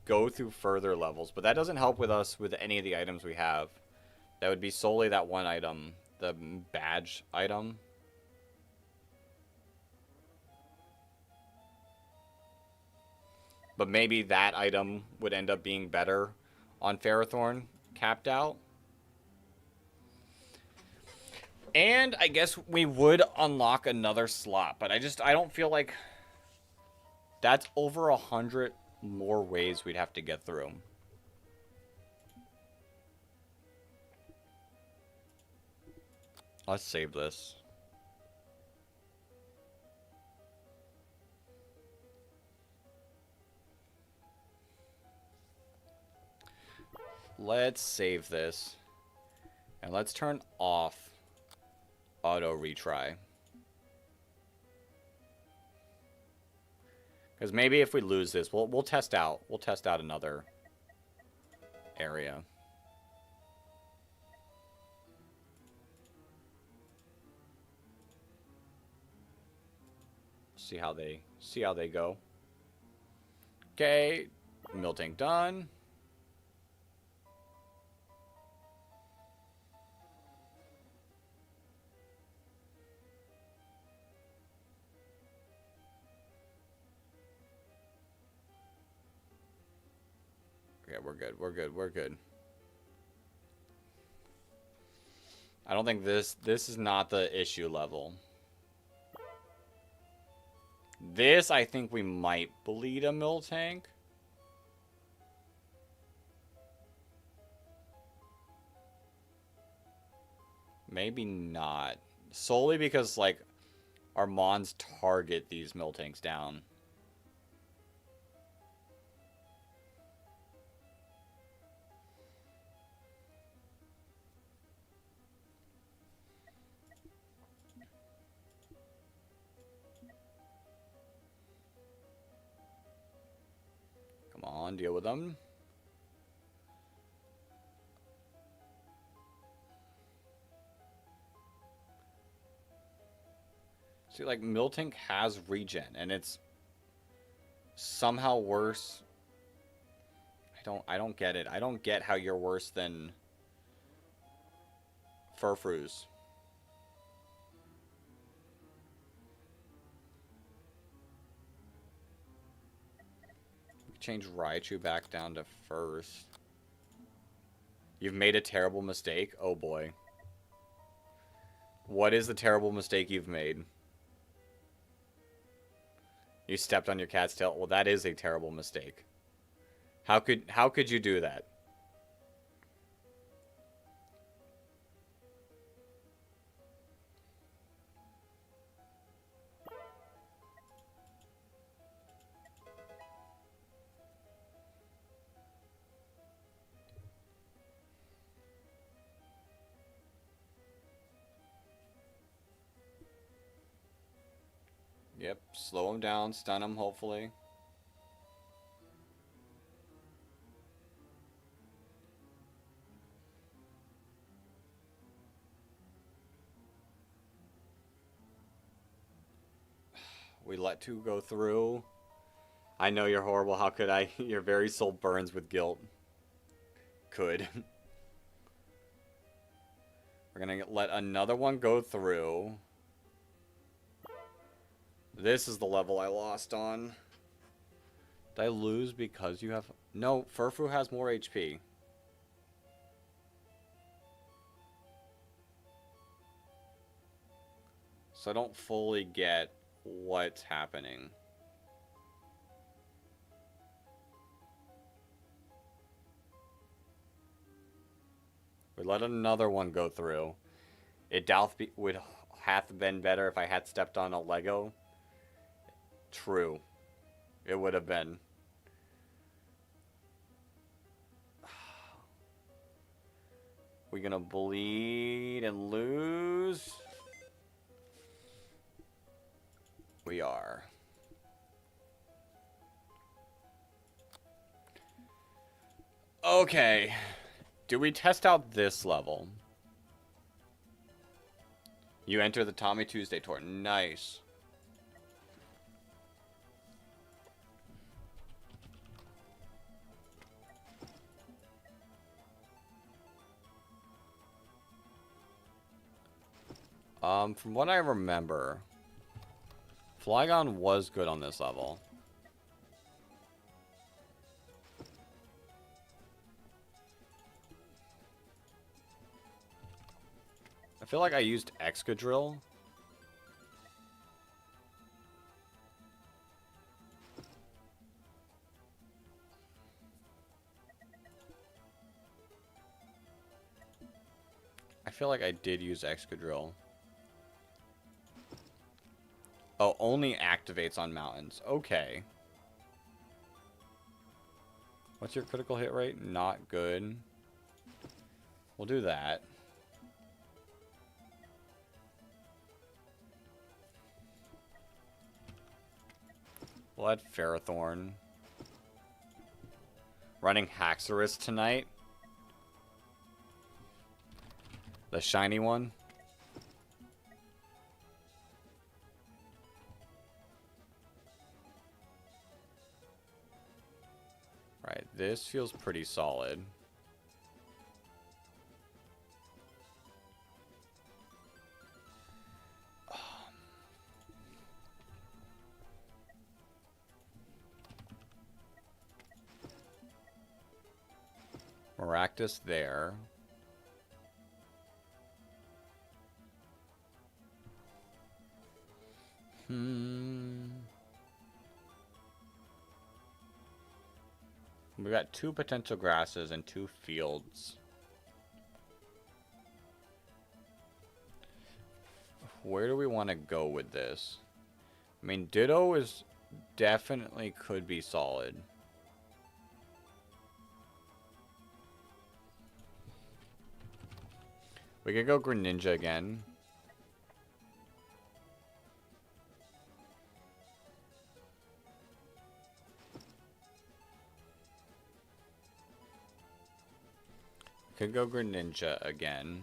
go through further levels, but that doesn't help with us with any of the items we have. That would be solely that one item, the badge item. But maybe that item would end up being better on Ferrothorn, capped out. And I guess we would unlock another slot, but I don't feel like that's over 100 more ways we'd have to get through. Let's save this. Let's save this. And let's turn off auto retry. Because maybe if we lose this, we'll test out. We'll test out another area. See how they go. Okay, Miltank done. Yeah, we're good. We're good. We're good. I don't think this is not the issue level. This, I think we might bleed a Miltank. Maybe not. Solely because, like, our Mons target these Miltanks down. Come on, deal with them. See, like, Miltank has regen, and it's somehow worse. I don't get it. I don't get how you're worse than Furfroos. Change Raichu back down to first. You've made a terrible mistake? Oh boy. What is the terrible mistake you've made? You stepped on your cat's tail? Well, that is a terrible mistake. How could you do that? Yep, slow him down, stun him, hopefully. We let 2 go through. I know you're horrible. How could I? Your very soul burns with guilt. Could. We're gonna let another one go through. This is the level I lost on. Did I lose because you have... No, Furfrou has more HP. So I don't fully get what's happening. let another one go through. It would have been better if I had stepped on a Lego. True. It would have been. We gonna bleed and lose? We are. Okay. Do we test out this level? You enter the Tommy Tuesday tour. Nice. From what I remember, Flygon was good on this level. I feel like I used Excadrill. I feel like I did use Excadrill. Oh, only activates on mountains. Okay. What's your critical hit rate? Not good. We'll do that. We'll add Ferrothorn. Running Haxorus tonight. The shiny one. Right, this feels pretty solid. Maractus there. We got 2 potential grasses and 2 fields. Where do we want to go with this? I mean, Ditto is definitely could be solid. We could go Greninja again. Could go Greninja again.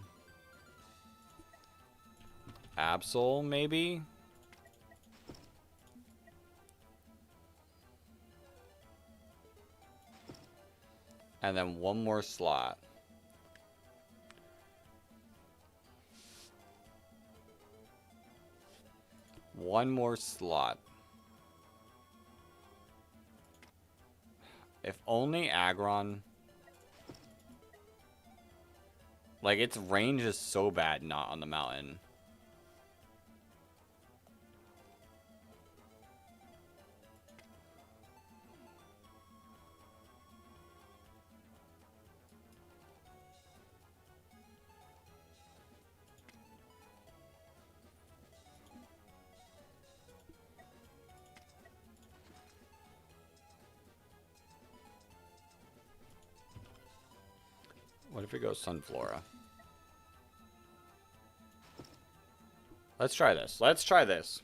Absol, maybe? And then one more slot. One more slot. If only Aggron... Like, its range is so bad not on the mountain. What if it goes Sunflora? Let's try this. Let's try this.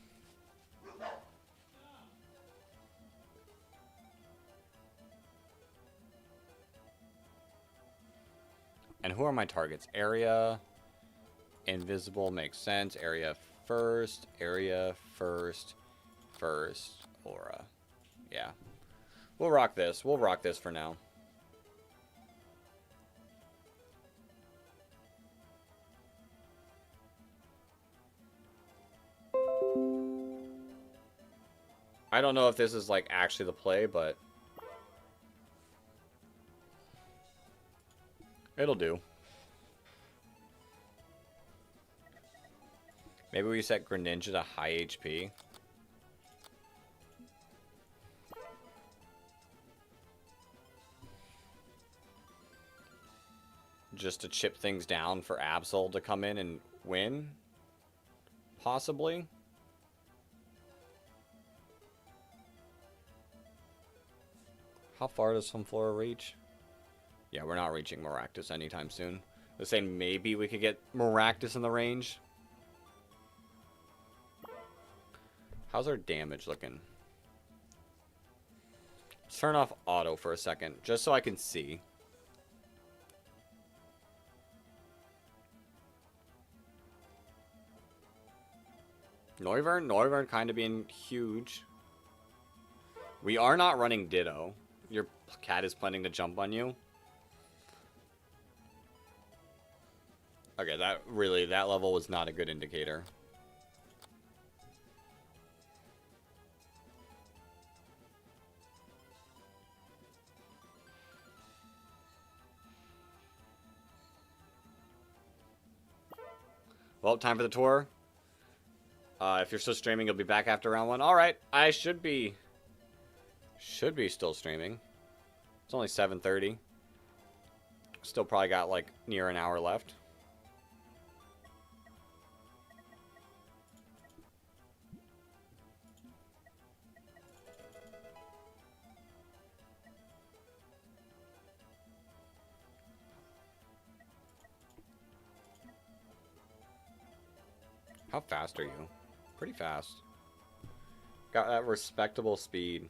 And who are my targets? Area, invisible makes sense. Area first, aura. Yeah. We'll rock this. We'll rock this for now. I don't know if this is like actually the play, but it'll do. Maybe we set Greninja to high HP. just to chip things down for Absol to come in and win, possibly. How far does Sunflora reach? Yeah, we're not reaching Maractus anytime soon. Let's say maybe we could get Maractus in the range. How's our damage looking? Let's turn off auto for a second, just so I can see. Noivern kind of being huge. We are not running Ditto. Your cat is planning to jump on you. Okay, that level was not a good indicator. Well, time for the tour. If you're still streaming, you'll be back after round 1. All right, I should be still streaming. It's only 7:30. Still probably got like near an hour left. How fast are you? Pretty fast. Got that respectable speed.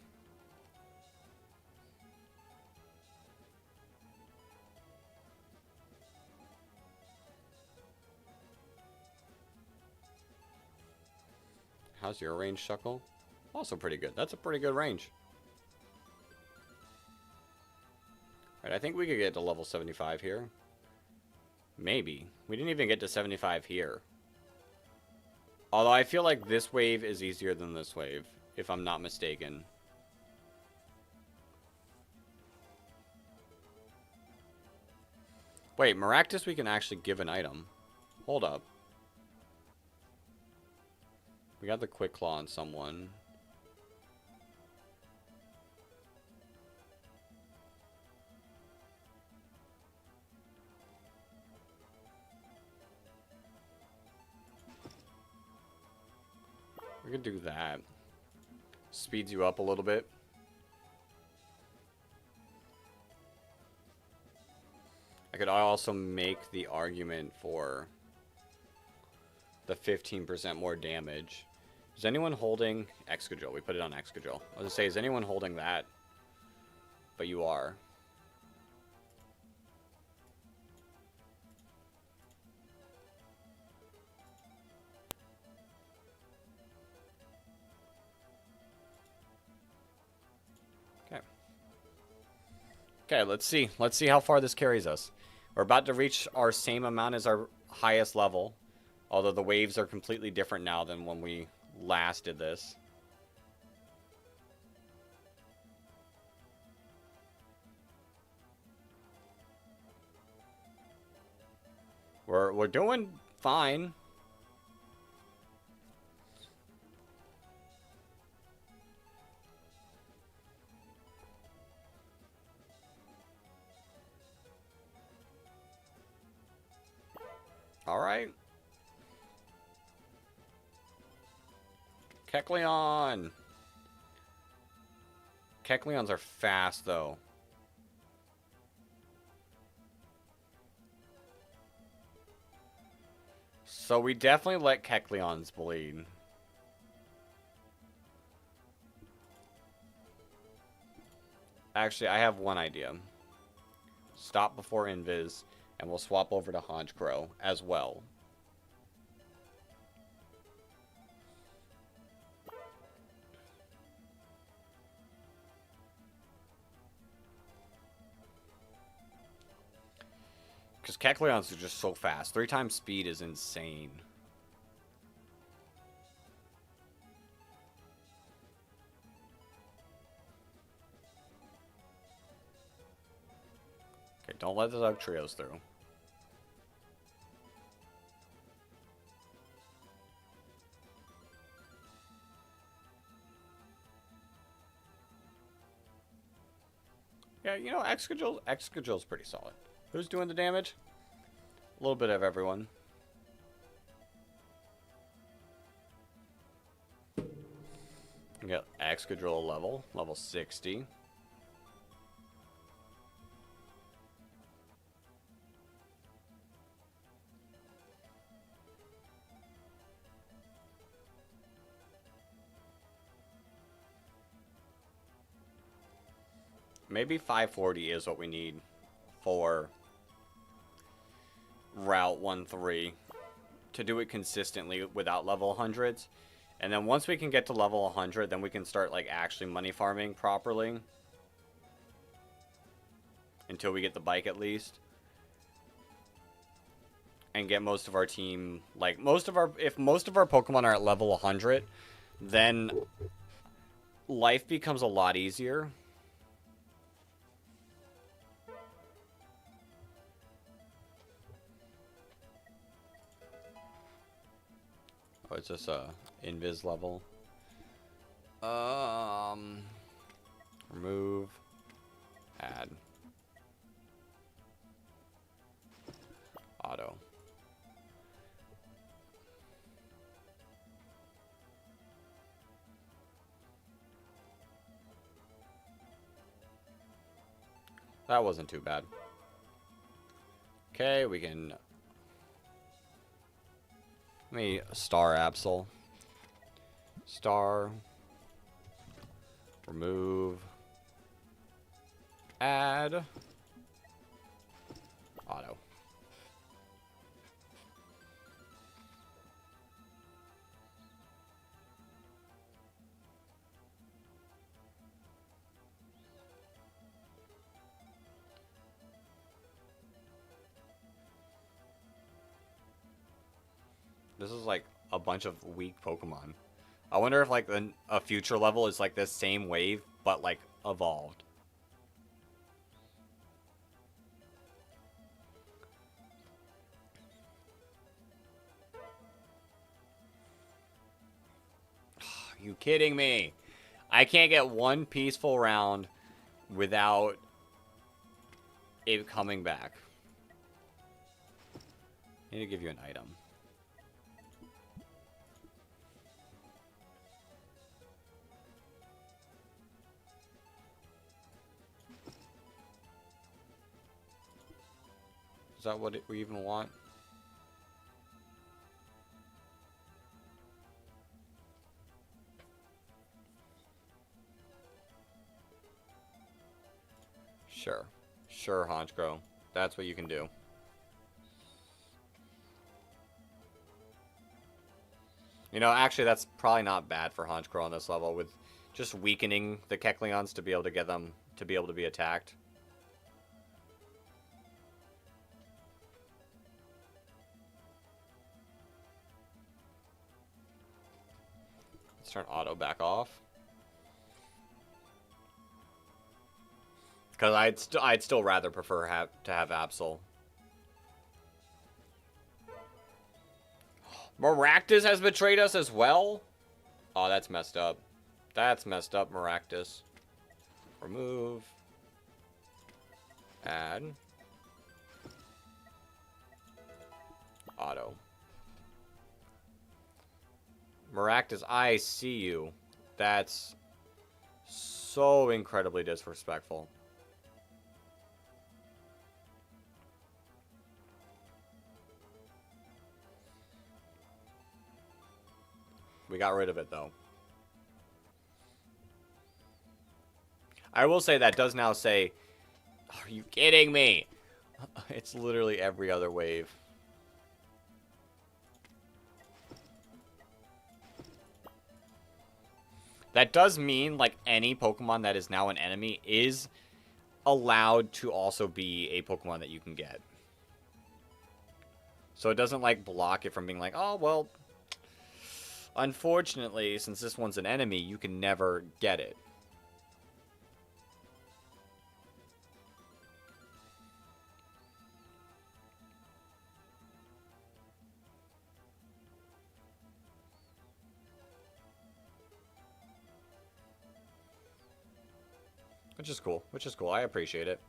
How's your range, Shuckle? Also pretty good. That's a pretty good range. Alright, I think we could get to level 75 here. Maybe. We didn't even get to 75 here. Although I feel like this wave is easier than this wave, if I'm not mistaken. Wait, Maractus we can actually give an item. Hold up. We got the Quick Claw on someone. We could do that. Speeds you up a little bit. I could also make the argument for the 15% more damage. Is anyone holding Excadrill? We put it on Excadrill. I was going to say, is anyone holding that? But you are. Okay, let's see. Let's see how far this carries us. We're about to reach our same amount as our highest level. Although the waves are completely different now than when we last did this. We're doing fine. All right. Kecleon. Kecleons are fast, though. So we definitely let Kecleons bleed. Actually, I have one idea. Stop before Invis, and we'll swap over to Honchkrow as well. Because Kecleons are just so fast. 3 times speed is insane. Okay, don't let the Dug Trios through. Yeah, you know, Excadrill's pretty solid. Who's doing the damage? little bit of everyone. We got Excadrill level 60. Maybe 540 is what we need for Route 1-3 to do it consistently without level 100s. And then once we can get to level 100, then we can start like actually money farming properly. Until we get the bike at least. And get most of our team, like if most of our Pokemon are at level 100, then life becomes a lot easier. Oh, it's just a invis level. Remove. Add. Auto. That wasn't too bad. Okay, we can... Let me star Absol. Star. Remove. Add. Auto. This is like a bunch of weak Pokemon. I wonder if like a future level is like this same wave, but like evolved. Are you kidding me? I can't get one peaceful round without it coming back. I need to give you an item. Is that what we even want? Sure. Sure, Honchkrow. That's what you can do. You know, actually, that's probably not bad for Honchkrow on this level, with just weakening the Kecleons to be able to get them to be able to be attacked. Let's turn auto back off. Because I'd still rather prefer to have Absol. Maractus has betrayed us as well? Oh, that's messed up. That's messed up, Maractus. Remove. Add. Auto. Maractus, I see you. That's so incredibly disrespectful. We got rid of it, though. I will say that does now say... Are you kidding me? It's literally every other wave. That does mean, like, any Pokemon that is now an enemy is allowed to also be a Pokemon that you can get. So it doesn't, like, block it from being like, oh, well... Unfortunately, since this one's an enemy, you can never get it. Which is cool. Which is cool. I appreciate it.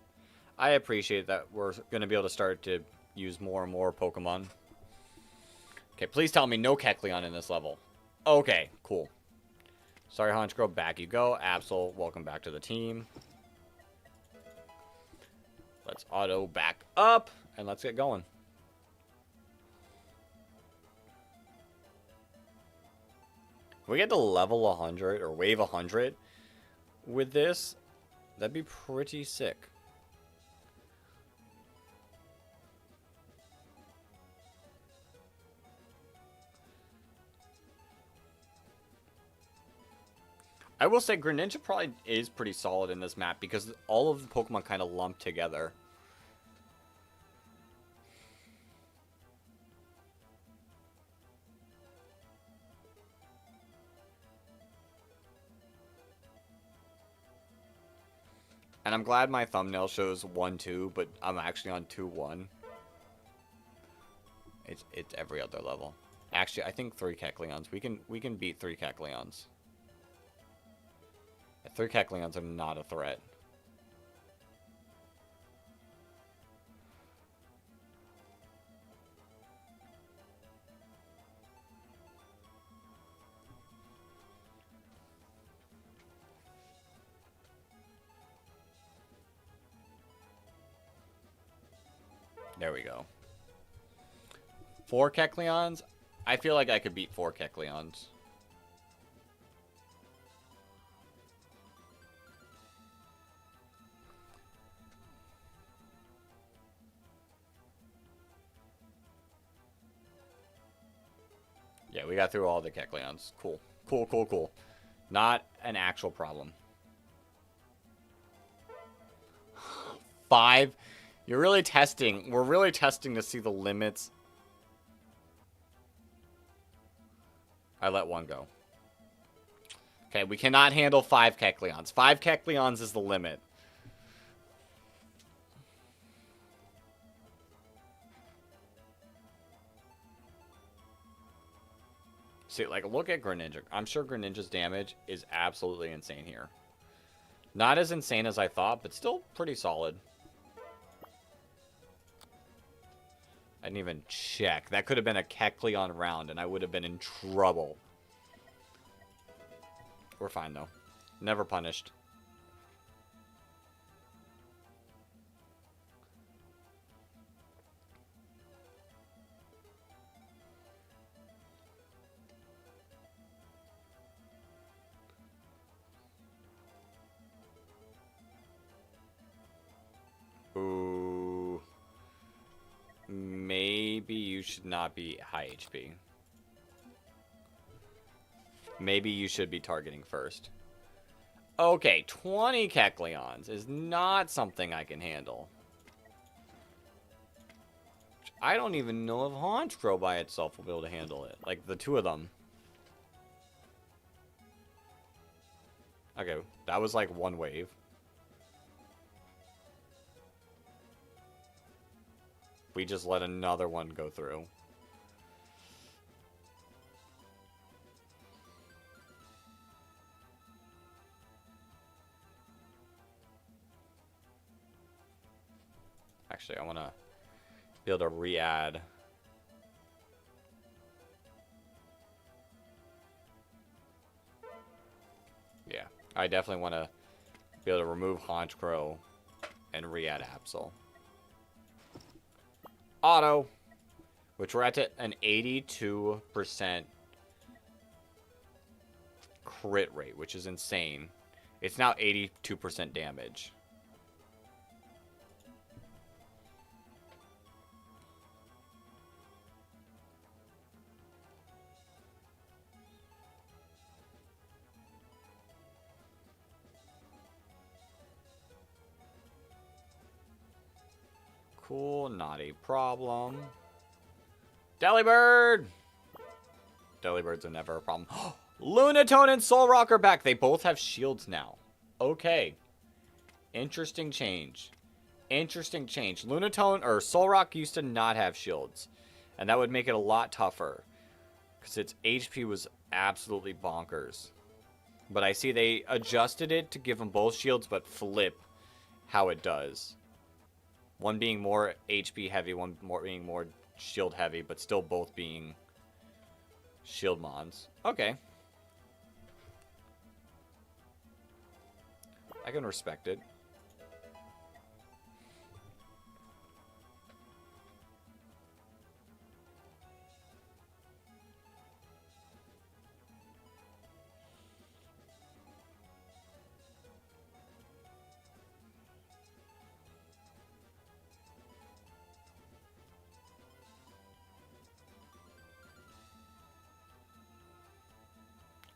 I appreciate that we're going to be able to start to use more and more Pokemon. Okay, please tell me no Kecleon in this level. Okay, cool. Sorry, Honchkrow, back you go. Absol, welcome back to the team. Let's auto back up, and let's get going. If we get to level 100, or wave 100 with this, that'd be pretty sick. I will say Greninja probably is pretty solid in this map because all of the Pokemon kind of lump together. And I'm glad my thumbnail shows 1-2, but I'm actually on 2-1. It's every other level. Actually, I think 3 Kecleons. We can beat 3 Kecleons. 3 Kecleons are not a threat. There we go. 4 Kecleons? I feel like I could beat 4 Kecleons. Yeah, we got through all the Kecleons. Cool. Cool, cool, cool. Not an actual problem. 5? You're really testing. We're really testing to see the limits. I let 1 go. Okay, we cannot handle 5 Kecleons. 5 Kecleons is the limit. See, like, look at Greninja. I'm sure Greninja's damage is absolutely insane here. Not as insane as I thought, but still pretty solid. I didn't even check. That could have been a Kecleon round, and I would have been in trouble. We're fine, though. Never punished. Ooh. Maybe you should not be high HP. Maybe you should be targeting first. Okay, 20 Kecleons is not something I can handle. I don't even know if Honchkrow by itself will be able to handle it. Like, the 2 of them. Okay, that was like 1 wave. We just let another one go through. Actually, I want to be able to re-add. Yeah, I definitely want to be able to remove Honchkrow and re-add Absol. Auto, which we're at an 82% crit rate, which is insane. It's now 82% damage. Cool, not a problem. Delibird! Delibirds are never a problem. Lunatone and Solrock are back. They both have shields now. Okay. Interesting change. Interesting change. Lunatone or Solrock used to not have shields. And that would make it a lot tougher. Because its HP was absolutely bonkers. But I see they adjusted it to give them both shields, but flip how it does. One being more HP heavy, one more being more shield heavy, but still both being shield mons. Okay. I can respect it.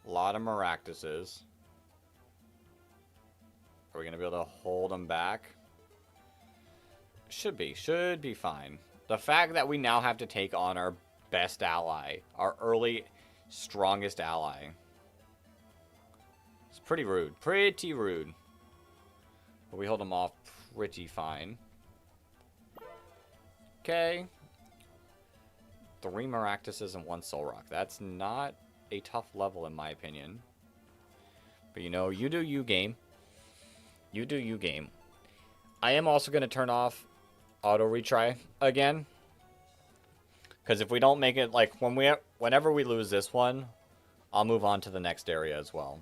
A lot of Maractuses. Are we going to be able to hold them back? Should be fine. The fact that we now have to take on our best ally, our early, strongest ally. It's pretty rude. Pretty rude. But we hold them off pretty fine. Okay. 3 Maractuses and 1 Soul Rock. That's not a tough level in my opinion. But you know, you do you, game. You do you, game. I am also going to turn off auto retry again. Because if we don't make it, like, whenever we lose this one, I'll move on to the next area as well.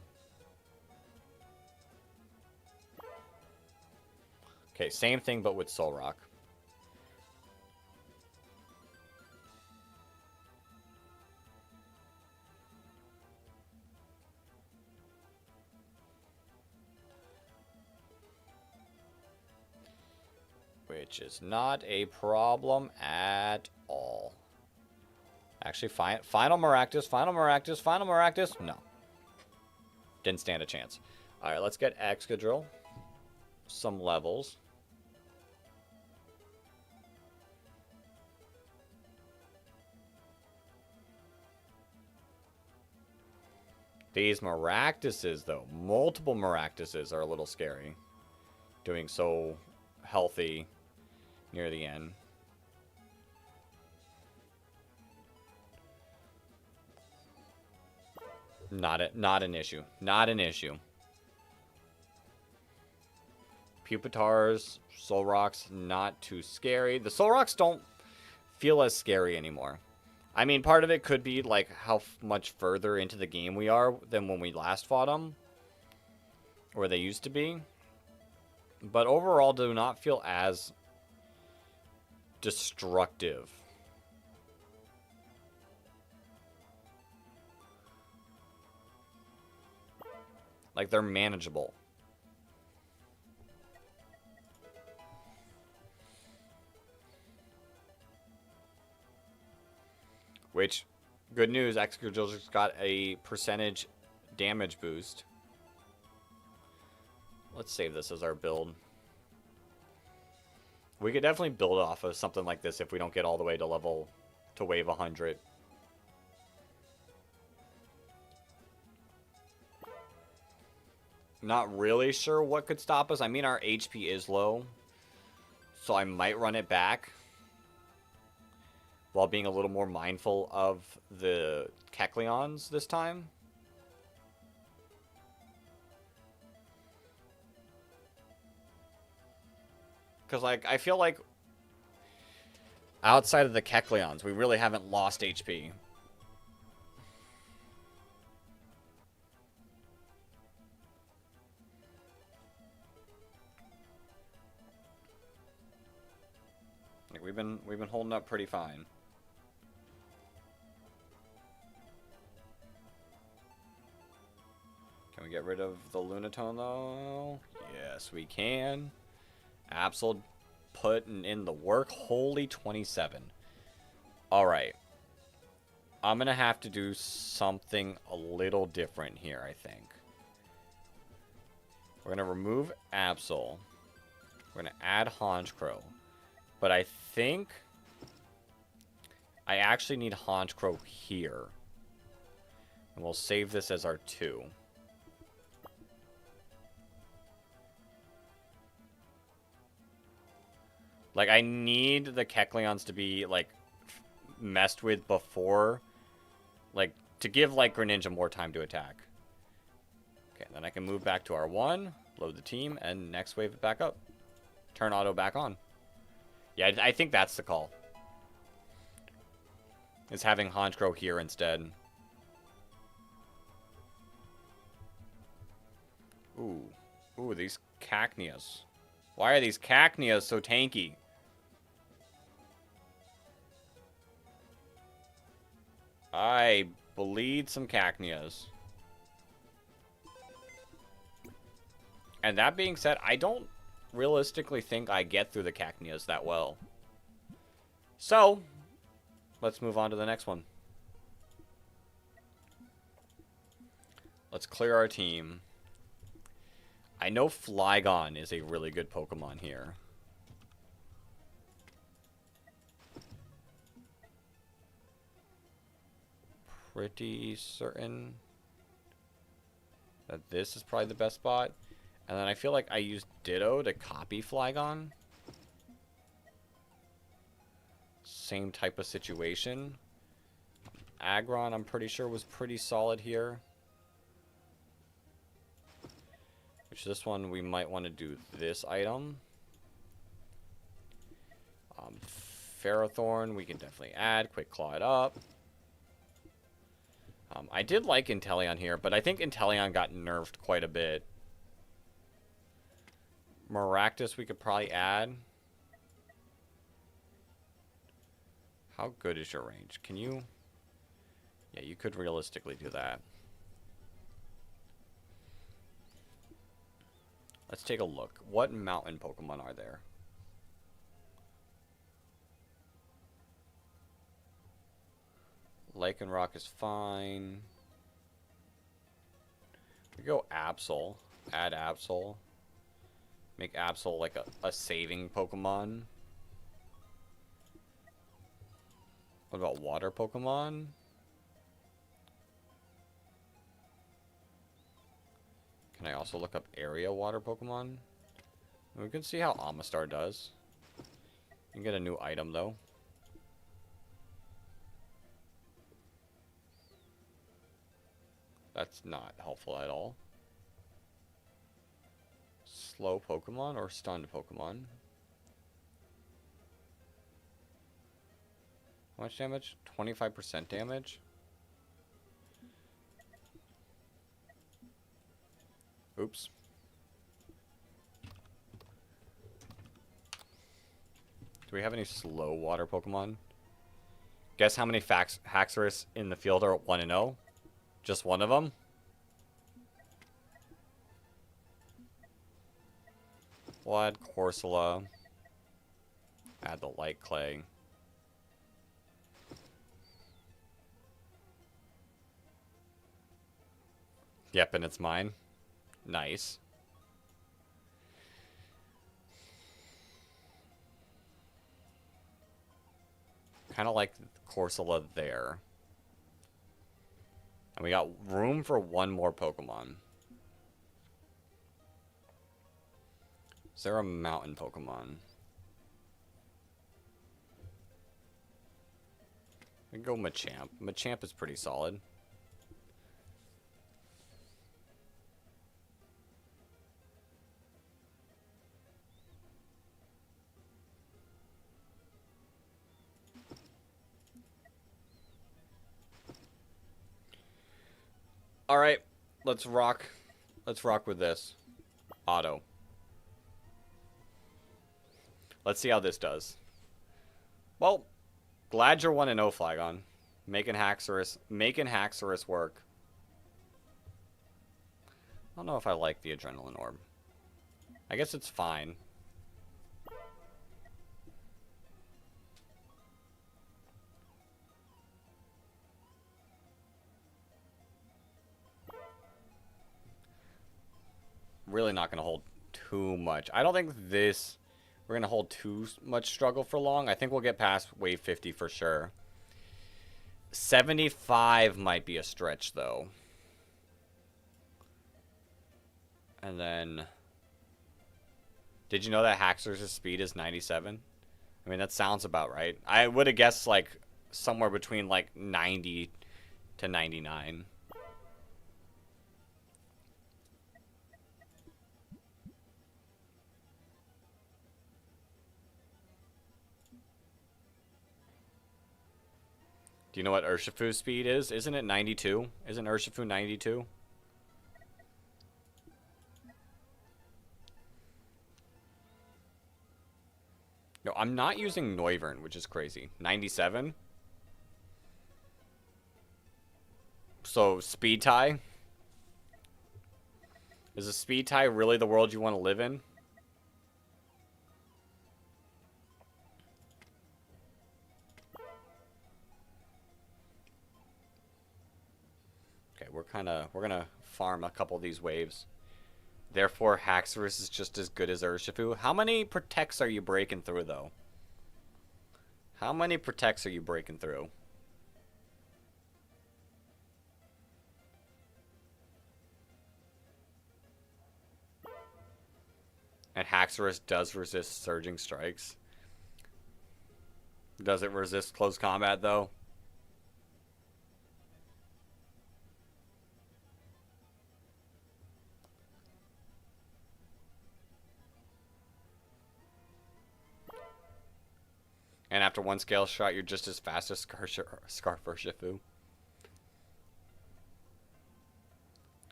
Okay, same thing but with Soul Rock. Which is not a problem at all. Actually, final Maractus, final Maractus, final Maractus. No. Didn't stand a chance. Alright, let's get Excadrill. Some levels. These Maractuses, though, multiple Maractuses are a little scary. Doing so healthy near the end. Not an issue. Not an issue. Pupitars, Soul Rocks, not too scary. The Soul Rocks don't feel as scary anymore. I mean, part of it could be like how much further into the game we are than when we last fought them. Or they used to be. But overall, do not feel as destructive. Like, they're manageable. Which, good news, Excadrill just got a percentage damage boost. Let's save this as our build. We could definitely build off of something like this if we don't get all the way to wave 100. Not really sure what could stop us. I mean, our HP is low, so I might run it back while being a little more mindful of the Kecleons this time. Because, like, I feel like outside of the Kecleons, we really haven't lost HP. Like, we've been holding up pretty fine. Can we get rid of the Lunatone, though? Yes, we can. Absol putting in the work. Holy 27. Alright. I'm going to have to do something a little different here, I think. We're going to remove Absol. We're going to add Honchkrow. But I think I actually need Honchkrow here. And we'll save this as our 2. Like, I need the Kecleons to be, like, messed with before, like, to give, like, Greninja more time to attack. Okay, then I can move back to our 1, load the team, and next wave it back up. Turn auto back on. Yeah, I think that's the call. Is having Honchkrow here instead. Ooh. Ooh, these Cacneas. Why are these Cacneas so tanky? I bleed some Cacneas. And that being said, I don't realistically think I get through the Cacneas that well. So, let's move on to the next one. Let's clear our team. I know Flygon is a really good Pokemon here. Pretty certain that this is probably the best spot. And then I feel like I used Ditto to copy Flygon. Same type of situation. Aggron, I'm pretty sure, was pretty solid here. Which this one, we might want to do this item. Ferrothorn, we can definitely add. Quick Claw it up. I did like Inteleon here, but I think Inteleon got nerfed quite a bit. Maractus we could probably add. How good is your range? Can you... Yeah, you could realistically do that. Let's take a look. What mountain Pokemon are there? Lycanroc is fine. We go Absol. Add Absol. Make Absol like a saving Pokemon. What about water Pokemon? Can I also look up area water Pokemon? We can see how Amistar does. You can get a new item though. That's not helpful at all. Slow Pokemon or stunned Pokemon? How much damage? 25% damage? Oops. Do we have any slow water Pokemon? Guess how many Haxorus in the field are 1-0? Just one of them? We'll add Corsola. Add the Light Clay. Yep, and it's mine. Nice. Kind of like Corsola there. And we got room for one more Pokemon. Is there a mountain Pokemon? We can go Machamp. Machamp is pretty solid. All right, let's rock. Let's rock with this. Auto. Let's see how this does. Well, glad you're 1-0, Flygon. Making Haxorus work. I don't know if I like the Adrenaline Orb. I guess it's fine. Really not going to hold too much. I don't think this... We're going to hold too much struggle for long. I think we'll get past wave 50 for sure. 75 might be a stretch, though. And then... Did you know that Haxorus' speed is 97? I mean, that sounds about right. I would have guessed, like, somewhere between, like, 90 to 99. Do you know what Urshifu's speed is? Isn't it 92? Isn't Urshifu 92? No, I'm not using Noivern, which is crazy. 97? So, speed tie? Is a speed tie really the world you want to live in? Okay, we're gonna farm a couple of these waves. Therefore, Haxorus is just as good as Urshifu. How many protects are you breaking through, though? How many protects are you breaking through? And Haxorus does resist surging strikes. Does it resist close combat, though? And after one scale shot, you're just as fast as Scarf Urshifu.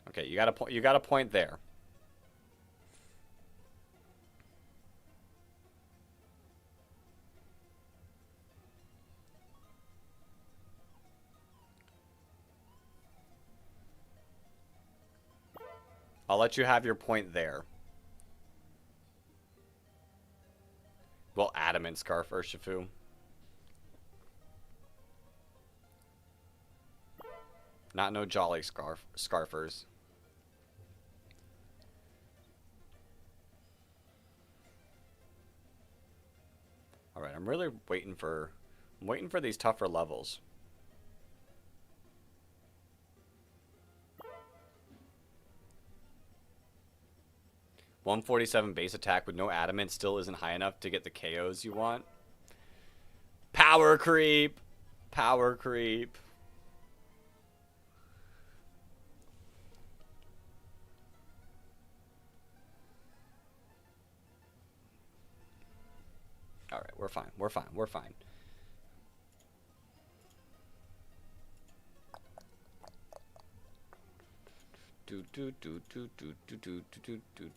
Okay, you got a point there. I'll let you have your point there. Well, Adamant Scarf Urshifu. Not no jolly scarfers. Alright, I'm really waiting for these tougher levels. $147 base attack with no adamant still isn't high enough to get the KOs you want. Power creep! Power creep. Alright, we're fine. We're fine. We're fine. Do do do do do do do do do.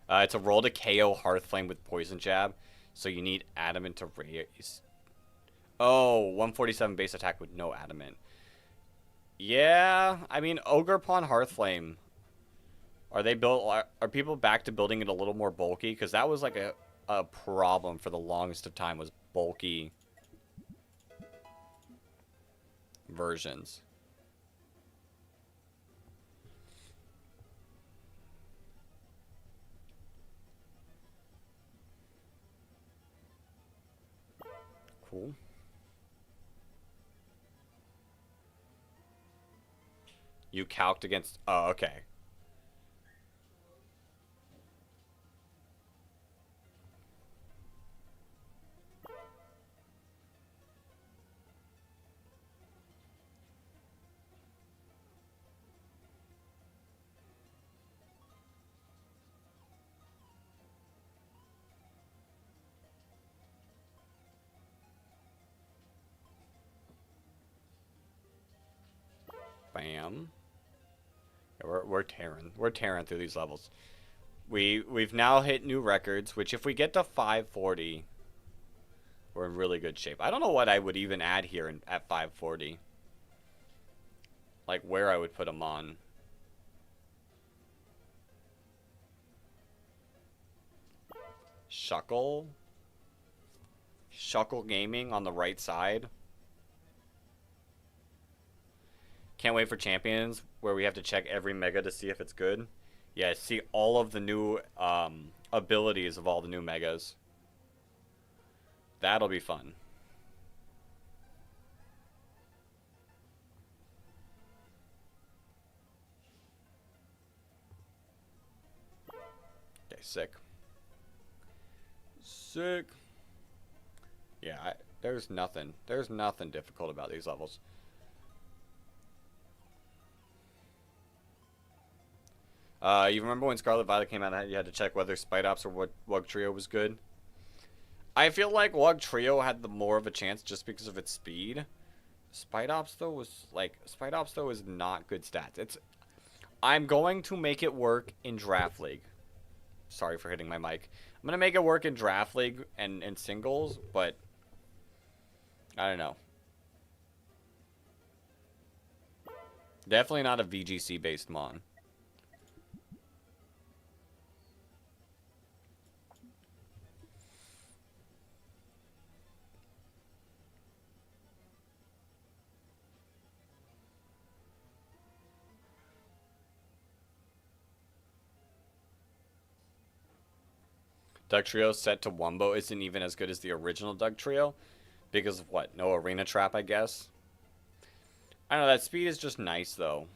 It's a roll to KO Hearthflame with Poison Jab, so you need Adamant to raise. Oh, 147 base attack with no Adamant. Yeah, I mean, Ogerpon Hearthflame. Are they built? Are people back to building it a little more bulky? Because that was like a problem for the longest of time, was bulky versions. Cool. You calced against... Oh, okay. Bam. Yeah, we're tearing through these levels. We've now hit new records, which if we get to 540, we're in really good shape. I don't know what I would even add here at 540. Like where I would put them on. Shuckle Gaming on the right side. Can't wait for Champions, where we have to check every mega to see if it's good. Yeah, see all of the new abilities of all the new megas. That'll be fun. Okay, sick. Sick. Yeah, there's nothing difficult about these levels. You remember when Scarlet Violet came out, you had to check whether Spite Ops or what Wug Trio was good? I feel like Wug Trio had the more of a chance just because of its speed. Spite Ops though is not good stats. I'm going to make it work in Draft League. Sorry for hitting my mic. I'm gonna make it work in Draft League and singles, but I don't know. Definitely not a VGC based mon. Doug Trio set to Wumbo isn't even as good as the original Doug Trio. Because of what? No arena trap, I guess? I don't know, that speed is just nice, though.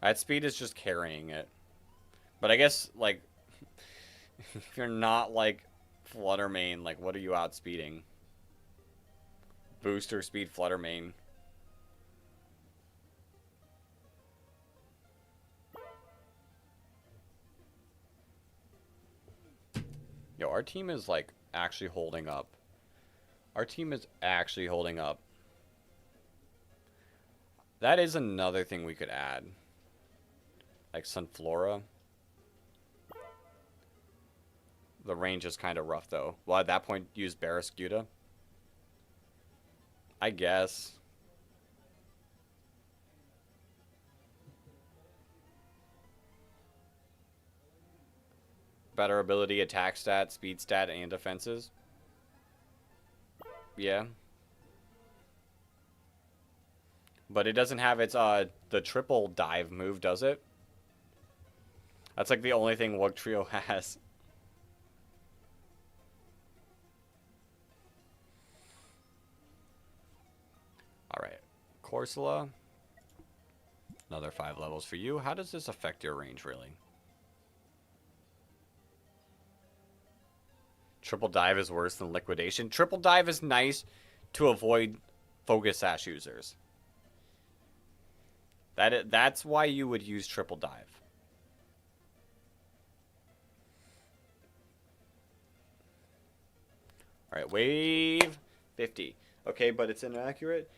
That speed is just carrying it. But I guess, like, if you're not, like, Flutter Main, like, what are you outspeeding? Booster speed Flutter Main. Yo, our team is, like, actually holding up. Our team is actually holding up. That is another thing we could add. Like Sunflora. The range is kind of rough, though. Well, at that point, use Barraskewda. I guess. Better ability, attack stat, speed stat, and defenses. Yeah. But it doesn't have its, the triple dive move, does it? That's like the only thing Wug Trio has. Alright. Corsola. Another 5 levels for you. How does this affect your range, really? Triple dive is worse than liquidation. Triple dive is nice to avoid focus sash users. That's why you would use triple dive. Alright, wave 50. Okay, but it's inaccurate.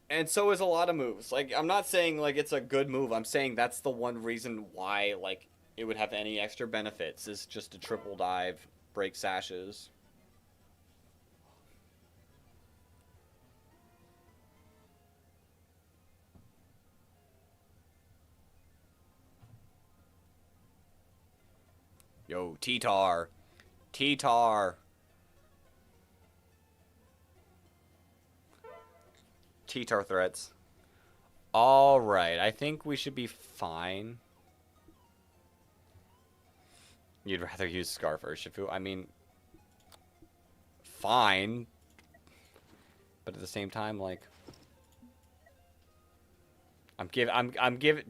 And so is a lot of moves. Like, I'm not saying, like, it's a good move. I'm saying that's the one reason why, like, it would have any extra benefits. Is just a triple dive, break sashes. Yo, T-Tar. T-Tar. T-Tar threats. Alright, I think we should be fine. You'd rather use Scarf or Shifu? I mean, fine. But at the same time, like, I'm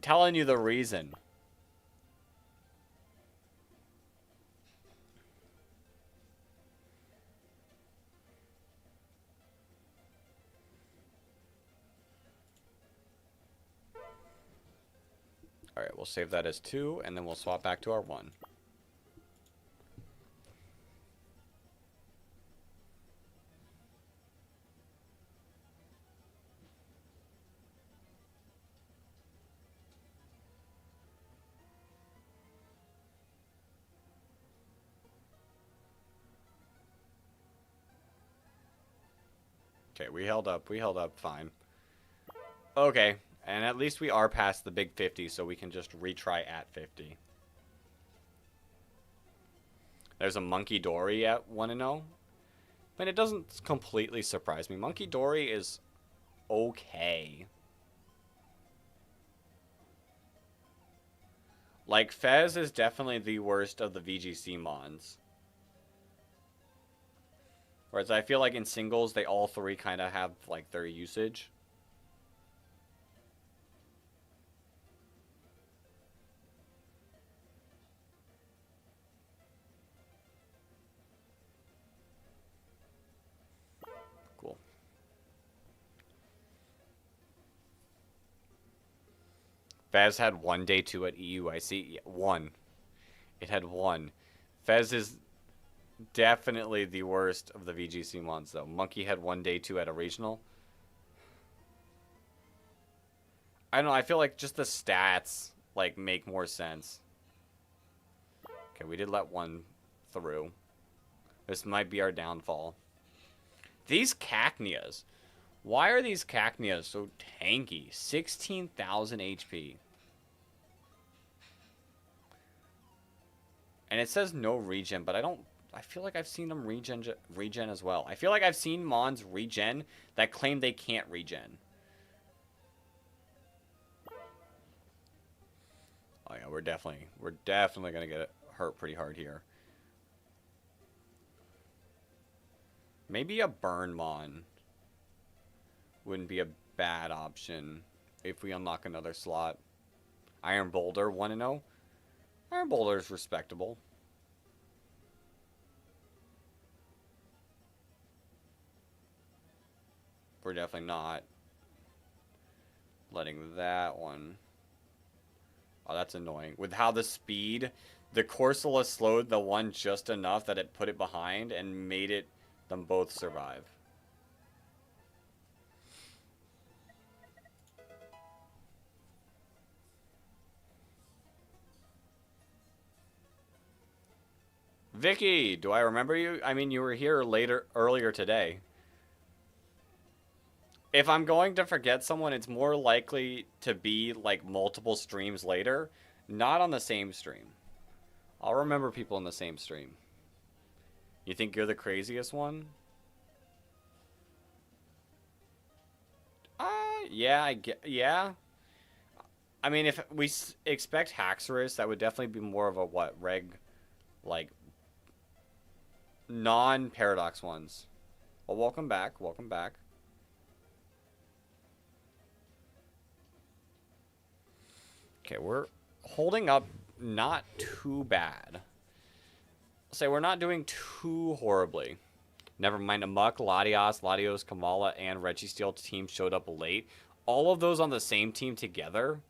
telling you the reason. Alright, we'll save that as 2, and then we'll swap back to our 1. Okay, we held up fine. Okay, and at least we are past the big 50, so we can just retry at 50. There's a Monkey Dory at 1-0. I mean, it doesn't completely surprise me. Monkey Dory is okay. Like, Fez is definitely the worst of the VGC mons. Whereas I feel like in singles, they all three kind of have, like, their usage. Cool. Fez had one day 2 at EU. I see. One. It had one. Fez is definitely the worst of the VGC ones, though. Monkey had one day 2 at a regional. I don't know. I feel like just the stats like make more sense. Okay, we did let one through. This might be our downfall. These Cacneas. Why are these Cacneas so tanky? 16,000 HP. And it says no regen, but I feel like I've seen them regen as well. I feel like I've seen Mons regen that claim they can't regen. Oh yeah, we're definitely gonna get hurt pretty hard here. Maybe a burn mon wouldn't be a bad option if we unlock another slot. Iron Boulder 1-0. Iron Boulder is respectable. We're definitely not letting that one. Oh, that's annoying. With how the speed, the Corsola slowed the one just enough that it put it behind and made them both survive. Vicky, do I remember you? I mean, you were here earlier today. If I'm going to forget someone, it's more likely to be like multiple streams later, not on the same stream. I'll remember people in the same stream. You think you're the craziest one? Yeah, yeah. I mean, if we expect Haxorus, that would definitely be more of a like, non-Paradox ones. Well, welcome back, welcome back. Okay, we're holding up not too bad. I'll say we're not doing too horribly. Never mind, Amok, Latios, Kamala, and Registeel team showed up late. All of those on the same team together?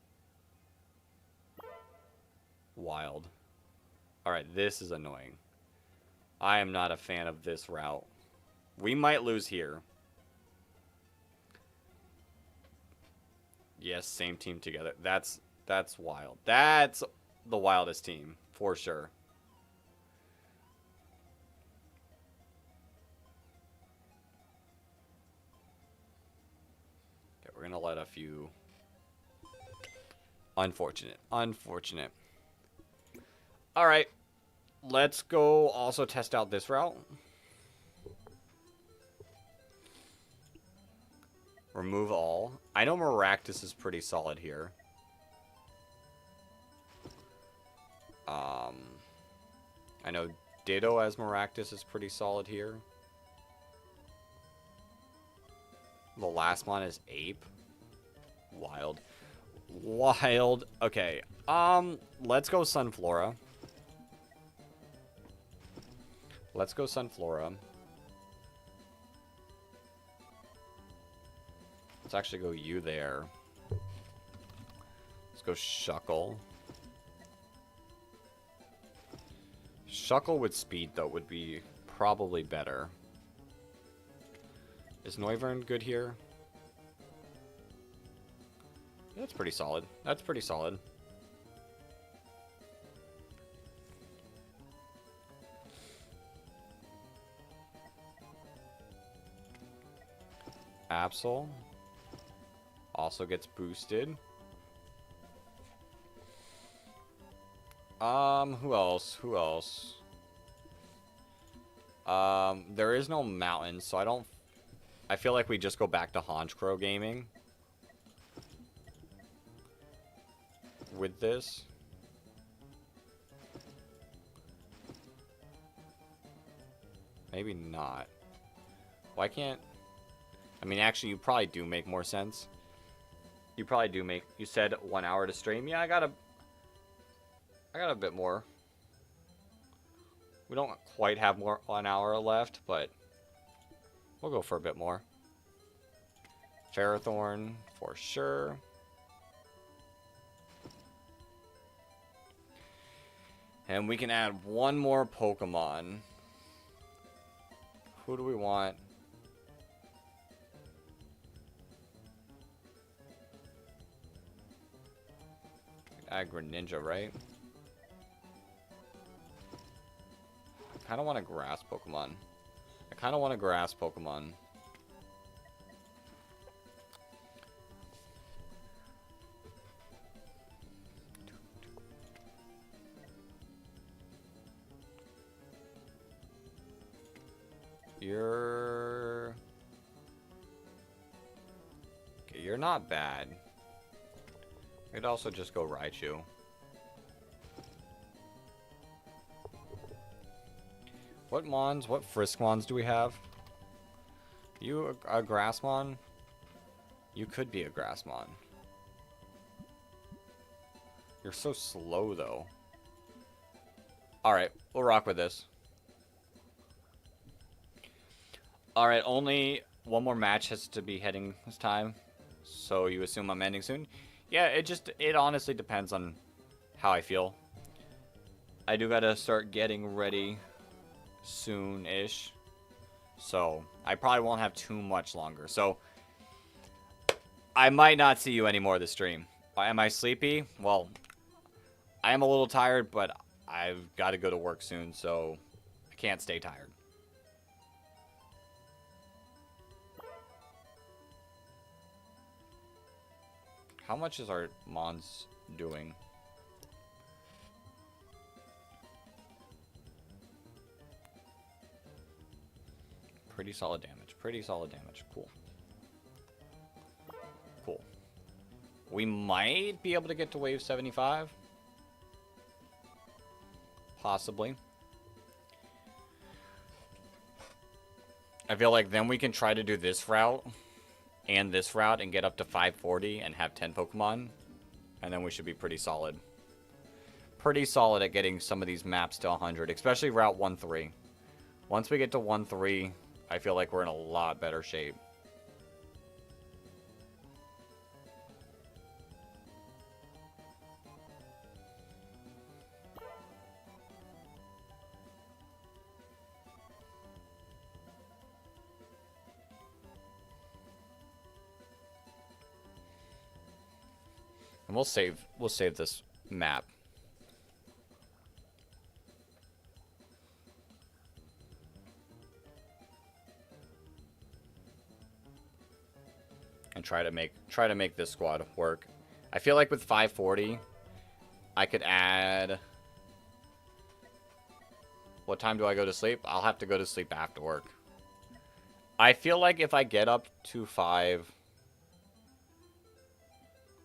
Wild. Alright, this is annoying. I am not a fan of this route. We might lose here. Yes, same team together. That's wild. That's the wildest team, for sure. Okay, we're gonna let a few. Unfortunate. Unfortunate. Alright. Let's go also test out this route. Remove all. I know Maractus is pretty solid here. I know Ditto as Maractus is pretty solid here. The last one is Ape. Wild. Wild. Okay. Let's go Sunflora. Let's go Sunflora. Let's actually go you there. Let's go Shuckle. Shuckle with speed, though, would be probably better. Is Noivern good here? Yeah, that's pretty solid. That's pretty solid. Absol also gets boosted. Who else? Who else? There is no mountain, so I feel like we just go back to Honchkrow gaming with this. Maybe not. Why can't... I mean, actually, you probably do make more sense. You probably do make... You said 1 hour to stream. Yeah, I got a bit more. We don't quite have 1 hour left, but we'll go for a bit more. Ferrothorn, for sure. And we can add one more Pokemon. Who do we want? Add Greninja, right? I kind of want a grass Pokemon. You're not bad. I'd also just go Raichu. What Mons, what Friskmons do we have? You a Grassmon? You could be a Grassmon. You're so slow, though. Alright, we'll rock with this. Alright, only one more match has to be heading this time. So you assume I'm ending soon? Yeah, it honestly depends on how I feel. I do gotta start getting ready soon-ish. So, I probably won't have too much longer. So, I might not see you anymore this stream. Am I sleepy? Well, I am a little tired, but I've got to go to work soon, so I can't stay tired. How much is our Mons doing? Pretty solid damage. Pretty solid damage. Cool. Cool. We might be able to get to wave 75. Possibly. I feel like then we can try to do this route and this route and get up to 540 and have 10 Pokemon. And then we should be pretty solid. Pretty solid at getting some of these maps to 100, especially Route 1-3. Once we get to 1-3, I feel like we're in a lot better shape. And we'll save this map. And try to make this squad work. I feel like with 540, I could add. What time do I go to sleep? I'll have to go to sleep after work. I feel like if I get up to 5,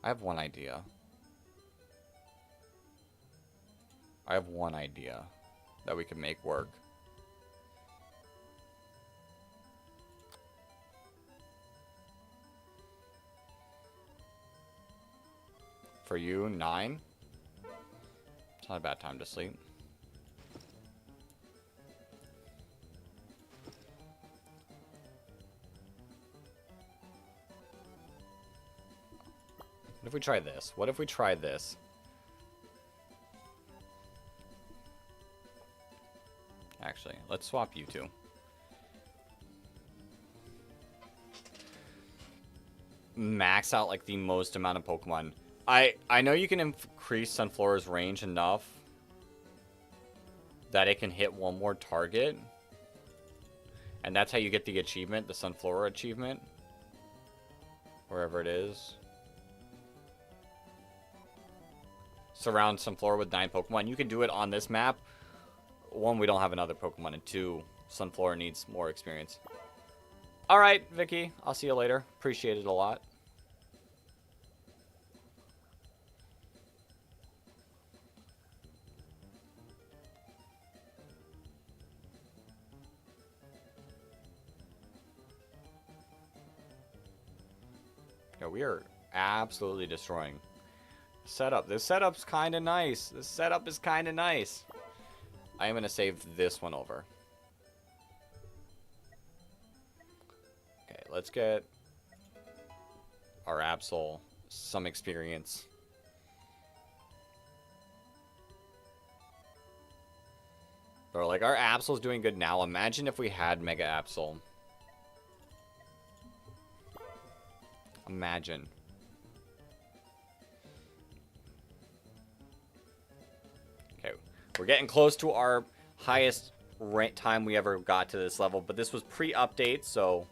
I have one idea. That we can make work. For you, 9. It's not a bad time to sleep. What if we try this? What if we try this? Actually, let's swap you two. Max out like the most amount of Pokemon. I know you can increase Sunflora's range enough that it can hit one more target. And that's how you get the achievement, the Sunflora achievement. Wherever it is. Surround Sunflora with 9 Pokemon. You can do it on this map. 1, we don't have another Pokemon. And 2, Sunflora needs more experience. Alright, Vicky. I'll see you later. Appreciate it a lot. Yeah, we are absolutely destroying. Setup. This setup's kind of nice. This setup is kind of nice. I am going to save this one over. Okay, let's get our Absol some experience. Or like, our Absol's doing good now. Imagine if we had Mega Absol. Imagine. Okay, we're getting close to our highest time we ever got to this level, but this was pre-update, so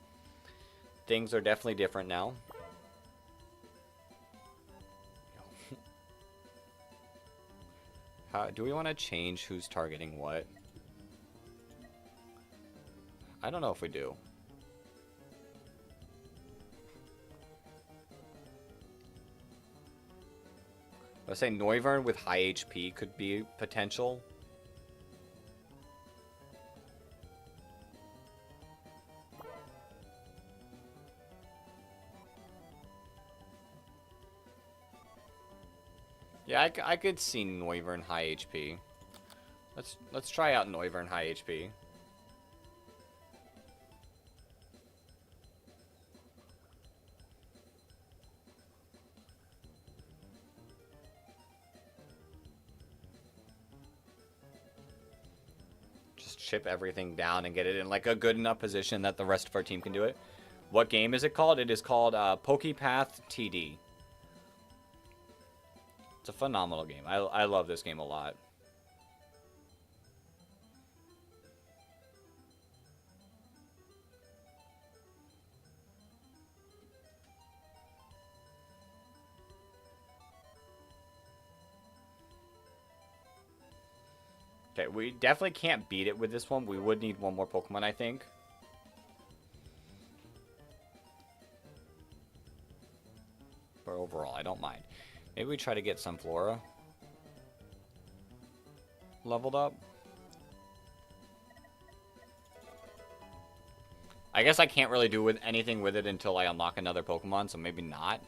things are definitely different now. Do we want to change who's targeting what? I don't know if we do. I was saying Noivern with high HP could be potential. Yeah, I could see Noivern high HP. Let's try out Noivern high HP. Just chip everything down and get it in like a good enough position that the rest of our team can do it. What game is it called? It is called PokePath TD. It's a phenomenal game. I love this game a lot. Okay, we definitely can't beat it with this one. We would need one more Pokemon, I think. But overall, I don't mind. Maybe we try to get Sunflora leveled up. I guess I can't really do anything with it until I unlock another Pokemon, so maybe not.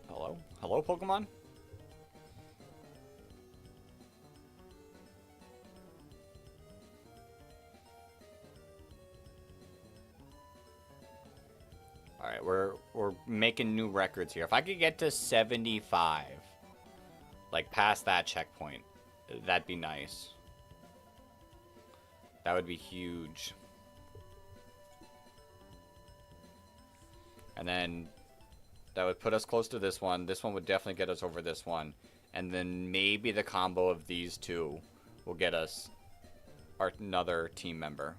Hello? Hello, Pokemon? Alright, we're making new records here. If I could get to 75, like past that checkpoint, that'd be nice. That would be huge. And then that would put us close to this one. This one would definitely get us over this one. And then maybe the combo of these two will get us another team member.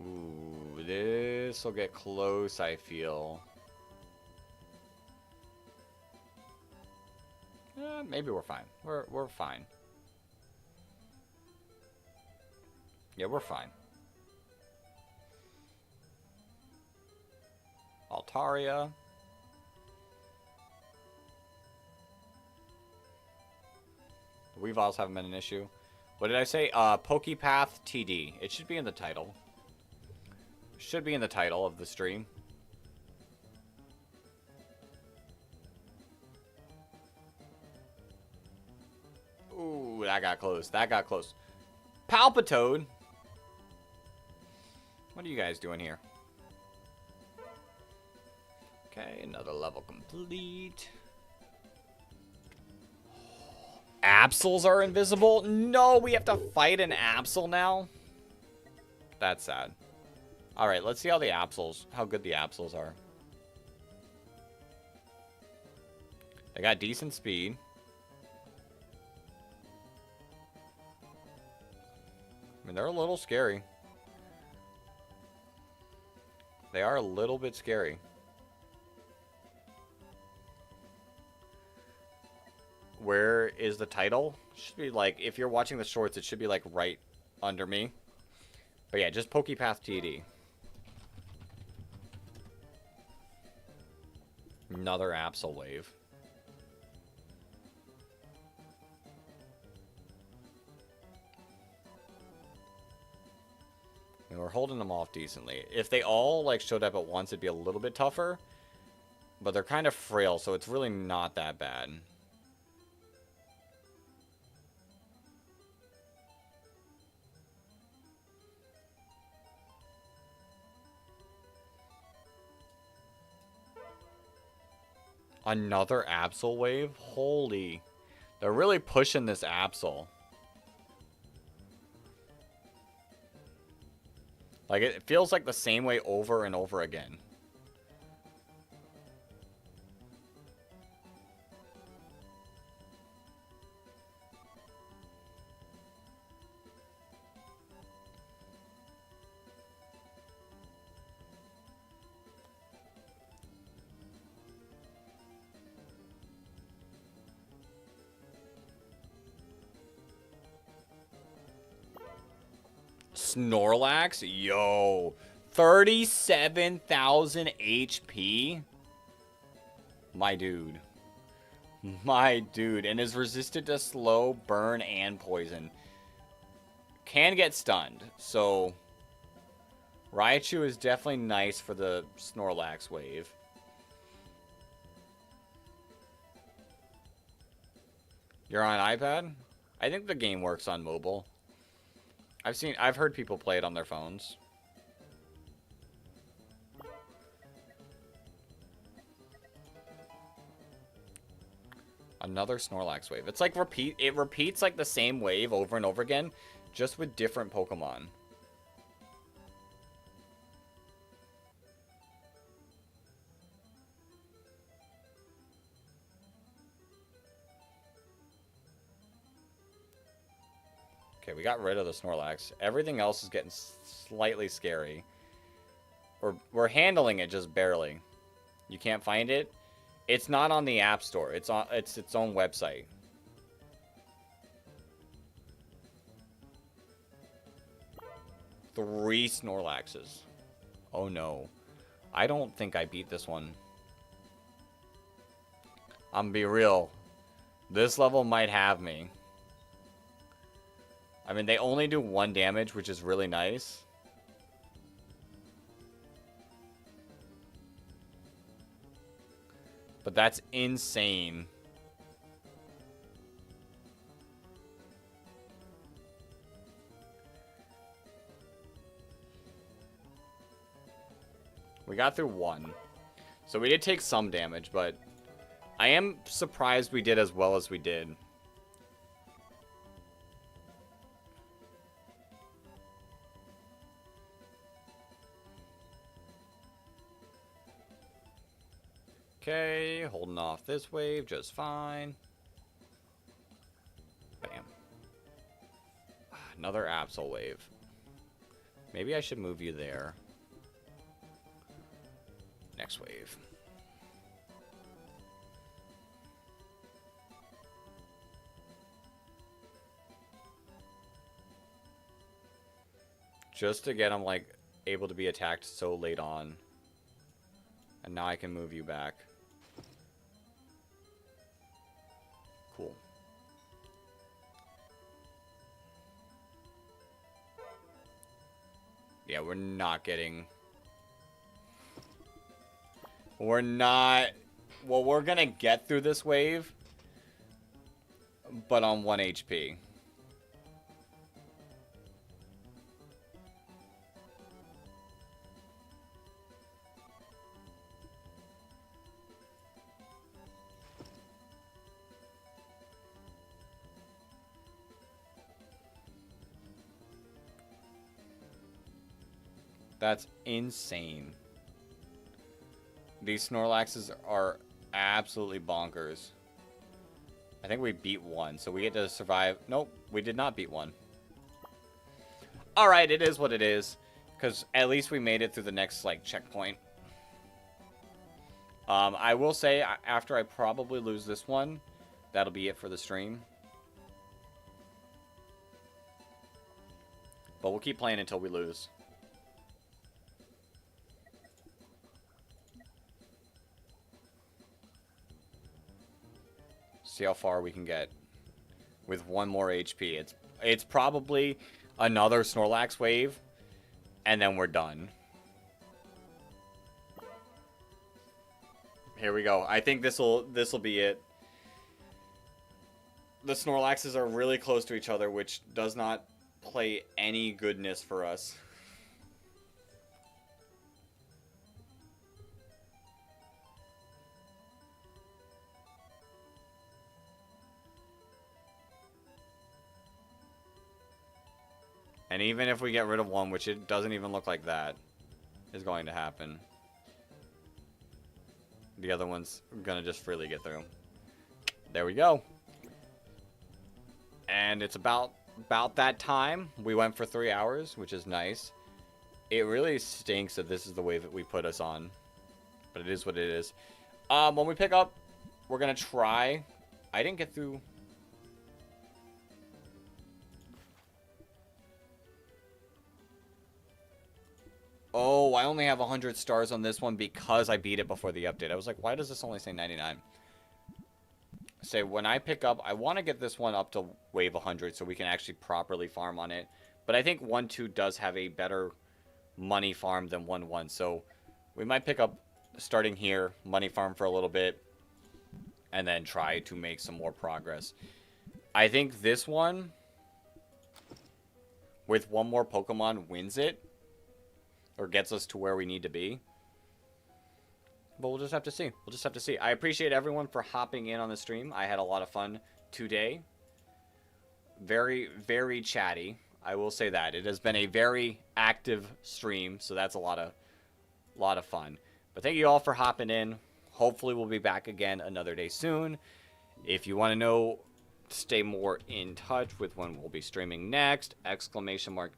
Ooh, this will get close, I feel. Maybe we're fine. We're fine. Yeah, we're fine. Altaria. The Weaviles haven't been an issue. What did I say? PokePath TD. It should be in the title. Should be in the title of the stream. Ooh, that got close. That got close. Palpitoad. What are you guys doing here? Okay, another level complete. Absols are invisible? No, we have to fight an Absol now? That's sad. Alright, let's see how good the Absols are. They got decent speed. I mean, they're a little scary. They are a little bit scary. Where is the title? Should be like, if you're watching the shorts, it should be like right under me. But yeah, just PokePath TD. Another Absol wave. And we're holding them off decently. If they all like showed up at once, it'd be a little bit tougher. But they're kind of frail, so it's really not that bad. Another Absol wave? Holy. They're really pushing this Absol. Like, it feels like the same way over and over again. Snorlax? Yo. 37,000 HP? My dude. My dude. And is resistant to slow, burn, and poison. Can get stunned. So, Raichu is definitely nice for the Snorlax wave. You're on iPad? I think the game works on mobile. I've heard people play it on their phones. Another Snorlax wave. It's like it repeats like the same wave over and over again, just with different Pokemon. Okay, we got rid of the Snorlax. Everything else is getting slightly scary. We're handling it just barely. You can't find it? It's not on the App Store. It's its own website. Three Snorlaxes. Oh no. I don't think I beat this one. I'm gonna be real. This level might have me. I mean, they only do 1 damage, which is really nice. But that's insane. We got through 1. So we did take some damage, but I am surprised we did as well as we did. Okay, holding off this wave just fine. Bam. Another Absol wave. Maybe I should move you there. Next wave. Just to get him, like, able to be attacked so late on. And now I can move you back. Cool. Yeah, we're not getting... We're not... Well, we're gonna get through this wave, but on 1 HP. That's insane. These Snorlaxes are absolutely bonkers. I think we beat 1, so we get to survive. Nope, we did not beat 1. Alright, it is what it is. Because at least we made it through the next, like, checkpoint. I will say, after I probably lose this one, that'll be it for the stream. But we'll keep playing until we lose. See how far we can get with 1 more HP. It's probably another Snorlax wave, and then we're done. Here we go. I think this'll be it. The Snorlaxes are really close to each other, which does not play any goodness for us. And even if we get rid of one, which it doesn't even look like that is going to happen, the other one's gonna just freely get through. There we go. And it's about that time. We went for 3 hours, which is nice. It really stinks that this is the wave that we put us on, but it is what it is. When we pick up, we're gonna try. I didn't get through. Oh, I only have 100 stars on this one because I beat it before the update. I was like, why does this only say 99? Say, when I pick up, I want to get this one up to wave 100 so we can actually properly farm on it. But I think 1-2 does have a better money farm than 1-1. So we might pick up starting here, money farm for a little bit, and then try to make some more progress. I think this one, with one more Pokemon, wins it. Or gets us to where we need to be. But we'll just have to see. We'll just have to see. I appreciate everyone for hopping in on the stream. I had a lot of fun today. Very, very chatty. I will say that. It has been a very active stream, so that's a lot of fun. But thank you all for hopping in. Hopefully we'll be back again another day soon. If you want to know, stay more in touch with when we'll be streaming next,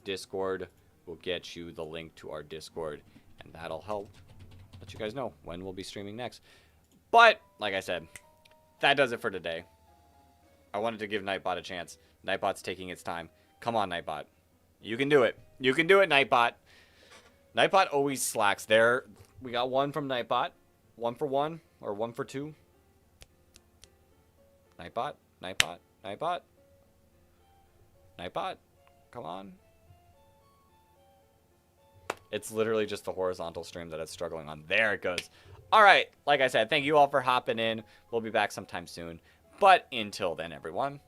!Discord. We'll get you the link to our Discord, and that'll help let you guys know when we'll be streaming next. But, like I said, that does it for today. I wanted to give Nightbot a chance. Nightbot's taking its time. Come on, Nightbot. You can do it. You can do it, Nightbot. Nightbot always slacks. There, we got one from Nightbot. 1 for 1, or 1 for 2. Nightbot, Nightbot, Nightbot. Nightbot, come on. It's literally just the horizontal stream that it's struggling on. There it goes. All right. Like I said, thank you all for hopping in. We'll be back sometime soon. But until then, everyone,